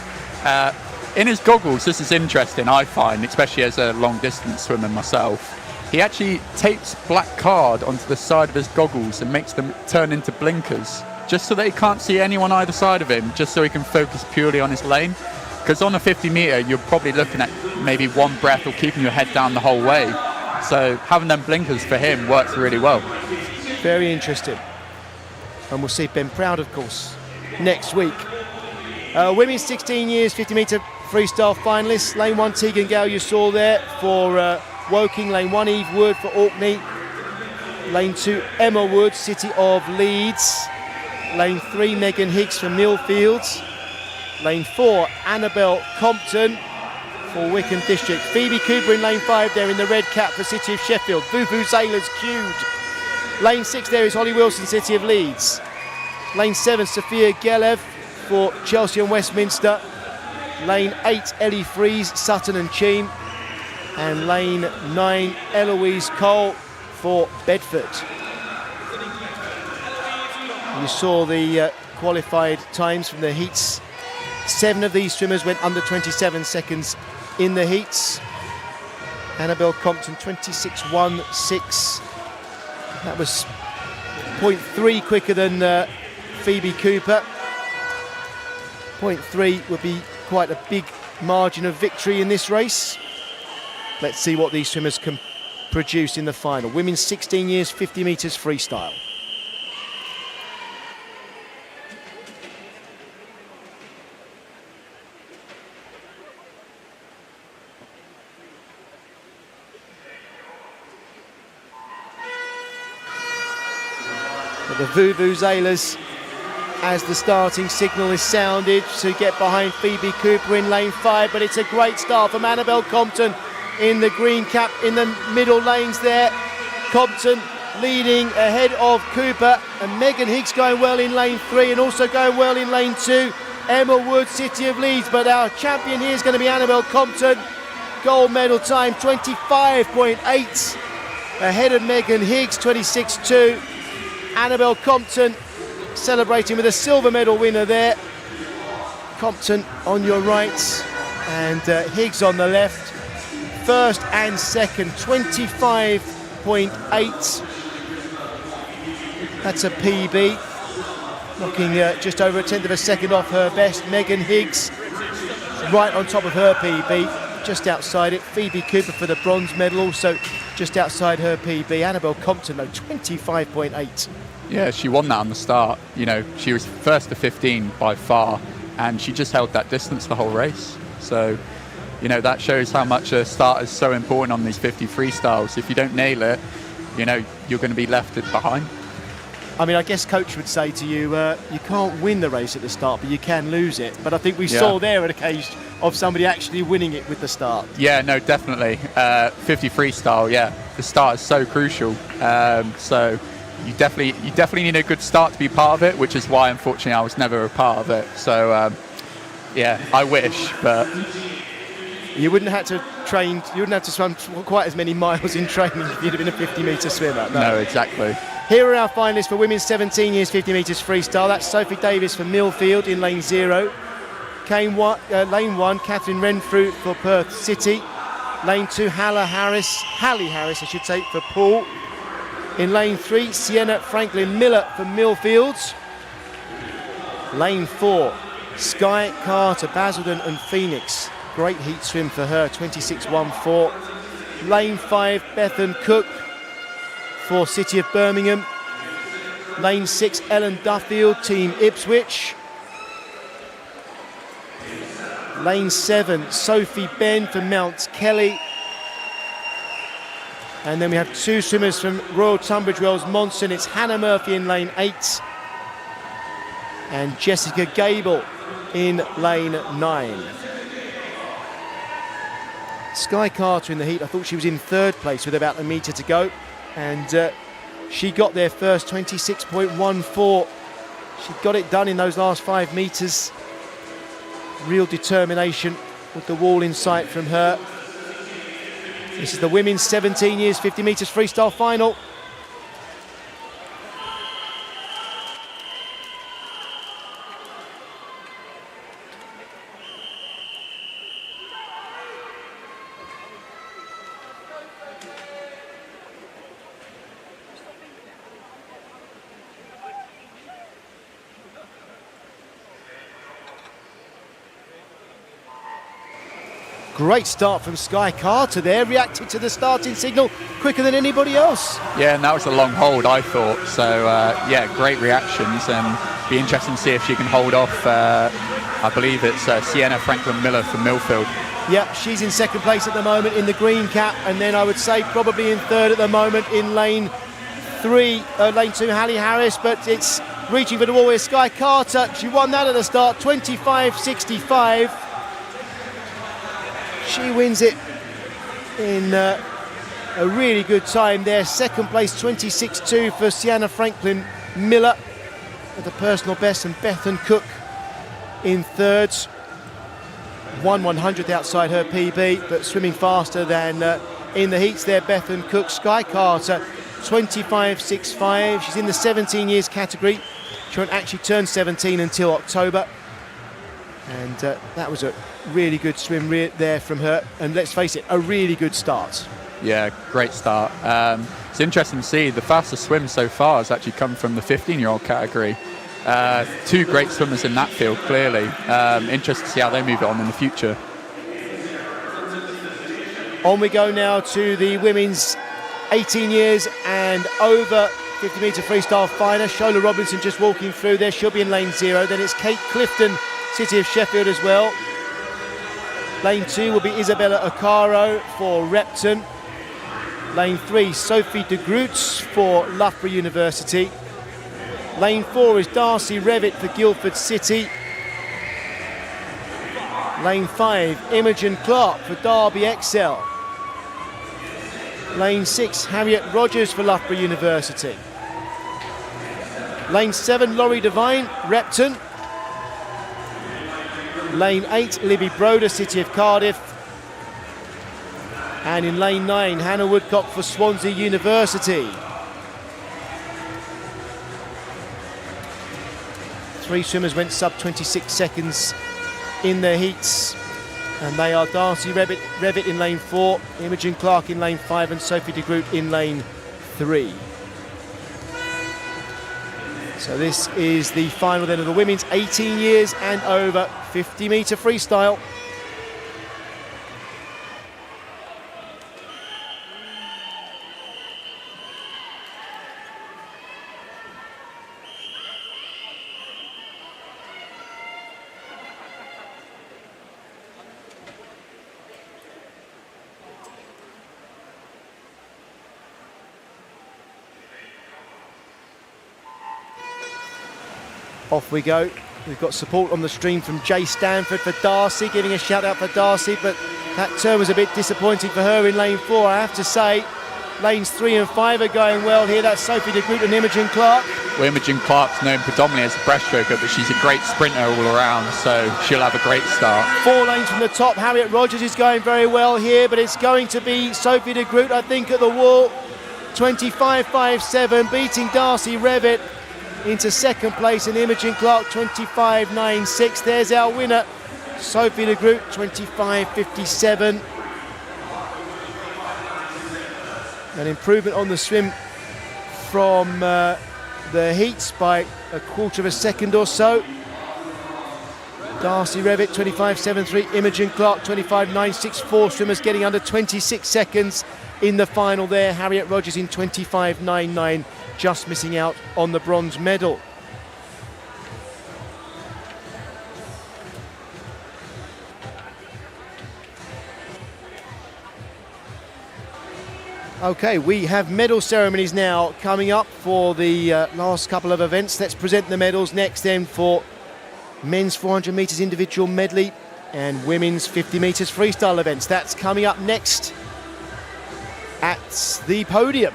In his goggles, this is interesting, I find, especially as a long distance swimmer myself. He actually tapes black card onto the side of his goggles and makes them turn into blinkers, just so that he can't see anyone either side of him, just so he can focus purely on his lane. Because on a 50 metre, you're probably looking at maybe one breath or keeping your head down the whole way. So having them blinkers for him works really well. Very interesting. And we'll see Ben Proud, of course, next week. Women's 16 years, 50 metre freestyle finalists. Lane 1, Tegan Gale, you saw there for Woking. Lane 1, Eve Wood for Orkney. Lane 2, Emma Wood, City of Leeds. Lane 3, Megan Higgs from Millfields. Lane 4, Annabelle Compton for Wickham District. Phoebe Cooper in lane 5 there in the red cap for City of Sheffield. Vuvuzelas queued. Lane 6 there is Holly Wilson, City of Leeds. Lane 7, Sophia Gelev for Chelsea and Westminster. Lane 8, Ellie Fries, Sutton and Cheam. And lane 9, Eloise Cole for Bedford. You saw the qualified times from the heats. 7 of these swimmers went under 27 seconds in the heats. Annabelle Compton 26.16. That was 0.3 quicker than Phoebe Cooper. 0.3 would be quite a big margin of victory in this race. Let's see what these swimmers can produce in the final. Women's 16 years, 50 metres freestyle. But the Vuvuzelas, as the starting signal is sounded, to get behind Phoebe Cooper in lane 5. But it's a great start from Annabelle Compton in the green cap in the middle lanes there. Compton leading ahead of Cooper, and Megan Higgs going well in lane 3 and also going well in lane 2. Emma Wood, City of Leeds, but our champion here is going to be Annabelle Compton. Gold medal time 25.8 ahead of Megan Higgs, 26.2. Annabelle Compton celebrating with a silver medal winner there. Compton on your right and Higgs on the left. First and second, 25.8. That's a PB, knocking just over a tenth of a second off her best. Megan Higgs right on top of her PB, just outside it. Phoebe Cooper for the bronze medal, also just outside her PB. Annabelle Compton, though, 25.8. Yeah, she won that on the start. You know, she was first to 15 by far, and she just held that distance the whole race. So, you know, that shows how much a start is so important on these 50 freestyles. If you don't nail it, you know, you're going to be left behind. I mean, I guess coach would say to you, you can't win the race at the start, but you can lose it. But I think we saw there an occasion of somebody actually winning it with the start. Yeah, no, definitely. 50 freestyle, yeah. The start is so crucial. So you definitely need a good start to be part of it, which is why, unfortunately, I was never a part of it. So, yeah, I wish, but... You wouldn't have to train, you wouldn't have to swim quite as many miles in training if you'd have been a 50-metre swimmer. No, exactly. Here are our finalists for women's 17 years 50 metres freestyle. That's Sophie Davis for Millfield in lane 0. Lane 1, Catherine Renfrew for Perth City. Lane 2, Hallie Harris, I should say, for Poole. In lane 3, Sienna Franklin Miller for Millfields. Lane 4, Sky Carter, Basildon and Phoenix. Great heat swim for her, 26.14. Lane 5, Bethan Cook for City of Birmingham. Lane 6, Ellen Duffield, Team Ipswich. Lane 7, Sophie Ben for Mount Kelly. And then we have 2 swimmers from Royal Tunbridge Wells Monson. It's Hannah Murphy in lane 8 and Jessica Gable in lane 9. Sky Carter in the heat, I thought she was in 3rd place with about a metre to go, and she got there first, 26.14. She got it done in those last 5 metres. Real determination with the wall in sight from her. This is the women's 17 years 50 metres freestyle final. Great start from Sky Carter there, reacted to the starting signal quicker than anybody else. Yeah, and that was a long hold, I thought. So, yeah, great reactions, and be interesting to see if she can hold off, I believe it's Sienna Franklin Miller from Millfield. Yeah, she's in 2nd place at the moment in the green cap, and then I would say probably in 3rd at the moment in lane 2, Hallie Harris, but it's reaching for the wall with Sky Carter. She won that at the start, 25.65. She wins it in a really good time there. 2nd place, 26.2 for Sienna Franklin Miller at the personal best, and Bethan Cook in 3rd. 1/100th outside her PB, but swimming faster than in the heats there, Bethan Cook. Sky Carter, 25.65. She's in the 17 years category. She won't actually turn 17 until October. And that was a really good swim there from her, and let's face it, a really good start. Yeah, great start. It's interesting to see the fastest swim so far has actually come from the 15-year-old category. 2 great swimmers in that field, clearly. Interesting to see how they move it on in the future. On we go now to the women's 18 years and over 50 metre freestyle final. Shola Robinson just walking through there. She'll be in lane 0. Then it's Kate Clifton, City of Sheffield as well. Lane 2 will be Isabella Ocaro for Repton. Lane 3, Sophie de Groots for Loughborough University. Lane 4 is Darcy Revitt for Guildford City. Lane 5, Imogen Clark for Derby Excel. Lane 6, Harriet Rogers for Loughborough University. Lane 7, Laurie Devine, Repton. Lane 8, Libby Broder, City of Cardiff. And in lane 9, Hannah Woodcock for Swansea University. 3 swimmers went sub 26 seconds in their heats. And they are Darcy Revitt in lane 4, Imogen Clark in lane 5 and Sophie de Groot in lane 3. So this is the final then of the women's 18 years and over 50-metre freestyle. Off we go. We've got support on the stream from Jay Stanford for Darcy, giving a shout out for Darcy, but that turn was a bit disappointing for her in lane 4, I have to say. Lanes 3 and 5 are going well here. That's Sophie de Groot and Imogen Clark. Well, Imogen Clark's known predominantly as a breaststroker, but she's a great sprinter all around, so she'll have a great start. 4 lanes from the top. Harriet Rogers is going very well here, but it's going to be Sophie de Groot, I think, at the wall. 25.57, beating Darcy Revitt into second place, and Imogen Clark 25.96. There's our winner, Sophie de Groot, 25.57. An improvement on the swim from the heats by a quarter of a second or so. Darcy Revitt 25.73, Imogen Clark 25.96. 4 swimmers getting under 26 seconds in the final there. Harriet Rogers in 25.99. Just missing out on the bronze medal. Okay, we have medal ceremonies now coming up for the last couple of events. Let's present the medals next then for men's 400 metres individual medley and women's 50 metres freestyle events. That's coming up next at the podium.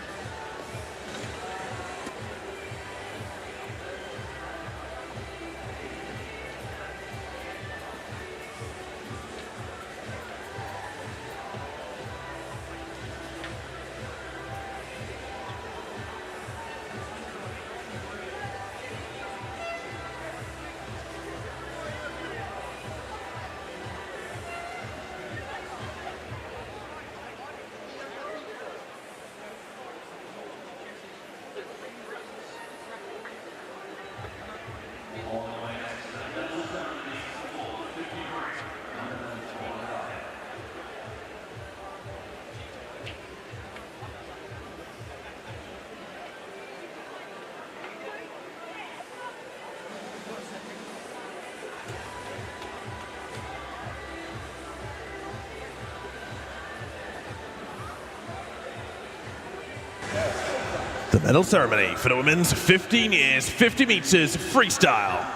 The medal ceremony for the women's 15 years, 50 metres freestyle.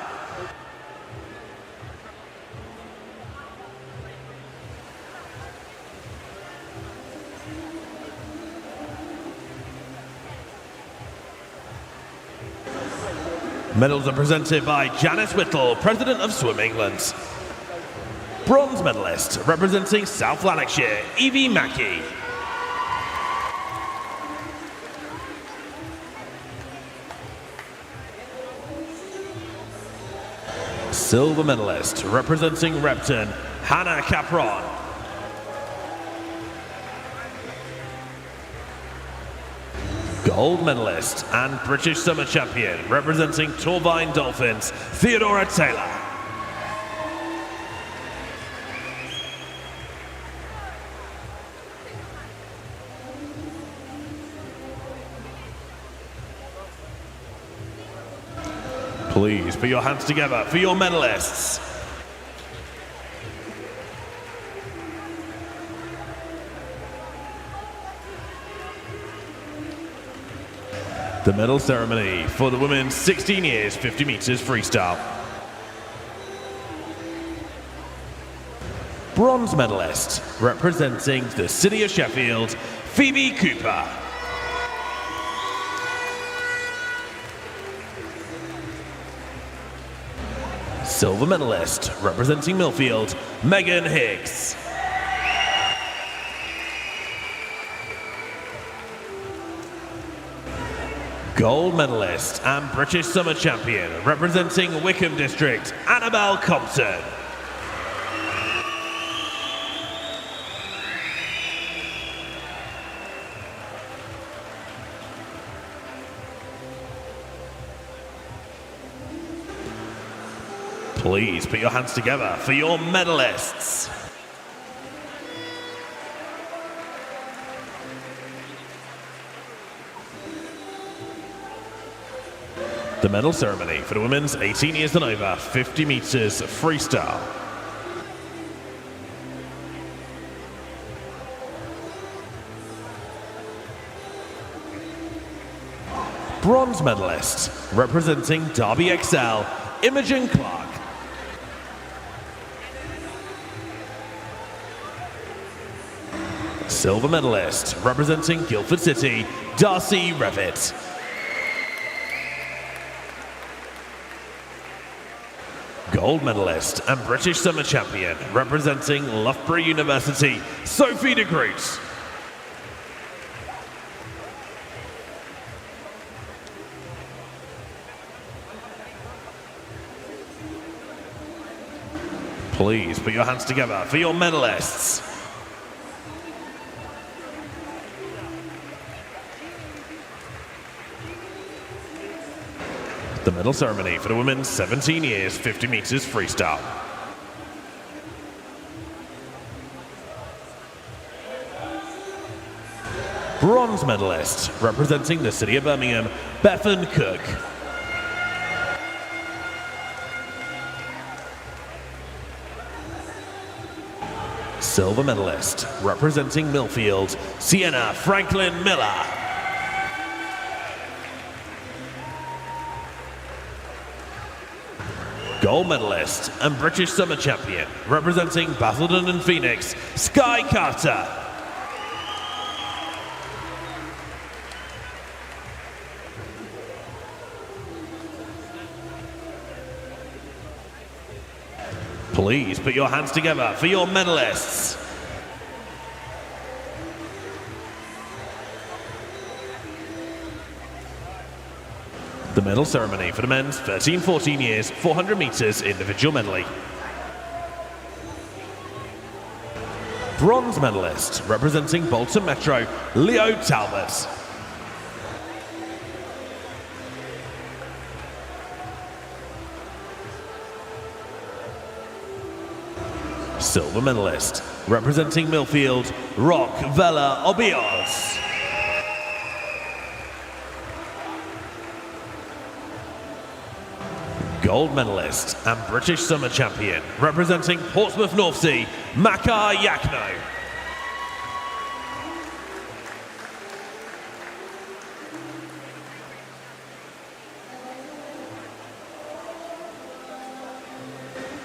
Medals are presented by Janice Whittle, President of Swim England. Bronze medalist representing South Lanarkshire, Evie Mackey. Silver medalist representing Repton, Hannah Capron. Gold medalist and British Summer Champion representing Torvine Dolphins, Theodora Taylor. Please put your hands together for your medalists. The medal ceremony for the women's 16 years 50 meters freestyle. Bronze medalist, representing the city of Sheffield, Phoebe Cooper. Silver medalist, representing Millfield, Megan Higgs. Gold medalist and British Summer Champion, representing Wickham District, Annabelle Compton. Please put your hands together for your medalists. The medal ceremony for the women's 18 years and over 50 meters freestyle. Bronze medalist, representing Derby XL, Imogen Clark. Silver medalist, representing Guildford City, Darcy Revitt. Gold medalist and British Summer Champion, representing Loughborough University, Sophie de Groot. Please put your hands together for your medalists. The medal ceremony for the women's 17 years 50 meters freestyle. Bronze medalist, representing the city of Birmingham, Bethan Cook. Silver medalist, representing Millfield, Sienna Franklin Miller. Gold medalist and British Summer Champion, representing Basildon and Phoenix, Sky Carter. Please put your hands together for your medalists. The medal ceremony for the men's 13-14 years 400 meters individual medley. Bronze medalist, representing Bolton Metro, Leo Talbot. Silver medalist, representing Millfield, Rock Vela Obios. Gold medalist and British Summer Champion, representing Portsmouth North Sea, Makar Yakno.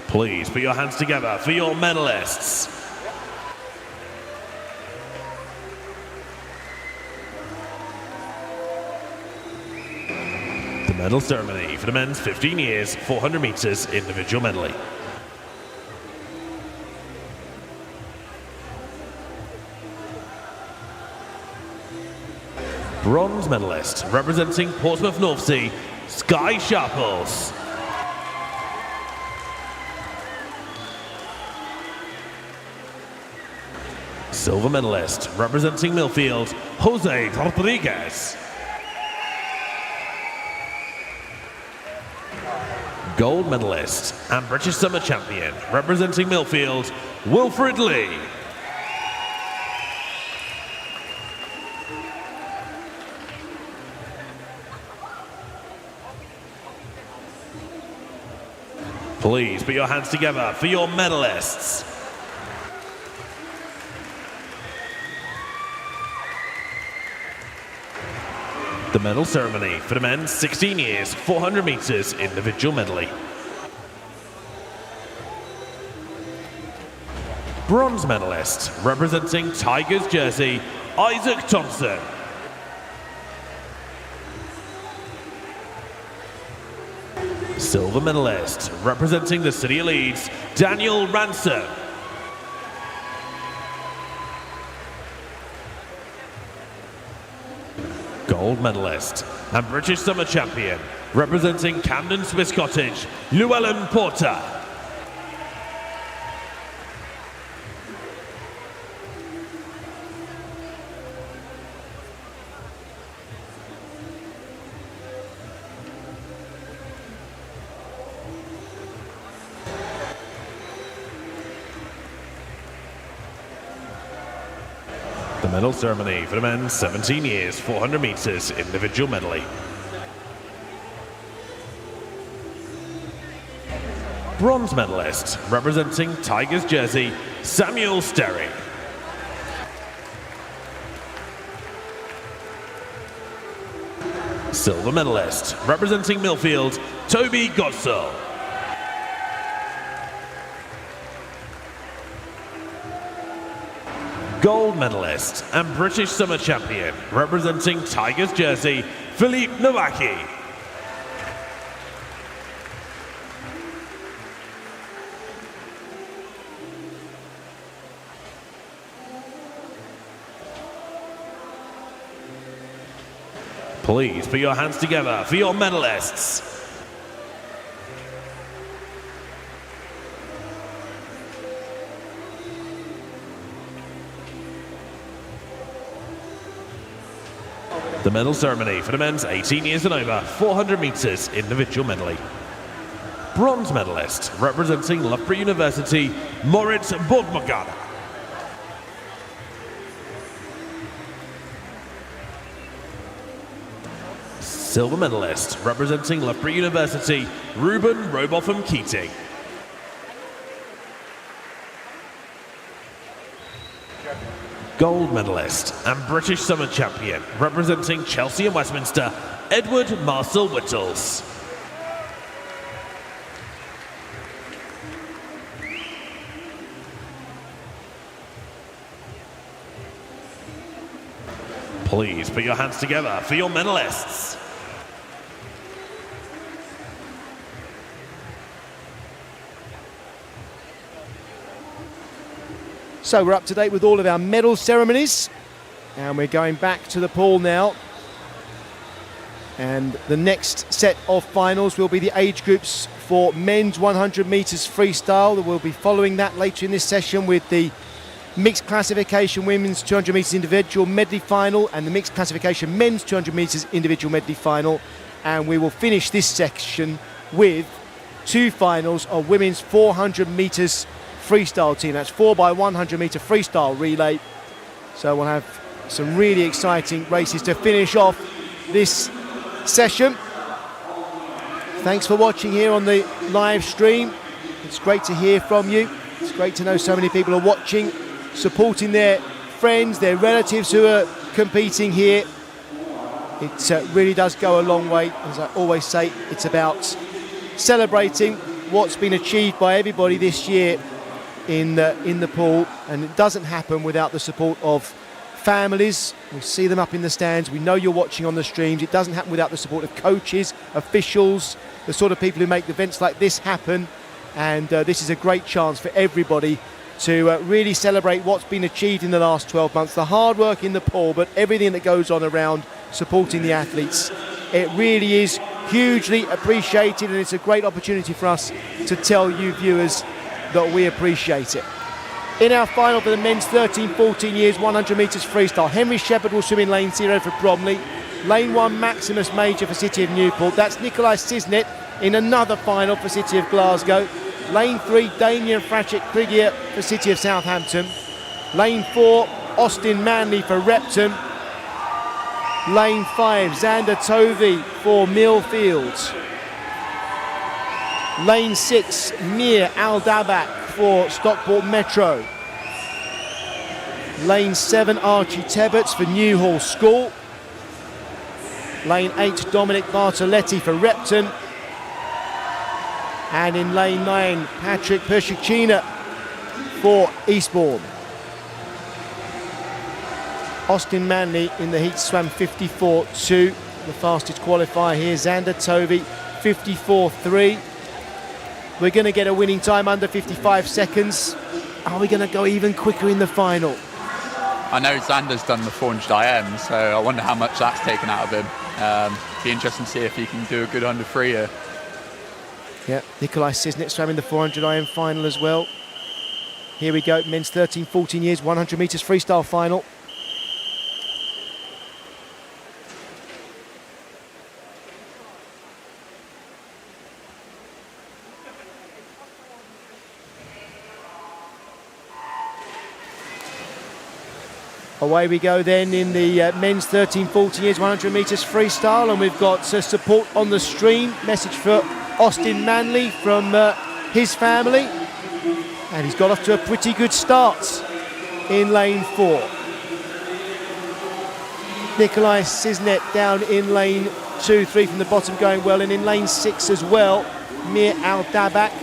Please put your hands together for your medalists. The medal ceremony for the men's 15 years 400 meters individual medley. Bronze medalist, representing Portsmouth North Sea, Sky Sharples. Silver medalist, representing Millfield, Jose Rodriguez. Gold medalist and British Summer Champion, representing Millfield, Wilfred Lee. Please put your hands together for your medalists. The medal ceremony for the men's 16 years, 400 meters individual medley. Bronze medalist, representing Tigers jersey, Isaac Thompson. Silver medalist, representing the City of Leeds, Daniel Ransom. Gold medalist and British Summer Champion, representing Camden Swiss Cottage, Llewellyn Porter. The medal ceremony for the men's 17 years, 400 meters individual medley. Bronze medalist, representing Tigers jersey, Samuel Sterry. Silver medalist, representing Millfield, Toby Godsall. Gold medalist and British Summer Champion, representing Tigers jersey, Philippe Nowacki. Please put your hands together for your medalists. The medal ceremony for the men's 18 years and over, 400 meters individual medley. Bronze medalist, representing Loughborough University, Moritz Borgmagada. Silver medalist, representing Loughborough University, Ruben Robotham Keating. Gold medalist and British Summer Champion, representing Chelsea and Westminster, Edward Marcel Whittles. Please put your hands together for your medalists. So we're up to date with all of our medal ceremonies, and we're going back to the pool now. And the next set of finals will be the age groups for men's 100 meters freestyle. We'll be following that later in this session with the mixed classification women's 200 meters individual medley final and the mixed classification men's 200 meters individual medley final. And we will finish this section with two finals of women's 400 meters freestyle team. That's 4x100 meter freestyle relay. So we'll have some really exciting races to finish off this session. Thanks for watching here on the live stream. It's great to hear from you. It's great to know so many people are watching, supporting their friends, their relatives who are competing here. It really does go a long way. As I always say, it's about celebrating what's been achieved by everybody this year in the pool, and it doesn't happen without the support of families. We see them up in the stands. We know you're watching on the streams. It doesn't happen without the support of coaches, officials, the sort of people who make events like this happen. And this is a great chance for everybody to really celebrate what's been achieved in the last 12 months, the hard work in the pool, but everything that goes on around supporting the athletes. It really is hugely appreciated, and it's a great opportunity for us to tell you viewers that we appreciate it. In our final for the men's 13-14 years 100 metres freestyle, Henry Shepherd will swim in lane 0 for Bromley. Lane 1, Maximus Major for City of Newport. That's Nikolai Cisnet in another final for City of Glasgow. Lane 3, Damien Fratchett-Krigier for City of Southampton. Lane 4, Austin Manley for Repton. Lane 5, Xander Tovey for Millfield. Lane 6, Mir Al-Dabak for Stockport Metro. Lane 7, Archie Tebbets for Newhall School. Lane 8, Dominic Bartoletti for Repton. And in lane 9, Patrick Pershicina for Eastbourne. Austin Manley in the heat swam 54.2. The fastest qualifier here, Xander Tovey, 54.3. We're going to get a winning time under 55 seconds. Are we going to go even quicker in the final? I know Xander's done the 400 IM, so I wonder how much that's taken out of him. Be interesting to see if he can do a good under 3 here. Yeah, Nikolai Cisnet swam in the 400 IM final as well. Here we go, men's 13-14 years, 100 metres freestyle final. Away we go then in the men's 13-14 years, 100 metres freestyle, and we've got support on the stream. Message for Austin Manley from his family, and he's got off to a pretty good start in lane 4. Nikolai Cisnet down in lane 2, 3 from the bottom going well, and in lane 6 as well, Mir Al-Dabak.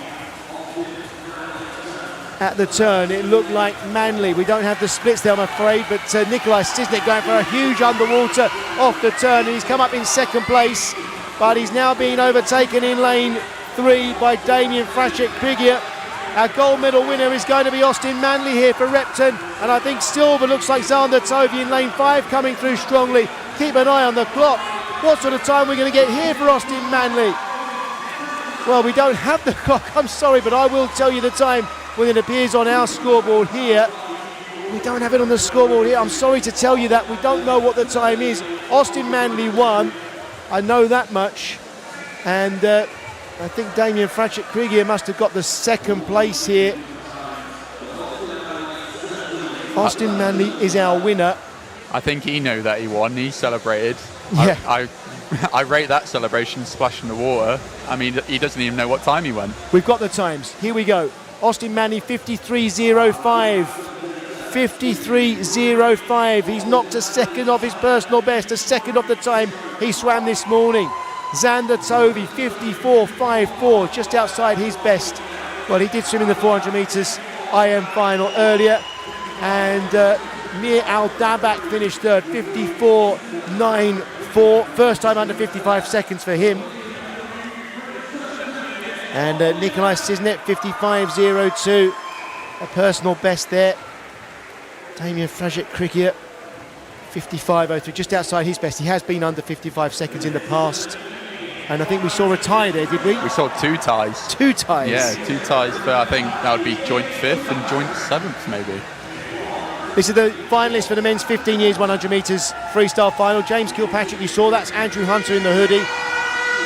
At the turn, it looked like Manley. We don't have the splits there, I'm afraid, but Nikolai Cisnet going for a huge underwater off the turn, and he's come up in second place, but he's now being overtaken in lane 3 by Damien Frashek-Krigia. Our gold medal winner is going to be Austin Manley here for Repton, and I think silver looks like Xander Tovey in lane 5 coming through strongly. Keep an eye on the clock. What sort of time we're going to get here for Austin Manley? Well, we don't have the clock, I'm sorry, but I will tell you the time when it appears on our scoreboard here. We don't have it on the scoreboard here. I'm sorry to tell you that. We don't know what the time is. Austin Manley won. I know that much. And I think Damien Frashek-Krigia must have got the second place here. Austin Manley is our winner. I think he knew that he won. He celebrated. Yeah. I rate that celebration splash in the water. I mean, he doesn't even know what time he went. We've got the times. Here we go. Austin Manley 53.05. 53.05. He's knocked a second off his personal best, a second off the time he swam this morning. Xander Tovey 54.54, just outside his best. Well, he did swim in the 400 metres IM final earlier. And Mir Al-Dabak finished third, 54.94. First time under 55 seconds for him. And Nikolai Cisnet, 55.02, a personal best there. Damien Frashek-Krigia, 55.03, just outside his best. He has been under 55 seconds in the past. And I think we saw a tie there, did we? We saw 2 ties. 2 ties? Yeah, 2 ties for, I think that would be joint 5th and joint 7th, maybe. This is the finalists for the men's 15 years 100 metres freestyle final. James Kilpatrick, you saw, that's Andrew Hunter in the hoodie.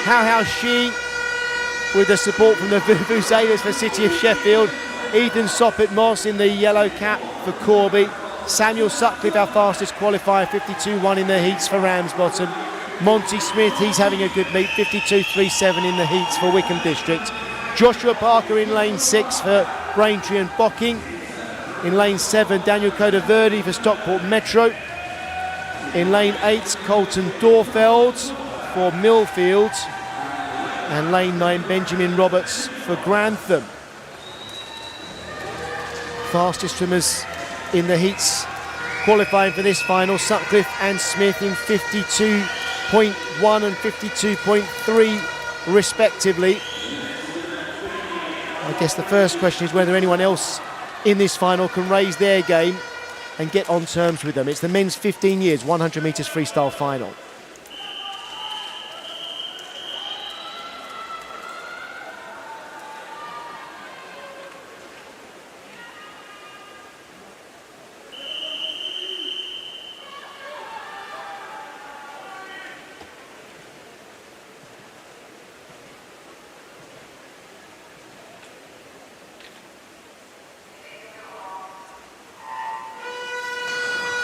How She, with the support from the Vuvuzelas for City of Sheffield. Ethan Soppett-Moss in the yellow cap for Corby. Samuel Sutcliffe, our fastest qualifier, 52.1 in the heats for Ramsbottom. Monty Smith, he's having a good meet, 52.37 in the heats for Wickham District. Joshua Parker in lane 6 for Braintree and Bocking. In lane 7, Daniel Codaverde for Stockport Metro. In lane 8, Colton Dorfeld for Millfield. And lane 9, Benjamin Roberts for Grantham. Fastest swimmers in the heats qualifying for this final, Sutcliffe and Smith in 52.1 and 52.3 respectively. I guess the first question is whether anyone else in this final can raise their game and get on terms with them. It's the men's 15 years 100 metres freestyle final.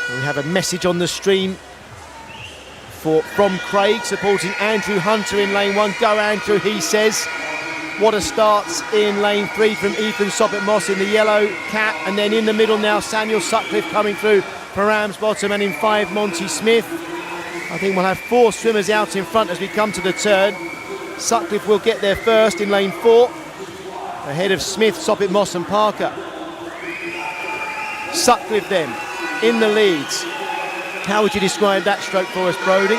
We have a message on the stream from Craig supporting Andrew Hunter in lane 1. Go Andrew, he says. What a start in lane 3 from Ethan Soppett-Moss in the yellow cap. And then in the middle now, Samuel Sutcliffe coming through for Ramsbottom, and in 5, Monty Smith. I think we'll have 4 swimmers out in front as we come to the turn. Sutcliffe will get there first in lane 4, ahead of Smith, Soppit, Moss and Parker. Sutcliffe then, in the leads. How would you describe that stroke for us, Brodie?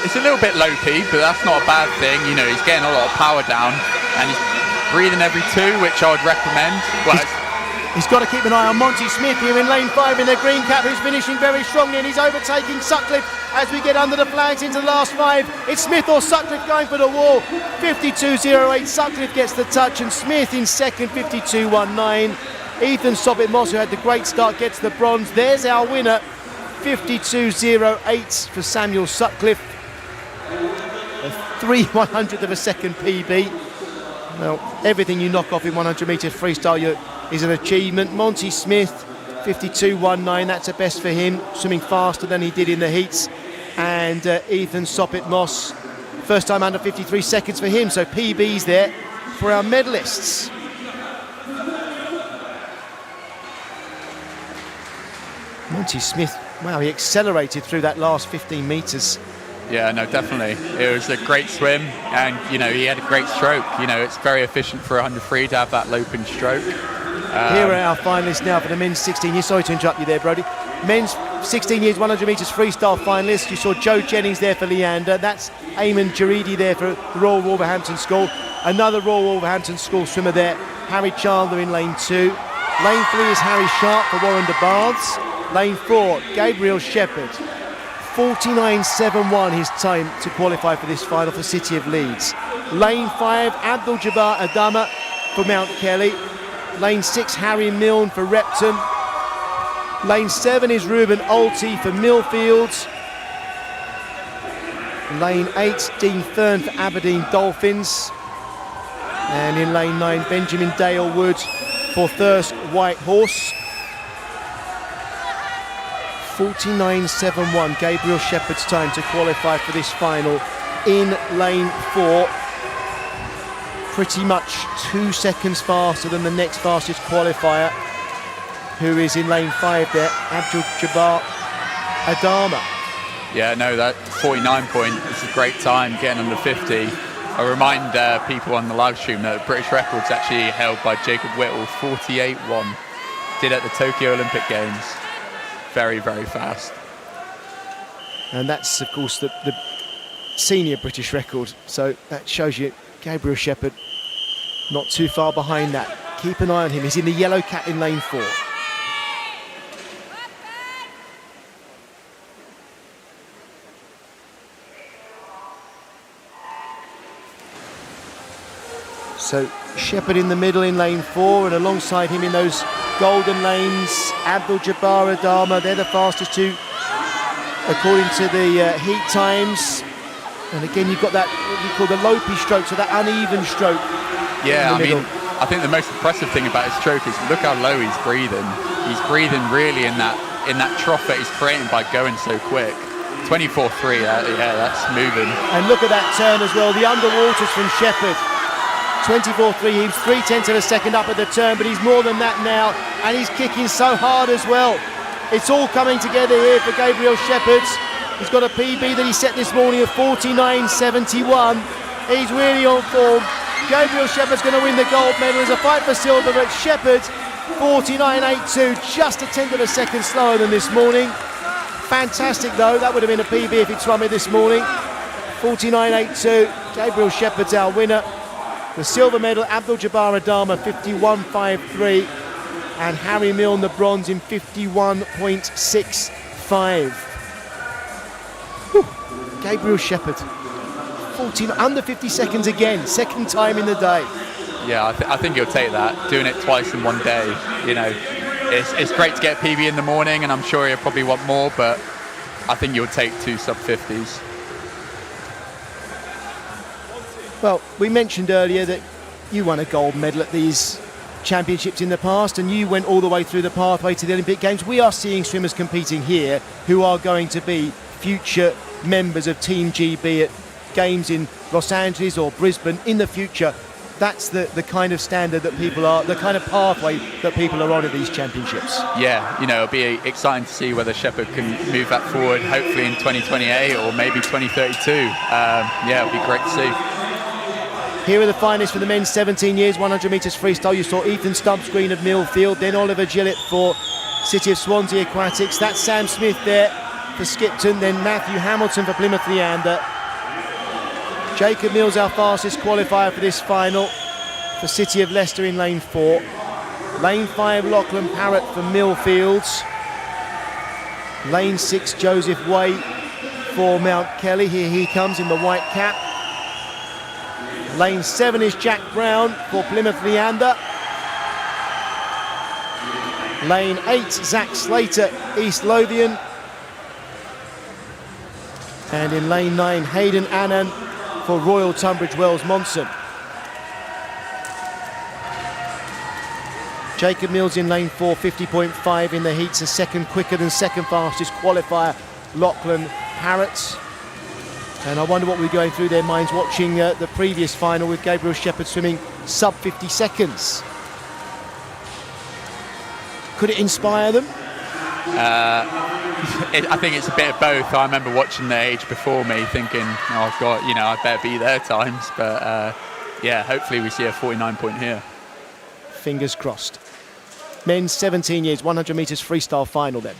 It's a little bit lopey, but that's not a bad thing. You know, he's getting a lot of power down, and he's breathing every 2, which I would recommend. Well, he's got to keep an eye on Monty Smith here in lane 5 in the green cap, who's finishing very strongly, and he's overtaking Sutcliffe as we get under the flags into the last 5. It's Smith or Sutcliffe going for the wall. 52.08, Sutcliffe gets the touch, and Smith in second, 52.19. Ethan Soppit Moss, who had the great start, gets the bronze. There's our winner, 52.08 for Samuel Sutcliffe. A 3/100th of a second PB. Well, everything you knock off in 100 metre freestyle is an achievement. Monty Smith, 52.19, that's a best for him, swimming faster than he did in the heats. And Ethan Soppit Moss, first time under 53 seconds for him, so PBs there for our medalists. Monty Smith, wow, he accelerated through that last 15 metres. yeah, no, definitely. It was a great swim, and you know, he had a great stroke. You know, it's very efficient for 100 free to have that loping stroke. Here are our finalists now for the men's 16 years. Sorry to interrupt you there, Brodie. Men's 16 years, 100 metres freestyle finalists. You saw Joe Jennings there for Leander. That's Eamon Jaridi there for the Royal Wolverhampton School. Another Royal Wolverhampton School swimmer there, Harry Chandler in lane 2. Lane 3 is Harry Sharp for Warren de Baths. Lane 4, Gabriel Shepherd. 49.71 his time to qualify for this final for City of Leeds. Lane 5, Abdul Jabbar Adama for Mount Kelly. Lane 6, Harry Milne for Repton. Lane 7 is Ruben Alty for Millfields. Lane 8, Dean Fern for Aberdeen Dolphins. And in lane 9, Benjamin Dale Wood for Thirsk White Horse. 49.71, Gabriel Shepherd's time to qualify for this final in lane 4. Pretty much 2 seconds faster than the next fastest qualifier, who is in lane 5 there, Abdul Jabbar Adama. Yeah, no, that 49 point is a great time, getting under 50. I remind people on the live stream that the British record's actually held by Jacob Whittle, 48.1. Did at the Tokyo Olympic Games. Very, very fast. And that's, of course, the senior British record. So that shows you Gabriel Shepherd not too far behind that. Keep an eye on him. He's in the yellow cap in lane 4. So Shepherd in the middle in lane 4, and alongside him in those golden lanes, Abdul Jabbar Adama. They're the fastest two according to the heat times. And again, you've got that, what we call the lopey stroke, so that uneven stroke. Yeah, I mean, I think the most impressive thing about his stroke is look how low he's breathing. He's breathing really in that trough that he's creating by going so quick. 24.3, yeah, that's moving. And look at that turn as well, the underwaters from Shepherd. 24.3, he's 0.3 of a second up at the turn, but he's more than that now, and he's kicking so hard as well. It's all coming together here for Gabriel Shepherd. He's got a PB that he set this morning of 49.71. He's really on form. Gabriel Shepherd's going to win the gold medal. There's a fight for silver, but Shepherd, 49.82, just a tenth of a second slower than this morning. Fantastic though, that would have been a PB if he'd swum it this morning. 49.82, Gabriel Shepherd's our winner. The silver medal, Abdul Jabbar Adama, 51.53, and Harry Milne the bronze in 51.65. Gabriel Shepherd, 14 under 50 seconds again, second time in the day. Yeah, I think he'll take that. Doing it twice in one day, you know, it's great to get PB in the morning, and I'm sure he'll probably want more, but I think you'll take 2 sub-50s. Well, we mentioned earlier that you won a gold medal at these championships in the past, and you went all the way through the pathway to the Olympic Games. We are seeing swimmers competing here who are going to be future members of Team GB at Games in Los Angeles or Brisbane in the future. that's the kind of standard that people are, the kind of pathway that people are on at these championships. Yeah, it'll be exciting to see whether Shepherd can move that forward, hopefully in 2028 or maybe 2032. It'll be great to see. Here are the finalists for the men's 17 years, 100 metres freestyle. You saw Ethan Stubbs Green of Millfield, then Oliver Gillett for City of Swansea Aquatics. That's Sam Smith there for Skipton, then Matthew Hamilton for Plymouth Leander. Jacob Mills, our fastest qualifier for this final, for City of Leicester in lane 4. Lane 5, Lachlan Parrott for Millfields. Lane 6, Joseph Way for Mount Kelly. Here he comes in the white cap. Lane 7 is Jack Brown for Plymouth Leander. Lane 8, Zach Slater, East Lothian. And in lane 9, Hayden Annan for Royal Tunbridge Wells Monson. Jacob Mills in lane 4, 50.5 in the heats, a second quicker than second fastest qualifier, Lachlan Parrott. And I wonder what we're going through their minds watching the previous final with Gabriel Shepherd swimming sub 50 seconds. Could it inspire them? I think it's a bit of both. I remember watching the age before me thinking, oh God, I better be their times. But hopefully we see a 49 point here. Fingers crossed. Men's 17 years, 100 metres freestyle final then.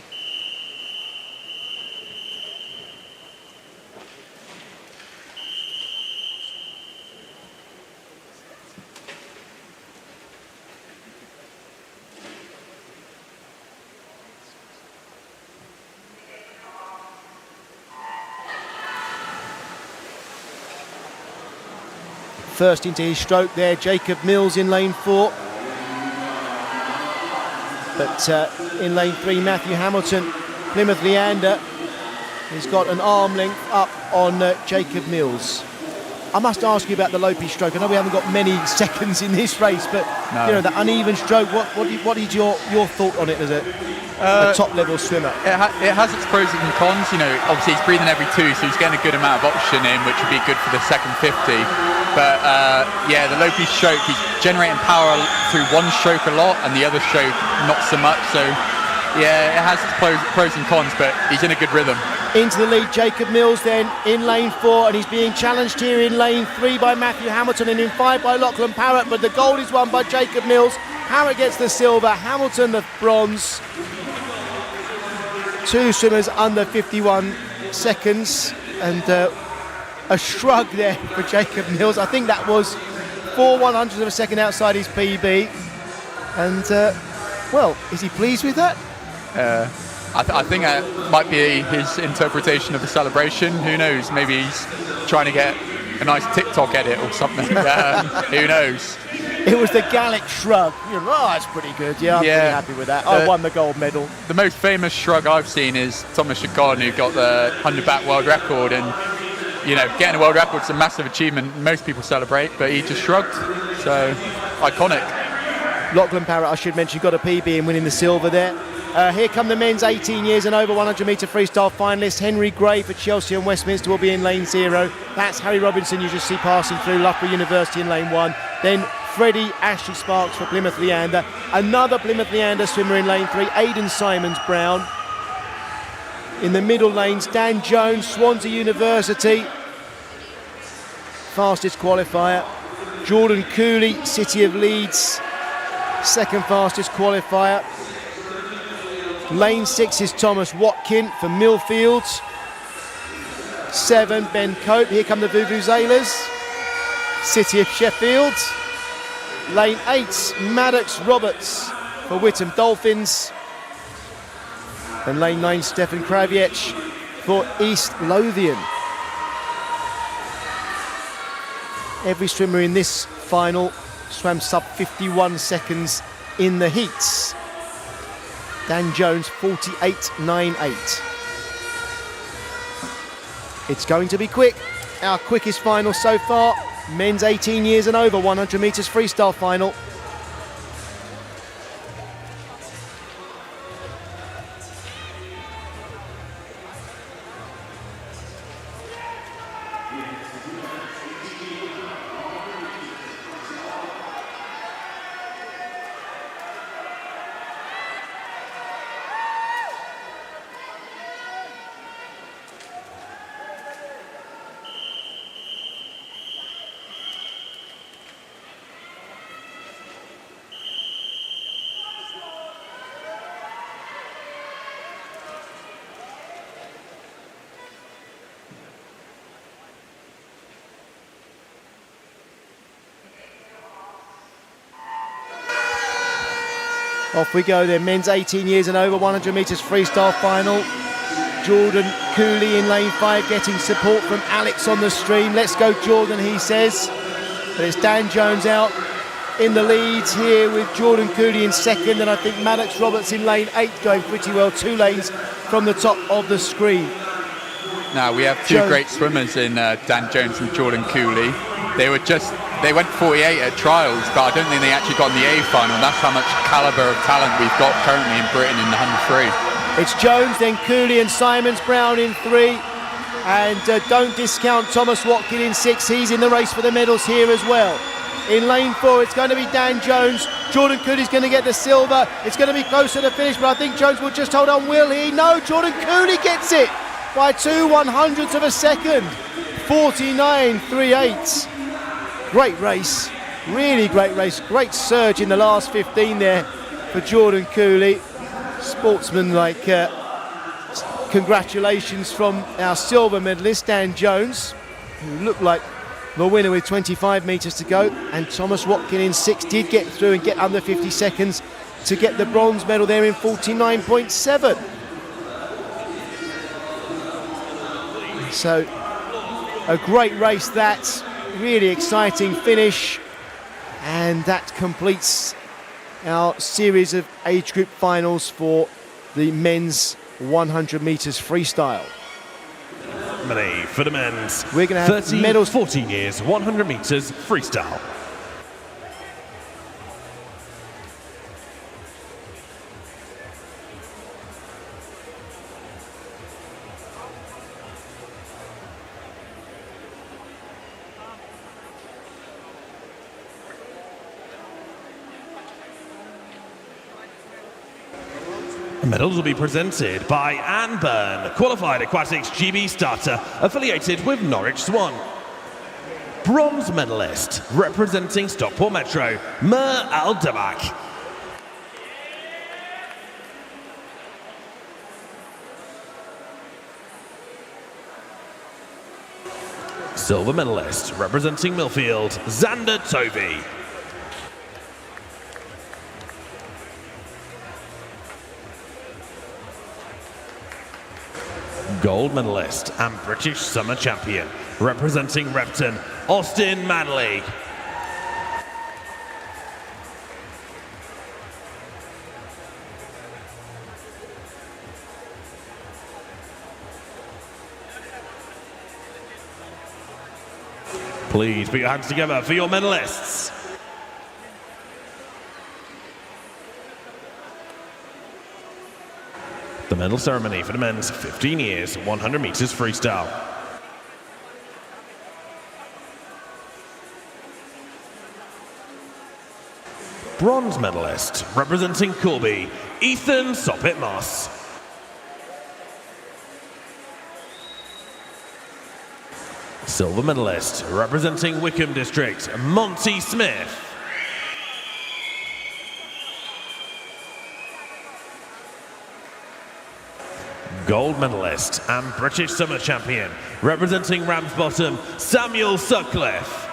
First into his stroke there, Jacob Mills in lane 4. But in lane 3, Matthew Hamilton, Plymouth Leander, has got an arm length up on Jacob Mills. I must ask you about the Lopi stroke. I know we haven't got many seconds in this race, but the uneven stroke, what is your thought on it as a top-level swimmer? It has its pros and cons. Obviously he's breathing every 2, so he's getting a good amount of oxygen in, which would be good for the second 50. But the Lopi stroke, he's generating power through one stroke a lot and the other stroke not so much. So it has its pros and cons, but he's in a good rhythm. Into the lead, Jacob Mills then in lane 4, and he's being challenged here in lane 3 by Matthew Hamilton and in 5 by Lachlan Parrott, but the gold is won by Jacob Mills. Parrott gets the silver, Hamilton the bronze. 2 swimmers under 51 seconds, and a shrug there for Jacob Mills. I think that was 4/100ths of a second outside his PB, and is he pleased with that? I think that might be his interpretation of the celebration. Who knows? Maybe he's trying to get a nice TikTok edit or something. Who knows? It was the Gallic shrug. That's pretty good. I'm pretty happy with that. I won the gold medal. The most famous shrug I've seen is Thomas Chacon, who got the 100-back world record. And, getting a world record is a massive achievement. Most people celebrate, but he just shrugged. So, iconic. Lachlan Parrott, I should mention, got a PB in winning the silver there. Here come the men's 18 years and over 100 metre freestyle finalists. Henry Gray for Chelsea and Westminster will be in lane 0. That's Harry Robinson you just see passing through, Loughborough University in lane 1. Then Freddie Ashley Sparks for Plymouth Leander. Another Plymouth Leander swimmer in lane 3, Aidan Simons Brown. In the middle lanes, Dan Jones, Swansea University, fastest qualifier. Jordan Cooley, City of Leeds, second fastest qualifier. Lane 6 is Thomas Watkin for Millfields. 7, Ben Cope. Here come the Vuvuzelas, City of Sheffield. Lane 8, Maddox Roberts for Whittam Dolphins. And lane 9, Stefan Kraviec for East Lothian. Every swimmer in this final swam sub 51 seconds in the heats. Dan Jones, 48.98. It's going to be quick. Our quickest final so far. Men's 18 years and over, 100 metres freestyle final. Off we go then, men's 18 years and over, 100 metres freestyle final. Jordan Cooley in lane 5 getting support from Alex on the stream. Let's go Jordan, he says. But it's Dan Jones out in the lead here with Jordan Cooley in second, and I think Maddox Roberts in lane 8 going pretty well, 2 lanes from the top of the screen. Now we have two great swimmers in Dan Jones and Jordan Cooley. They went 48 at trials, but I don't think they actually got in the A final. That's how much calibre of talent we've got currently in Britain in the 100 free. It's Jones, then Cooley and Simons, Brown in 3. And don't discount Thomas Watkin in 6. He's in the race for the medals here as well. In lane 4, it's going to be Dan Jones. Jordan Cooley's going to get the silver. It's going to be close to the finish, but I think Jones will just hold on. Will he? No, Jordan Cooley gets it by 2/100ths of a second. 49.38. Great race, really great race. Great surge in the last 15 there for Jordan Cooley. Sportsman-like congratulations from our silver medalist, Dan Jones, who looked like the winner with 25 metres to go. And Thomas Watkin in 6 did get through and get under 50 seconds to get the bronze medal there in 49.7. So a great race, that really exciting finish, and that completes our series of age group finals for the men's 100 metres freestyle. Money for the men's. We're going to have 13, medals. 14 years, 100 metres freestyle. Medals will be presented by Anne Byrne, qualified Aquatics GB starter, affiliated with Norwich Swan. Bronze medalist, representing Stockport Metro, Mer Al-Damak. Silver medalist, representing Millfield, Xander Tovey. Gold medalist and British Summer Champion, representing Repton, Austin Manley. Please put your hands together for your medalists. The medal ceremony for the men's 15 years, 100 metres freestyle. Bronze medalist, representing Corby, Ethan Soppit-Moss. Silver medalist, representing Wickham District, Monty Smith. Gold medalist and British Summer Champion, representing Ramsbottom, Samuel Sutcliffe.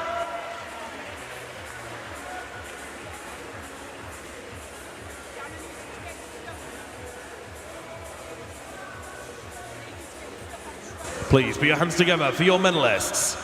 Please put your hands together for your medalists.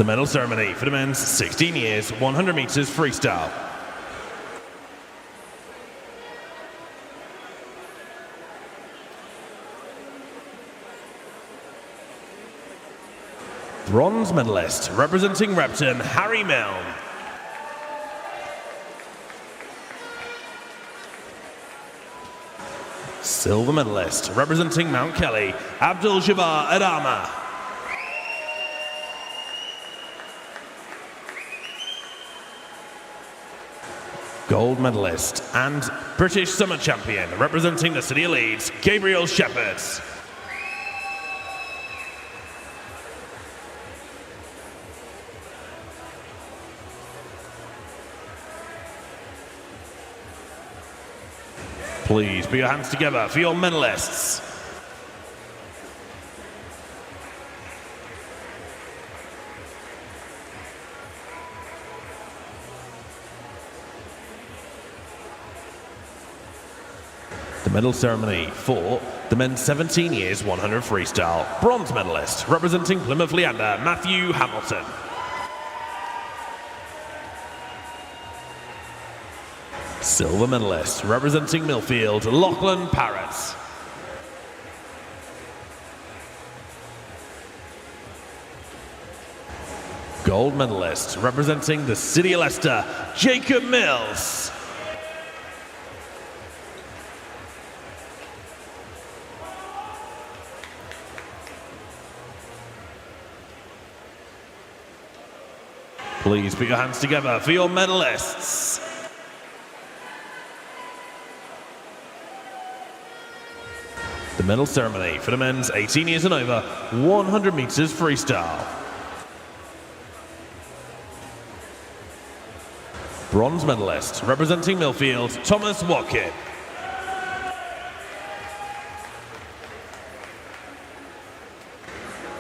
The medal ceremony for the men's 16 years, 100 meters freestyle. Bronze medalist representing Repton, Harry Milne. Silver medalist representing Mount Kelly, Abdul Jabbar Adama. Gold medalist and British summer champion representing the City of Leeds, Gabriel Shepherd. Please put your hands together for your medalists. The medal ceremony for the men's 17 years 100 freestyle. Bronze medalist representing Plymouth Leander, Matthew Hamilton. Silver medalist representing Millfield, Lachlan Parrott. Gold medalist representing the City of Leicester, Jacob Mills. Please put your hands together for your medalists. The medal ceremony for the men's 18 years and over, 100 meters freestyle. Bronze medalist representing Millfield, Thomas Watkin.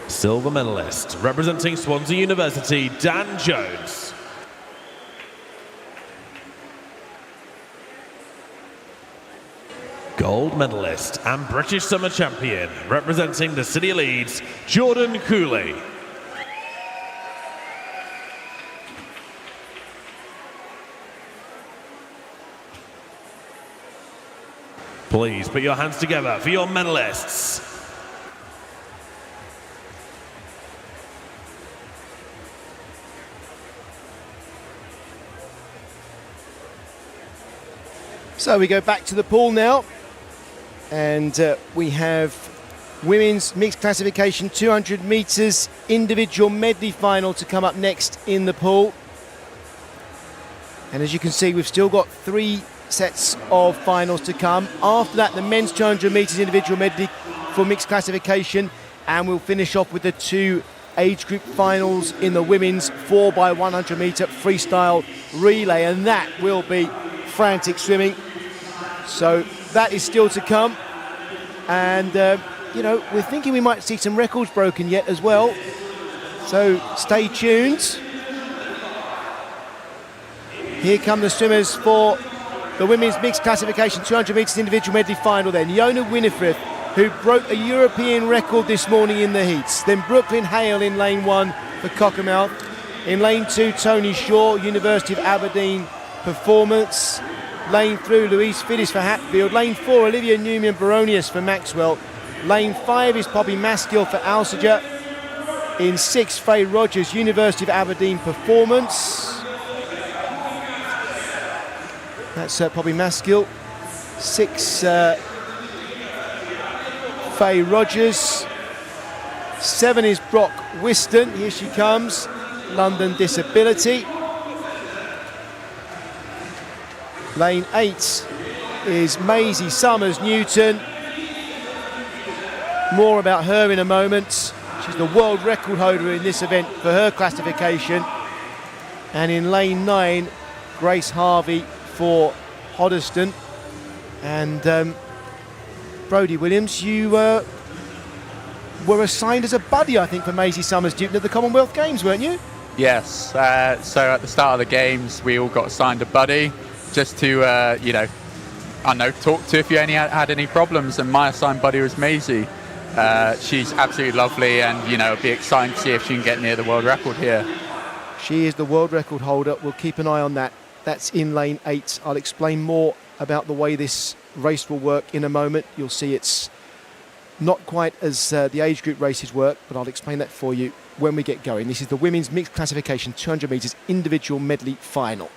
Silver medalist representing Swansea University, Dan Jones. Gold medalist and British summer champion representing the City of Leeds, Jordan Cooley. Please put your hands together for your medalists. So we go back to the pool now, and we have women's mixed classification 200 meters individual medley final to come up next in the pool. And as you can see, we've still got 3 sets of finals to come. After that, the men's 200 meters individual medley for mixed classification, and we'll finish off with the 2 age group finals in the women's 4x100 meter freestyle relay, and that will be frantic swimming. So that is still to come, and you know, we're thinking we might see some records broken yet as well, so stay tuned. Here come the swimmers for the women's mixed classification 200 metres individual medley final then. Yona Winifred, who broke a European record this morning in the heats. Then Brooklyn Hale in lane 1 for Cockermouth. In lane 2, Tony Shaw, University of Aberdeen performance. Lane 3, Louise Fiddis for Hatfield. Lane 4, Olivia Newman-Baronius for Maxwell. Lane 5 is Poppy Maskill for Alsager. In 6, Faye Rogers, University of Aberdeen performance. That's Poppy Maskill. 6, Faye Rogers. 7 is Brock Whiston. Here she comes. London Disability. Lane 8 is Maisie Summers Newton. More about her in a moment. She's the world record holder in this event for her classification. And in lane 9, Grace Harvey for Hoddesdon. And Brodie Williams, you were assigned as a buddy, I think, for Maisie Summers Newton at the Commonwealth Games, weren't you? Yes. So at the start of the games, we all got assigned a buddy, just to, you know, I don't know, talk to if you had any problems, and my assigned buddy was Maisie. she's absolutely lovely, and it'll be exciting to see if she can get near the world record here. She is the world record holder. We'll keep an eye on that. That's in lane 8. I'll explain more about the way this race will work in a moment. You'll see it's not quite as the age group races work, but I'll explain that for you when we get going. This is the women's mixed classification 200 metres individual medley final.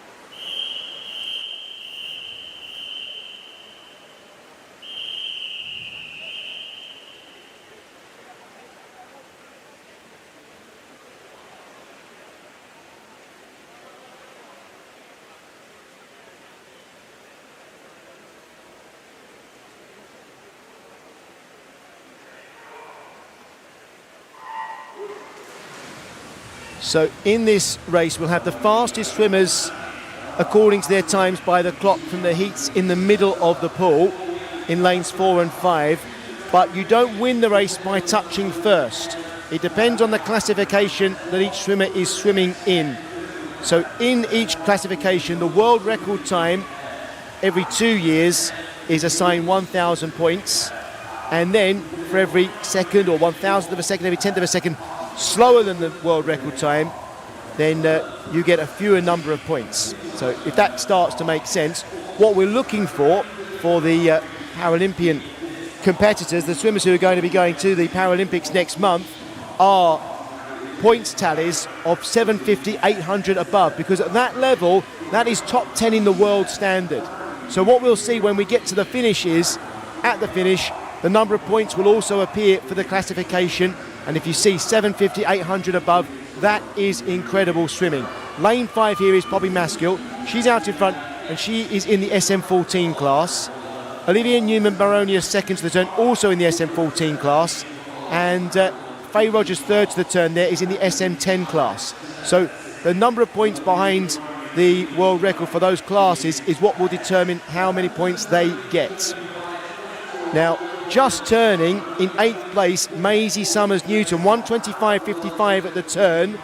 So in this race, we'll have the fastest swimmers according to their times by the clock from the heats in the middle of the pool in lanes 4 and 5. But you don't win the race by touching first. It depends on the classification that each swimmer is swimming in. So in each classification, the world record time every 2 years is assigned 1,000 points. And then for every second or 1,000th of a second, every 10th of a second, slower than the world record time, then you get a fewer number of points. So if that starts to make sense, what we're looking for the Paralympian competitors, the swimmers who are going to be going to the Paralympics next month, are points tallies of 750, 800 above, because at that level, that is top 10 in the world standard. So what we'll see when we get to the finish is, at the finish, the number of points will also appear for the classification. And if you see 750, 800 above, that is incredible swimming. Lane 5 here is Poppy Maskill. She's out in front, and she is in the SM14 class. Olivia Newman-Baroni is second to the turn, also in the SM14 class. And Faye Rogers third to the turn there is in the SM10 class. So the number of points behind the world record for those classes is what will determine how many points they get. Now, just turning in 8th place, Maisie Summers-Newton, 1:25.55 at the turn,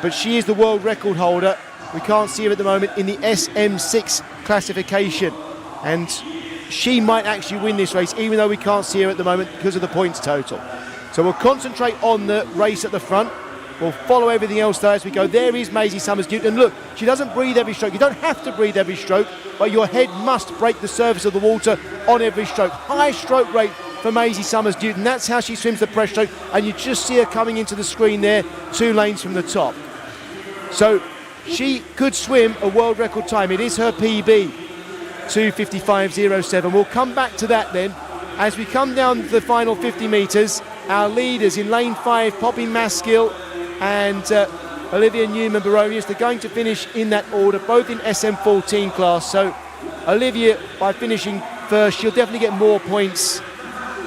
but she is the world record holder. We can't see her at the moment in the SM6 classification, and she might actually win this race, even though we can't see her at the moment because of the points total. So we'll concentrate on the race at the front. We'll follow everything else though as we go. There is Maisie Summers-Newton, and look, she doesn't breathe every stroke. You don't have to breathe every stroke, but your head must break the surface of the water on every stroke. High stroke rate for Maisie Summers-Newton. That's how she swims the breaststroke, and you just see her coming into the screen there, 2 lanes from the top. So she could swim a world record time. It is her PB, 2:55.07. We'll come back to that then as we come down to the final 50 metres. Our leaders in lane 5, Poppy Maskill and Olivia Newman-Baroni, they're going to finish in that order, both in SM14 class. So Olivia, by finishing first, she'll definitely get more points.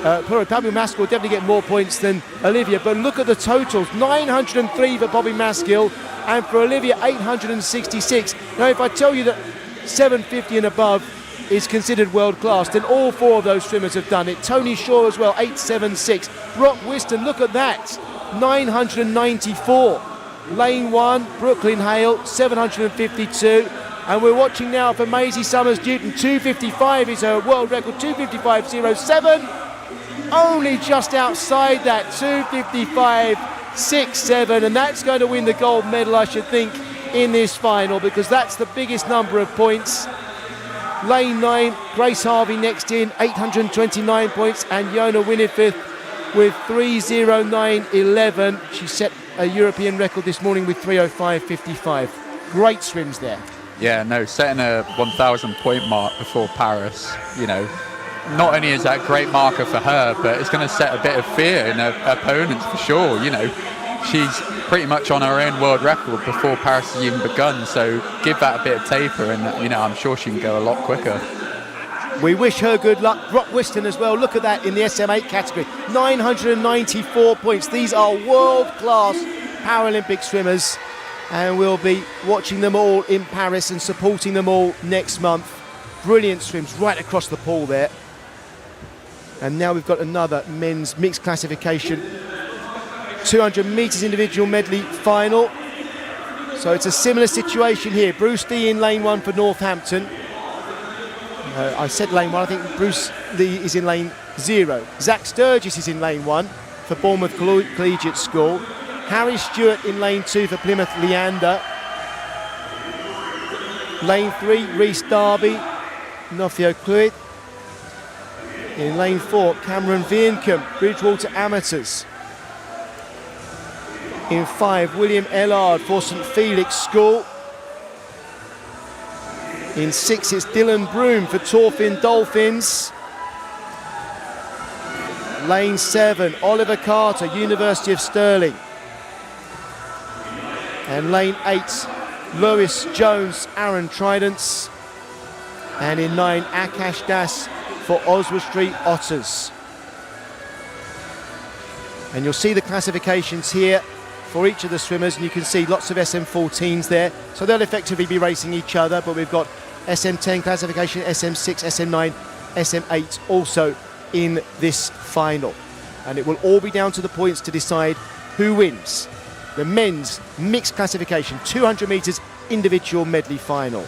Poppy Maskill will definitely get more points than Olivia. But look at the totals: 903 for Poppy Maskill, and for Olivia, 866. Now, if I tell you that 750 and above is considered world class, then all 4 of those swimmers have done it. Tony Shaw as well, 876. Brock Whiston, look at that, 994. Lane 1, Brooklyn Hale, 752. And we're watching now for Maisie Summers-Newton. 2:55 is her world record, 2:55.07. Only just outside that, 2:55.67. And that's going to win the gold medal, I should think, in this final, because that's the biggest number of points. Lane 9, Grace Harvey next in, 829 points, and Yona Winifred with 3:09.11. She set a European record this morning with 3:05.55. Great swims there. Yeah, no, setting a 1,000 point mark before Paris, not only is that a great marker for her, but it's going to set a bit of fear in her opponents for sure. She's pretty much on her own world record before Paris has even begun, so give that a bit of taper, and I'm sure she can go a lot quicker. We wish her good luck. Brock Whiston as well. Look at that in the SM8 category. 994 points. These are world-class Paralympic swimmers, and we'll be watching them all in Paris and supporting them all next month. Brilliant swims right across the pool there. And now we've got another men's mixed classification 200 metres individual medley final. So it's a similar situation here. Bruce Lee in lane 1 for Northampton. I said lane 1, I think Bruce Lee is in lane 0. Zach Sturgis is in lane 1 for Bournemouth Collegiate School. Harry Stewart in lane 2 for Plymouth Leander. Lane 3, Rhys Darby, Nofio Cluid. In lane 4, Cameron Viencombe, Bridgewater Amateurs. In 5, William Ellard for St Felix School. In 6, it's Dylan Broom for Torfin Dolphins. Lane 7, Oliver Carter, University of Stirling. And lane 8, Lewis Jones, Aaron Tridents. And in 9, Akash Das for Oswald Street Otters. And you'll see the classifications here for each of the swimmers, and you can see lots of SM14s there. So they'll effectively be racing each other, but we've got SM10 classification, SM6, SM9, SM8 also in this final. And it will all be down to the points to decide who wins the men's mixed classification 200 metres individual medley final.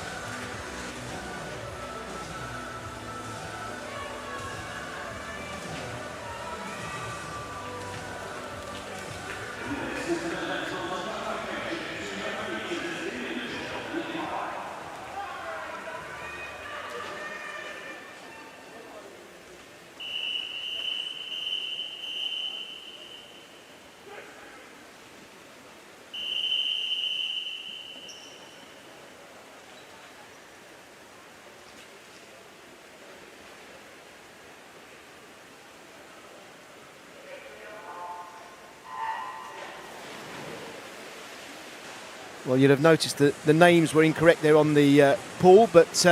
Well, you'll have noticed that the names were incorrect there on the pool, but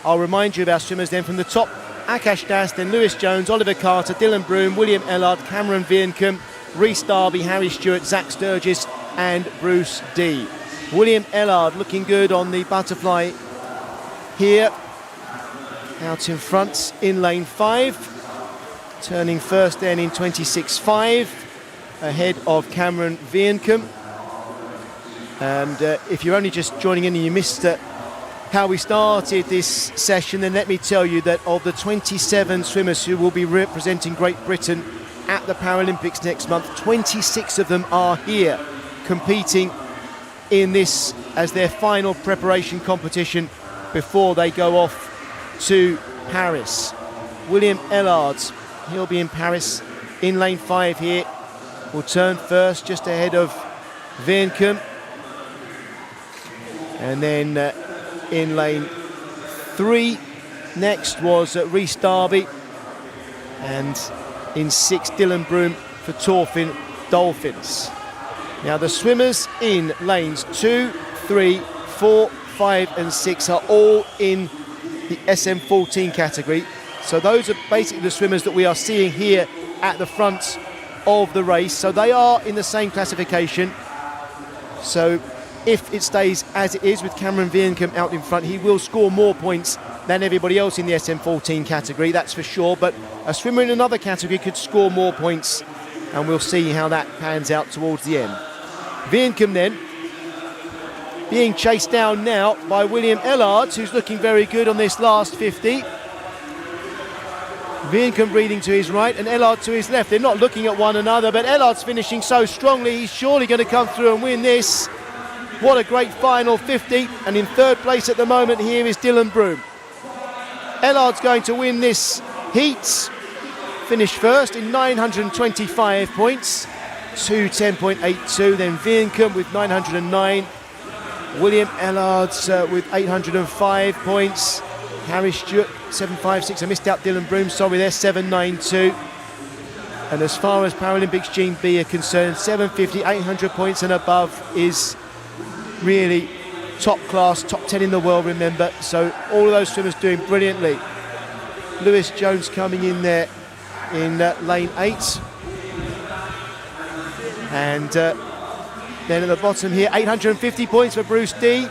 I'll remind you of our swimmers then from the top. Akash Das, then Lewis Jones, Oliver Carter, Dylan Broom, William Ellard, Cameron Viencombe, Rhys Darby, Harry Stewart, Zach Sturgis and Bruce D. William Ellard looking good on the butterfly here. Out in front in lane 5. Turning first then in 26.5. Ahead of Cameron Viencombe. And if you're only just joining in and you missed how we started this session, then let me tell you that of the 27 swimmers who will be representing Great Britain at the Paralympics next month, 26 of them are here competing in this as their final preparation competition before they go off to Paris. William Ellard, he'll be in Paris in lane 5 here, will turn first just ahead of Viencombe. And then in lane 3 next was Rhys Darby, and in 6 Dylan Broom for Torfin Dolphins. Now the swimmers in lanes 2, 3, 4, 5 and 6 are all in the SM14 category. So those are basically the swimmers that we are seeing here at the front of the race. So they are in the same classification. So if it stays as it is with Cameron Viencombe out in front, he will score more points than everybody else in the SM14 category, that's for sure. But a swimmer in another category could score more points, and we'll see how that pans out towards the end. Viencombe then being chased down now by William Ellard, who's looking very good on this last 50. Viencombe breathing to his right and Ellard to his left. They're not looking at one another, but Ellard's finishing so strongly, he's surely going to come through and win this. What a great final 50, and in third place at the moment here is Dylan Broom. Ellard's going to win this heat, finish first in 925 points, 210.82, then Viencombe with 909, William Ellard with 805 points, Harry Stewart 756, I missed out Dylan Broom, sorry there, 792. And as far as Paralympics GB are concerned, 750, 800 points and above is really top class, top 10 in the world, remember. So all of those swimmers doing brilliantly. Lewis Jones coming in there in lane 8. And then at the bottom here, 850 points for Bruce D.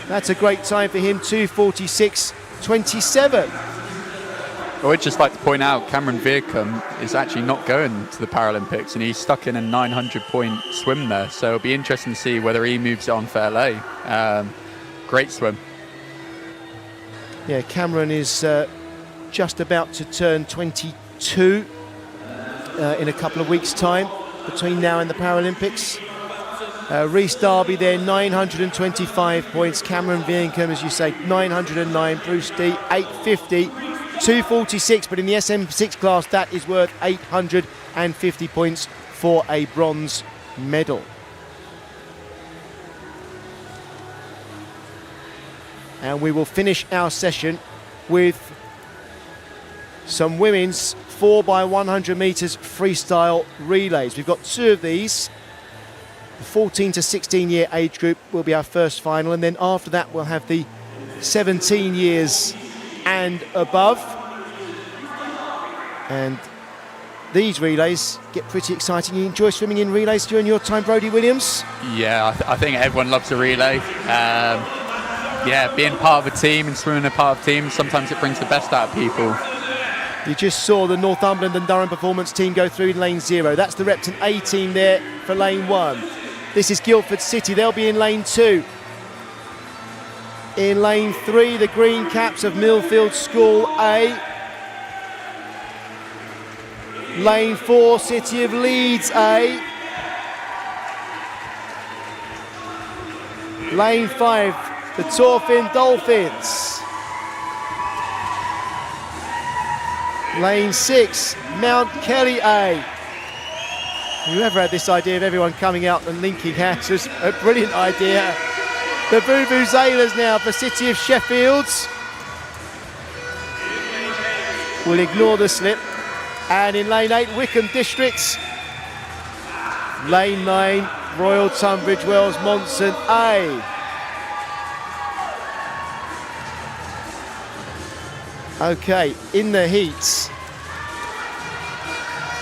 That's a great time for him, 246.27. I would just like to point out Cameron Viencombe is actually not going to the Paralympics, and he's stuck in a 900-point swim there. So it'll be interesting to see whether he moves it on for LA. Great swim. Yeah, Cameron is just about to turn 22 2 in a couple of weeks' time between now and the Paralympics. Rhys Darby there, 925 points. Cameron Viencombe, as you say, 909. Bruce D, 850. 246, but in the SM6 class, that is worth 850 points for a bronze medal. And we will finish our session with some women's 4x100 metres freestyle relays. We've got 2 of these. The 14 to 16 year age group will be our first final, and then after that we'll have the 17 years and above. And these relays get pretty exciting. You enjoy swimming in relays during your time, Brodie Williams? Yeah, I think everyone loves a relay. Yeah, being part of a team and swimming a part of a team, sometimes it brings the best out of people. You just saw the Northumberland and Durham performance team go through in lane 0. That's the Repton A team there for lane 1. This is Guildford City. They'll be in lane 2. In lane 3, the green caps of Millfield School A. Lane 4, City of Leeds A. Lane 5, the Torfin Dolphins. Lane 6, Mount Kelly A. Whoever had this idea of everyone coming out and linking hands was a brilliant idea. The Vuvuzelas now for City of Sheffield. We'll ignore the slip. And in lane 8, Wickham Districts. Lane 9, Royal Tunbridge Wells Monson A. Okay, in the heats,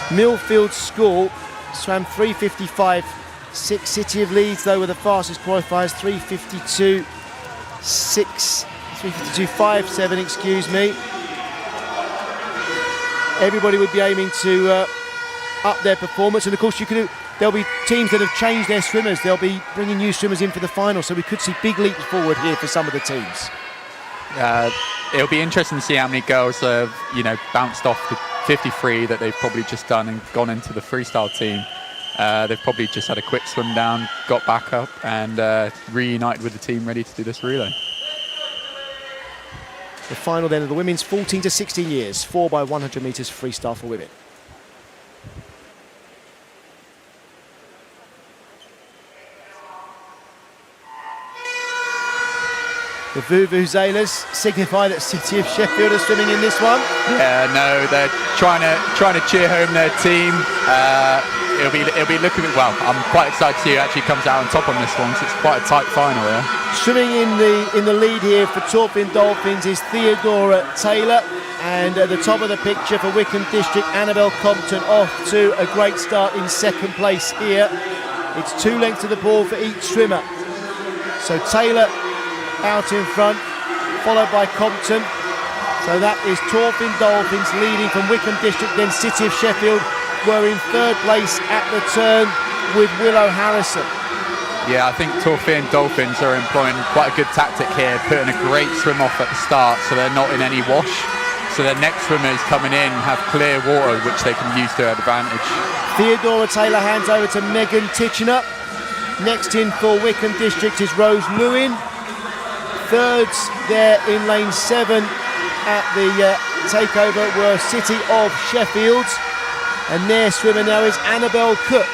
Millfield School swam 3:55.6. City of Leeds, though, were the fastest qualifiers, 3:52.6, 3:52.57, excuse me. Everybody would be aiming to up their performance, and of course there'll be teams that have changed their swimmers. They'll be bringing new swimmers in for the final, so we could see big leaps forward here for some of the teams. It'll be interesting to see how many girls have, bounced off the 53 that they've probably just done and gone into the freestyle team. They've probably just had a quick swim down, got back up, and reunited with the team ready to do this relay. The final then of the women's 14 to 16 years, 4x100 metres freestyle for women. The Vuvuzelas signify that City of Sheffield are swimming in this one. Yeah, no, they're trying to cheer home their team. It'll be looking well. I'm quite excited to see who actually comes out on top on this one, because it's quite a tight final here. Swimming in the lead here for Torfin Dolphins is Theodora Taylor, and at the top of the picture for Wickham District, Annabelle Compton off to a great start in second place here. It's 2 lengths to the ball for each swimmer. So Taylor out in front, followed by Compton. So that is Torfin Dolphins leading from Wickham District, then City of Sheffield were in 3rd place at the turn with Willow Harrison. Yeah, I think Torfin Dolphins are employing quite a good tactic here, putting a great swim off at the start so they're not in any wash. So their next swimmers coming in have clear water which they can use to their advantage. Theodora Taylor hands over to Megan Titchener. Next in for Wickham District is Rose Lewin. Thirds there in lane 7 at the takeover were City of Sheffield, and their swimmer now is Annabelle Cook.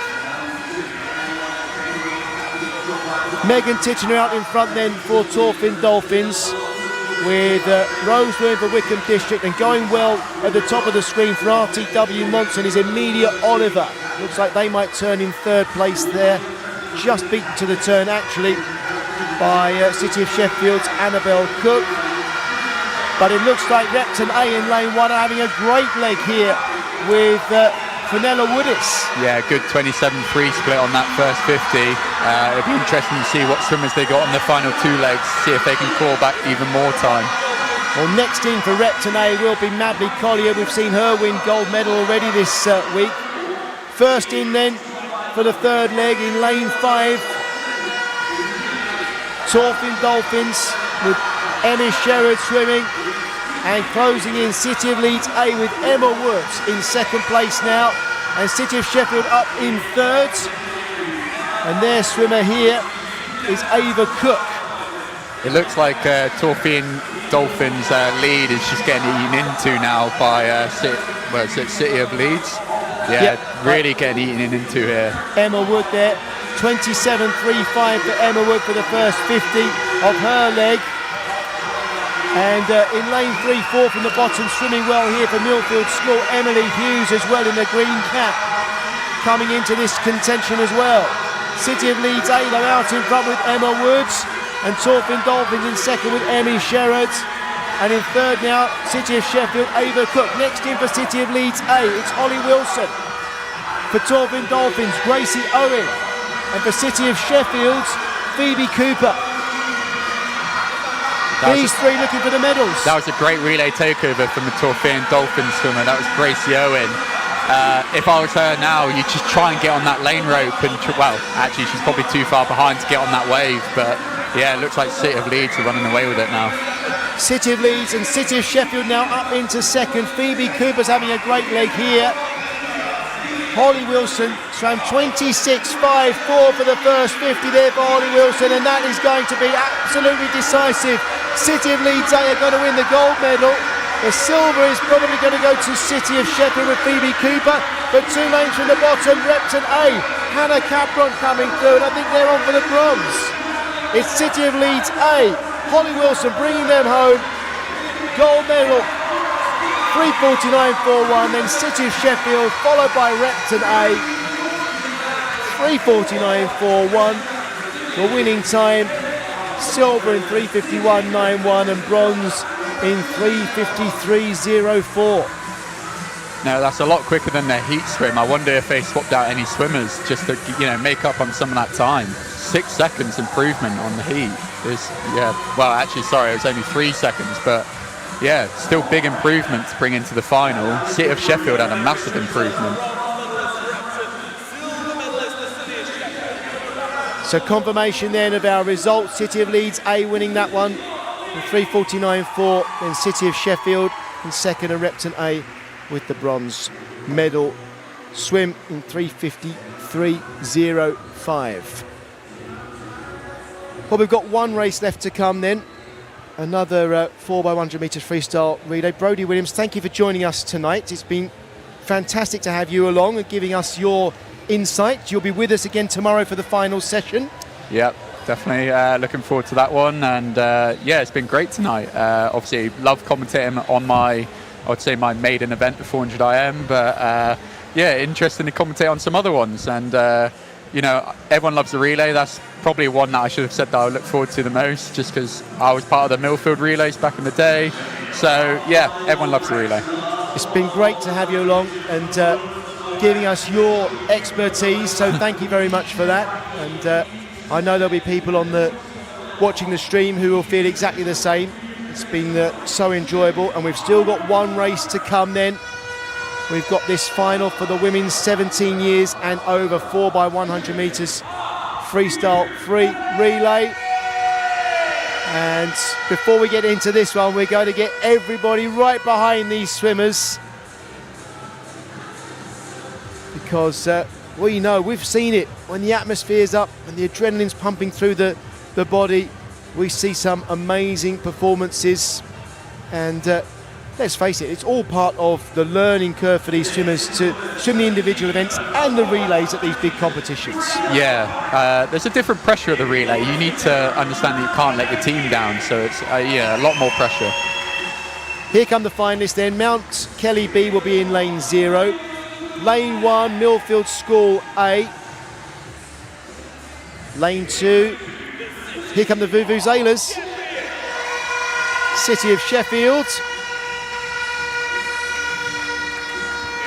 Megan Titchener out in front then for Torfin Dolphins, with Rose Lewin for Wickham District, and going well at the top of the screen for RTW Monson is Emilia Oliver. Looks like they might turn in 3rd place there, just beaten to the turn actually by City of Sheffield's Annabelle Cook. But it looks like Repton A in lane 1 are having a great leg here with Fenella Woodis. Yeah, good 27-3 split on that first 50. It'll be interesting to see what swimmers they got on the final 2 legs, see if they can claw back even more time. Well, next in for Repton A will be Madley Collier. We've seen her win gold medal already this week. First in then for the 3rd leg in lane 5. Torfin Dolphins with Emmy Sherrod swimming. And closing in, City of Leeds A with Emma Woods in second place now. And City of Sheffield up in third. And their swimmer here is Ava Cook. It looks like Torfian Dolphins' lead is just getting eaten into now by City of Leeds. Yeah, really getting eaten into here. Emma Wood there, 27.35 for Emma Wood for the first 50 of her leg. And in lane 3, 4 from the bottom, swimming well here for Millfield School, Emily Hughes as well in the green cap, coming into this contention as well. City of Leeds A, they're out in front with Emma Woods, and Torfin Dolphins in second with Emmy Sherrod. And in third now, City of Sheffield, Ava Cook. Next in for City of Leeds A, it's Holly Wilson. For Torfin Dolphins, Gracie Owen. And for City of Sheffield, Phoebe Cooper. These three looking for the medals. That was a great relay takeover from the Torfian Dolphins swimmer. That was Gracie Owen. If I was her now, you'd just try and get on that lane rope. And well, actually, she's probably too far behind to get on that wave. But yeah, it looks like City of Leeds are running away with it now. City of Leeds and City of Sheffield now up into second. Phoebe Cooper's having a great leg here. Holly Wilson swam 26.54 for the first 50 there for Holly Wilson, and that is going to be absolutely decisive. City of Leeds are going to win the gold medal. The silver is probably going to go to City of Sheffield with Phoebe Cooper, but 2 lanes from the bottom, Repton A, Hannah Capron coming through, and I think they're on for the bronze. It's City of Leeds A, Holly Wilson bringing them home, gold medal. 3:49.41, then City of Sheffield, followed by Repton A. 3:49.41, the winning time. Silver in 3:51.91 and bronze in 3:53.04. No, that's a lot quicker than their heat swim. I wonder if they swapped out any swimmers just to, make up on some of that time. 6 seconds improvement on the heat is, well, actually, sorry, it was only 3 seconds, but yeah, still big improvement to bring into the final. City of Sheffield had a massive improvement. So confirmation then of our results. City of Leeds A winning that one with 3:49.4, then City of Sheffield in second and Repton A with the bronze medal. Swim in 3:53.05. Well, we've got one race left to come then. Another 4x100 metres freestyle relay. Brodie Williams, thank you for joining us tonight. It's been fantastic to have you along and giving us your insight. You'll be with us again tomorrow for the final session. Yep, definitely looking forward to that one. And it's been great tonight. Obviously, love commentating on my maiden event, the 400 IM. But interesting to commentate on some other ones. And everyone loves the relay. That's probably one that I should have said that I look forward to the most, just because I was part of the Millfield relays back in the day. So everyone loves the relay. It's been great to have you along and giving us your expertise. So thank you very much for that. And I know there'll be people watching the stream who will feel exactly the same. It's been so enjoyable, and we've still got one race to come then. We've got this final for the women's 17 years and over 4x100 metres freestyle free relay. And before we get into this one, we're going to get everybody right behind these swimmers, because we've seen it when the atmosphere's up and the adrenaline's pumping through the body. We see some amazing performances, and let's face it, it's all part of the learning curve for these swimmers to swim the individual events and the relays at these big competitions. There's a different pressure at the relay. You need to understand that you can't let your team down, so it's a lot more pressure. Here come the finalists then. Mount Kelly B will be in lane 0. Lane 1, Millfield School A. Lane 2, here come the Vuvuzelas. City of Sheffield.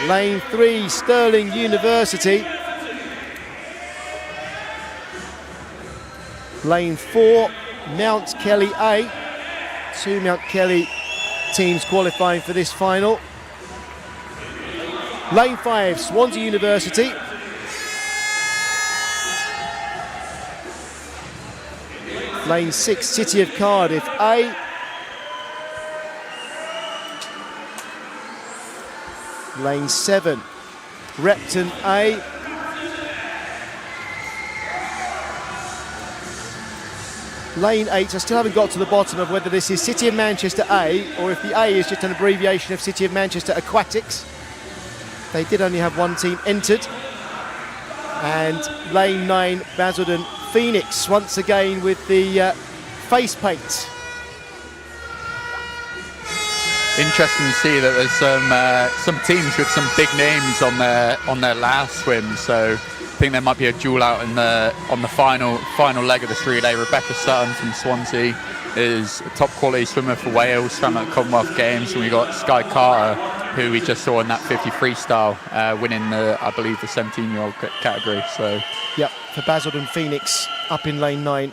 Lane 3, Stirling University. Lane 4, Mount Kelly A. 2 Mount Kelly teams qualifying for this final. Lane 5, Swansea University. Lane 6, City of Cardiff A. Lane 7, Repton A. Lane 8, I still haven't got to the bottom of whether this is City of Manchester A or if the A is just an abbreviation of City of Manchester Aquatics. They did only have one team entered. And Lane 9, Basildon Phoenix, once again with the face paint. Interesting to see that there's some teams with some big names on their last swim. So I think there might be a duel out on the final leg of this relay. Rebecca Sutton from Swansea is a top quality swimmer for Wales, swam at Commonwealth Games, and we got Sky Carter, who we just saw in that 50 freestyle, winning I believe the 17-year-old category. So yep, for Basildon Phoenix up in lane 9.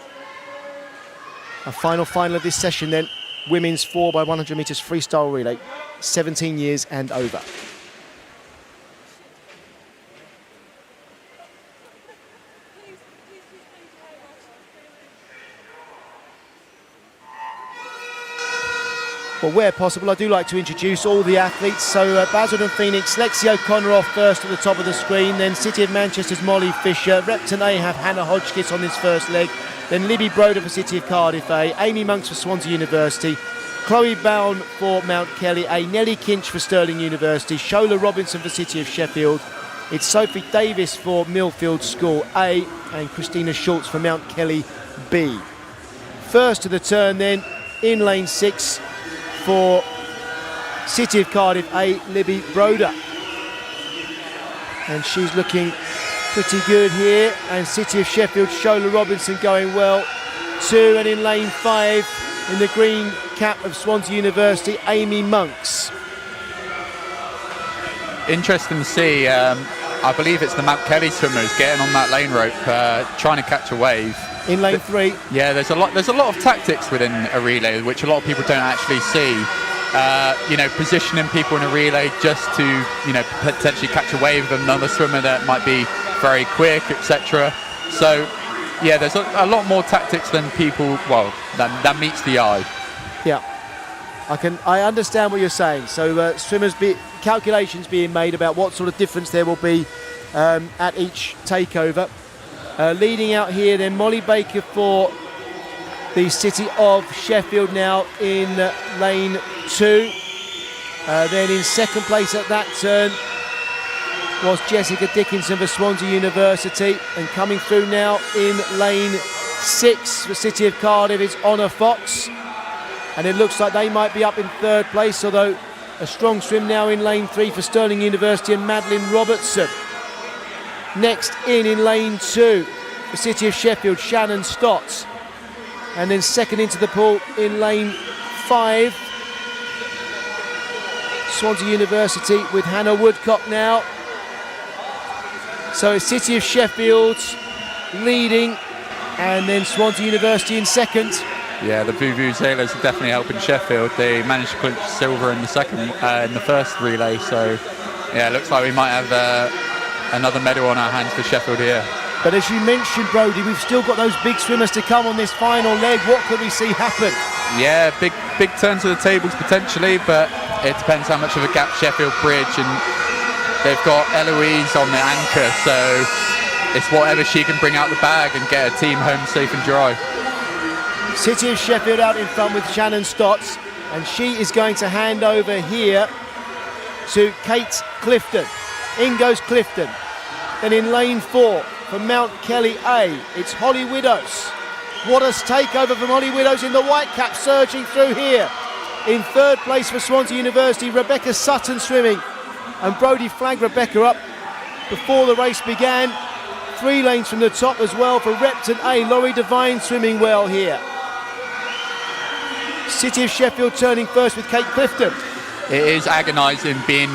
A final of this session then, women's 4x100 metres freestyle relay, 17 years and over. Well, where possible, I do like to introduce all the athletes. So Basildon Phoenix, Lexi O'Connor off first at the top of the screen, then City of Manchester's Molly Fisher. Repton A have Hannah Hodgkiss on this first leg, then Libby Broder for City of Cardiff A, Amy Monks for Swansea University, Chloe Bown for Mount Kelly A, Nellie Kinch for Stirling University, Shola Robinson for City of Sheffield. It's Sophie Davis for Millfield School A and Christina Schultz for Mount Kelly B. First to the turn then, in lane 6, for City of Cardiff A, Libby Broder. And she's looking pretty good here. And City of Sheffield, Shola Robinson going well too. And in lane 5, in the green cap of Swansea University, Amy Monks. Interesting to see, I believe it's the Mount Kelly swimmers getting on that lane rope, trying to catch a wave. In lane 3. Yeah, there's a lot of tactics within a relay, which a lot of people don't actually see. Positioning people in a relay just to, potentially catch a wave of another swimmer that might be very quick, etc. So, yeah, there's a lot more tactics than people, that meets the eye. Yeah, I understand what you're saying. So calculations being made about what sort of difference there will be at each takeover. Leading out here then, Molly Baker for the City of Sheffield now in lane 2. Then in second place at that turn was Jessica Dickinson for Swansea University, and coming through now in lane 6 for City of Cardiff is Honor Fox, and it looks like they might be up in third place, although a strong swim now in lane 3 for Stirling University and Madeline Robertson. Next in lane 2, the City of Sheffield, Shannon Stotts. And then second into the pool in lane 5, Swansea University with Hannah Woodcock now. So it's City of Sheffield leading, and then Swansea University in second. Yeah, the Vuvuzelas are definitely helping Sheffield. They managed to clinch silver in the first relay. So yeah, it looks like we might have another medal on our hands for Sheffield here. But as you mentioned, Brodie, we've still got those big swimmers to come on this final leg. What could we see happen? Yeah, big turn to the tables potentially, but it depends how much of a gap Sheffield bridge, and they've got Eloise on the anchor, so it's whatever she can bring out the bag and get her team home safe and dry. City of Sheffield out in front with Shannon Stotts, and she is going to hand over here to Kate Clifton. In goes Clifton. Then in lane 4 from Mount Kelly A, it's Holly Widows. What a takeover from Holly Widows in the white cap, surging through here. In third place for Swansea University, Rebecca Sutton swimming, and Brodie flagged Rebecca up before the race began. 3 lanes from the top as well for Repton A, Laurie Devine swimming well here. City of Sheffield turning first with Kate Clifton. It is agonising being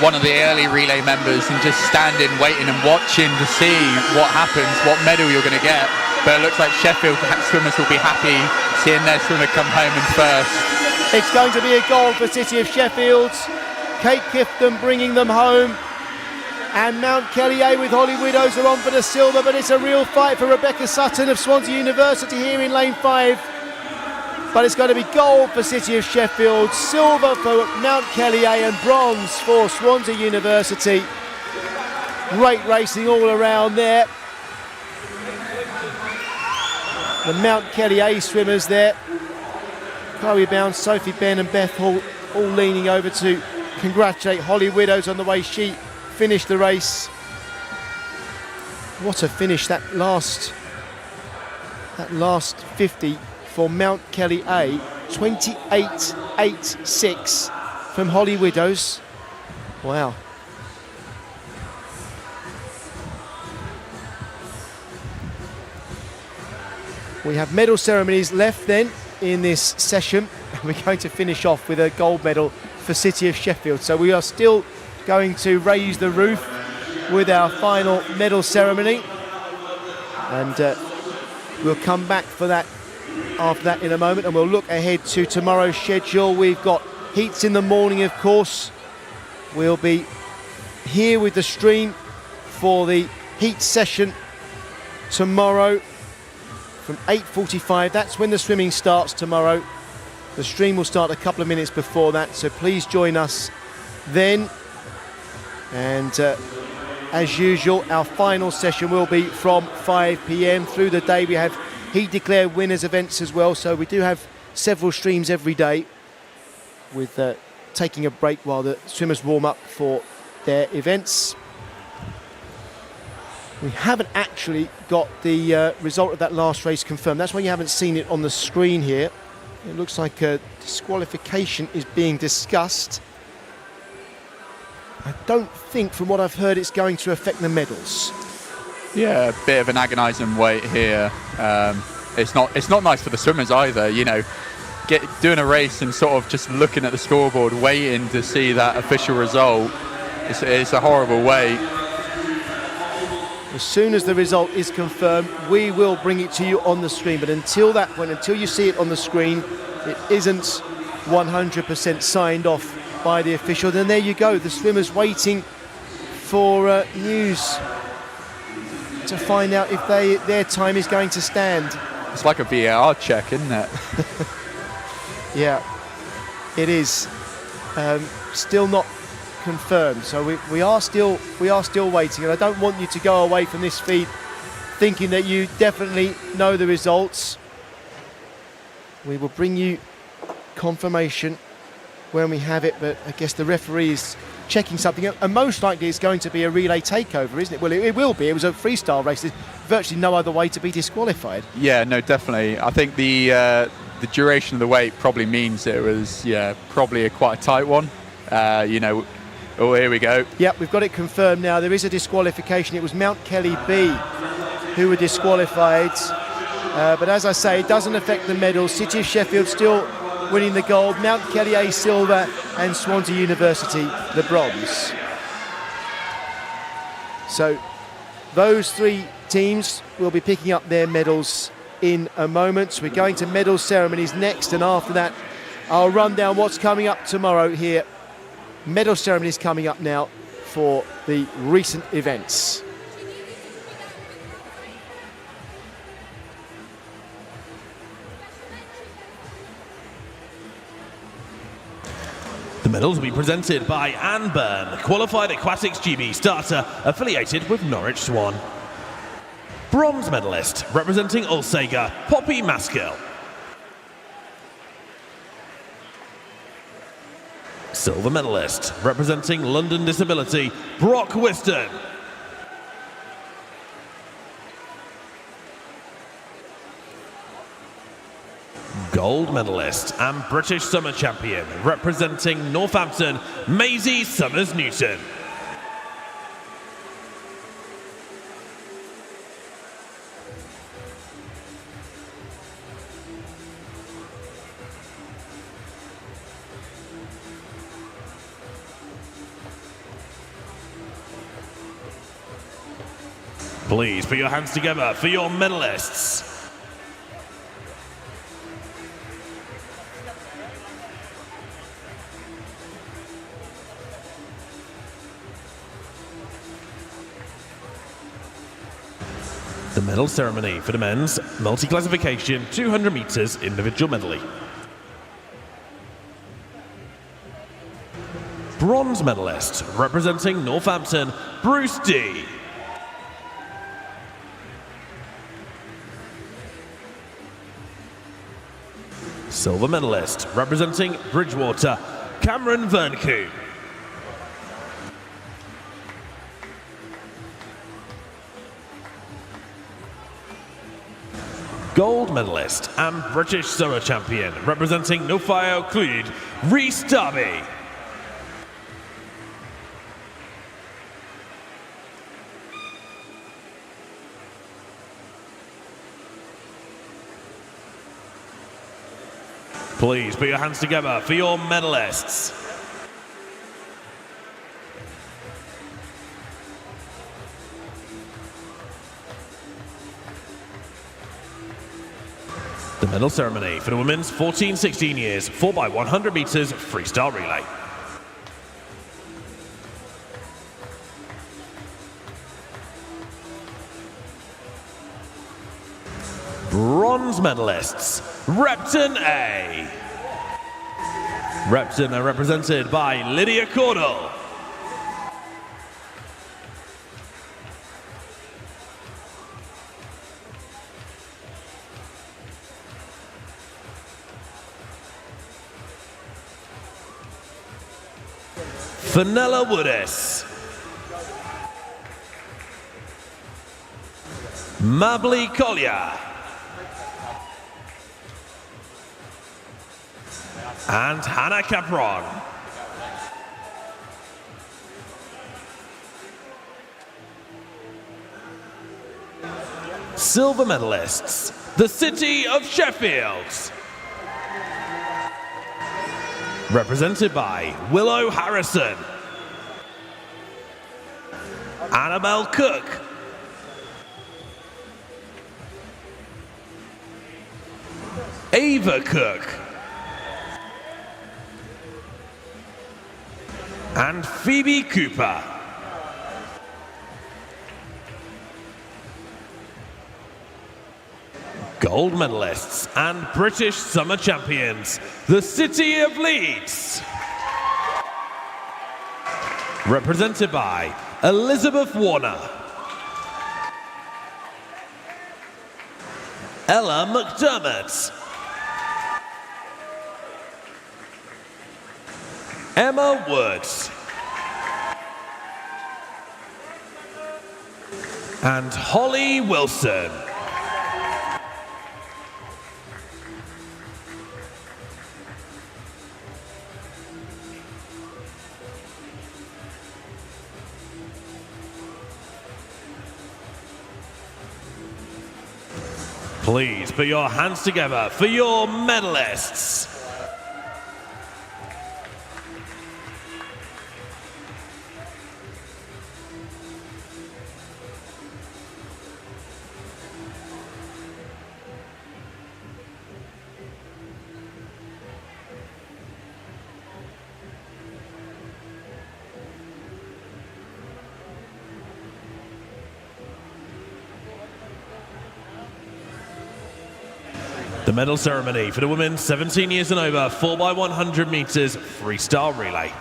one of the early relay members and just standing, waiting and watching to see what happens, what medal you're going to get. But it looks like Sheffield swimmers will be happy seeing their swimmer come home in first. It's going to be a goal for City of Sheffield. Kate Clifton bringing them home. And Mount Kelly A with Holly Widows are on for the silver, but it's a real fight for Rebecca Sutton of Swansea University here in lane 5. But it's going to be gold for City of Sheffield, silver for Mount Kelly A, and bronze for Swansea University. Great racing all around there. The Mount Kelly A swimmers there. Chloe Bounds, Sophie Ben and Beth Hall all leaning over to congratulate Holly Widows on the way she finished the race. What a finish, that last 50 for Mount Kelly A. 28.86 from Holly Widows. Wow. We have medal ceremonies left then in this session. We're going to finish off with a gold medal for City of Sheffield. So we are still going to raise the roof with our final medal ceremony. And we'll come back for that after that in a moment, and we'll look ahead to tomorrow's schedule. We've got heats in the morning, of course. We'll be here with the stream for the heat session tomorrow from 8:45. That's when the swimming starts tomorrow. The stream will start a couple of minutes before that, so please join us then. And as usual, our final session will be from 5 p.m. Through the day we have heat declared winners events as well, so we do have several streams every day with taking a break while the swimmers warm up for their events. We haven't actually got the result of that last race confirmed. That's why you haven't seen it on the screen here. It looks like a disqualification is being discussed. I don't think, from what I've heard, it's going to affect the medals. Yeah, a bit of an agonising wait here. It's not nice for the swimmers either. You know, doing a race and sort of just looking at the scoreboard, waiting to see that official result. It's a horrible wait. As soon as the result is confirmed, we will bring it to you on the screen. But until that point, until you see it on the screen, it isn't 100% signed off by the official. Then there you go, the swimmers waiting for news to find out if their time is going to stand. It's like a VAR check, isn't it? Yeah, it is. Still not confirmed, so we are still waiting, and I don't want you to go away from this feed thinking that you definitely know the results. We will bring you confirmation when we have it, but I guess the referee is checking something, and most likely it's going to be a relay takeover, isn't it? Well, it will be. It was a freestyle race. There's virtually no other way to be disqualified. Yeah, no, definitely. I think the duration of the wait probably means it was, probably quite a tight one. Oh, here we go. Yep, we've got it confirmed now. There is a disqualification. It was Mount Kelly B who were disqualified. But as I say, it doesn't affect the medals. City of Sheffield still winning the gold, Mount Kelly A silver, and Swansea University the bronze. So those three teams will be picking up their medals in a moment. We're going to medal ceremonies next, and after that I'll run down what's coming up tomorrow here. Medal ceremonies coming up now for the recent events. The medals will be presented by Anne Byrne, qualified Aquatics GB starter affiliated with Norwich Swan. Bronze medalist representing Ulsager, Poppy Maskill. Silver medalist representing London Disability, Brock Whiston. Gold medalist and British Summer Champion representing Northampton, Maisie Summers-Newton. Please put your hands together for your medalists. The medal ceremony for the men's multi-classification 200 meters individual medley. Bronze medalist representing Northampton, Bruce D. Silver medalist representing Bridgewater, Cameron Verncoon. Gold medalist and British summer champion representing Nofio Clued, Rhys Darby. Please put your hands together for your medalists. The medal ceremony for the women's 14-16 years 4x100 meters freestyle relay. Bronze medalists, Repton A. Repton are represented by Lydia Cordell. Fenella Woodis. Medley Collier. And Hannah Capron. Silver medalists, the City of Sheffield. Represented by Willow Harrison, Annabelle Cook, Ava Cook, and Phoebe Cooper. Gold medalists and British summer champions, the City of Leeds. Represented by Elizabeth Warner, Ella McDermott, Emma Woods, and Holly Wilson. Please put your hands together for your medalists. The medal ceremony for the women 17 years and over 4x100 meters freestyle relay.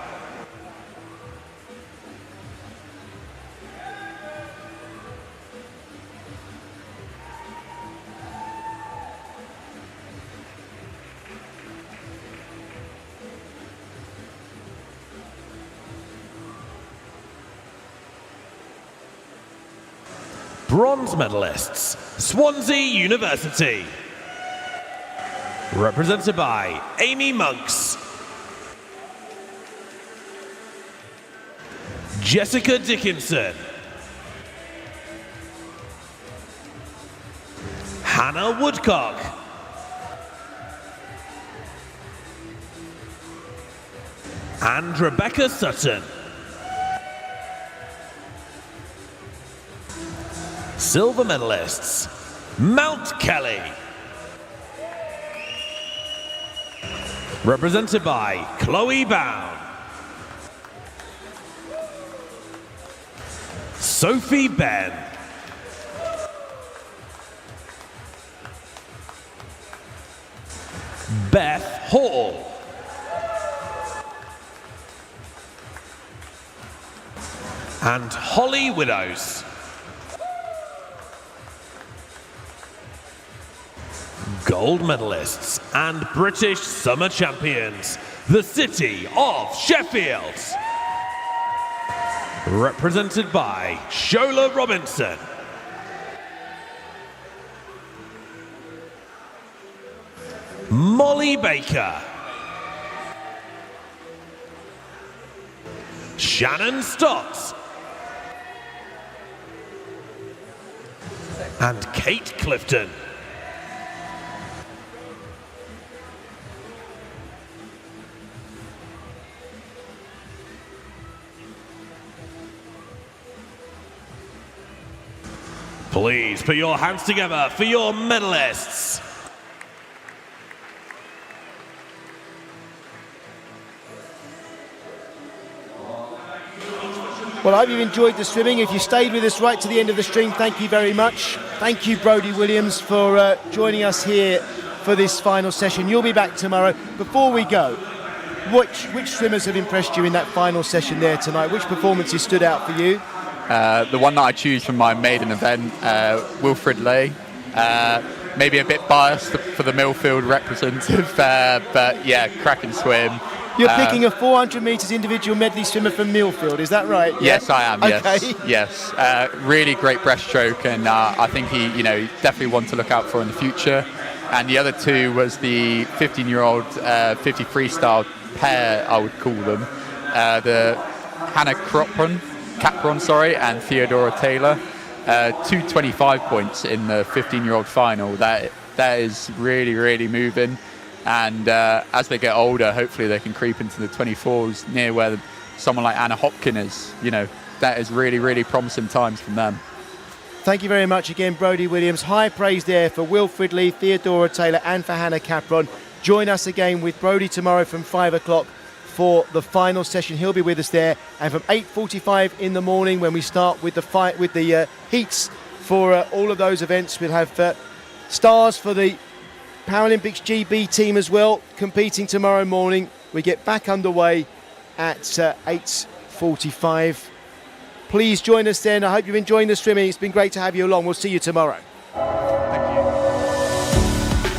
Bronze medalists, Swansea University. Represented by Amy Monks, Jessica Dickinson, Hannah Woodcock, and Rebecca Sutton. Silver medalists, Mount Kelly. Represented by Chloe Bound, Sophie Ben, Beth Hall. And Holly Widows. Gold medalists and British summer champions, the city of Sheffield. Represented by Shola Robinson. Molly Baker. Shannon Stotts. And Kate Clifton. Please put your hands together for your medalists. Well, I hope you've enjoyed the swimming. If you stayed with us right to the end of the stream, thank you very much. Thank you, Brodie Williams, for joining us here for this final session. You'll be back tomorrow. Before we go, which swimmers have impressed you in that final session there tonight? Which performances stood out for you? The one that I choose from my maiden event, Wilfred Lay. Maybe a bit biased for the Millfield representative, but yeah, cracking swim. You're picking a 400 metres individual medley swimmer from Millfield, is that right? Yes, I am. Okay. Yes. Really great breaststroke, and I think he, definitely one to look out for in the future. And the other two was the 15-year-old 50 freestyle pair, I would call them, the Hannah Capron, and Theodora Taylor. 225 points in the 15-year-old final. That is really, really moving. And as they get older, hopefully they can creep into the 24s near where someone like Anna Hopkin is. That is really, really promising times from them. Thank you very much again, Brodie Williams. High praise there for Wilfred Lee, Theodora Taylor and for Hannah Capron. Join us again with Brodie tomorrow from 5 o'clock for the final session. He'll be with us there. And from 8:45 in the morning, when we start with the heats for all of those events, we'll have stars for the Paralympics GB team as well, competing tomorrow morning. We get back underway at 8:45. Please join us then. I hope you're enjoying the swimming. It's been great to have you along. We'll see you tomorrow.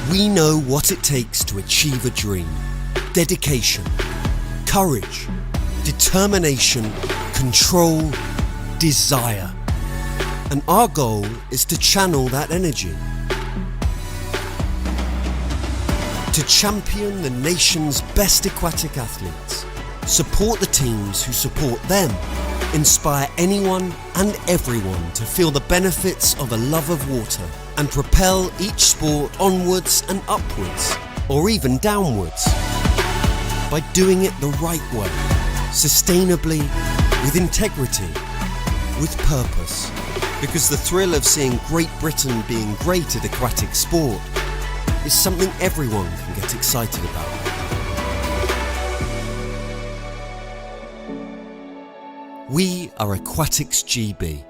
We know what it takes to achieve a dream. Dedication, courage, determination, control, desire. And our goal is to channel that energy. To champion the nation's best aquatic athletes, support the teams who support them, inspire anyone and everyone to feel the benefits of a love of water, and propel each sport onwards and upwards, or even downwards, by doing it the right way, sustainably, with integrity, with purpose. Because the thrill of seeing Great Britain being great at aquatic sport is something everyone can get excited about. We are Aquatics GB.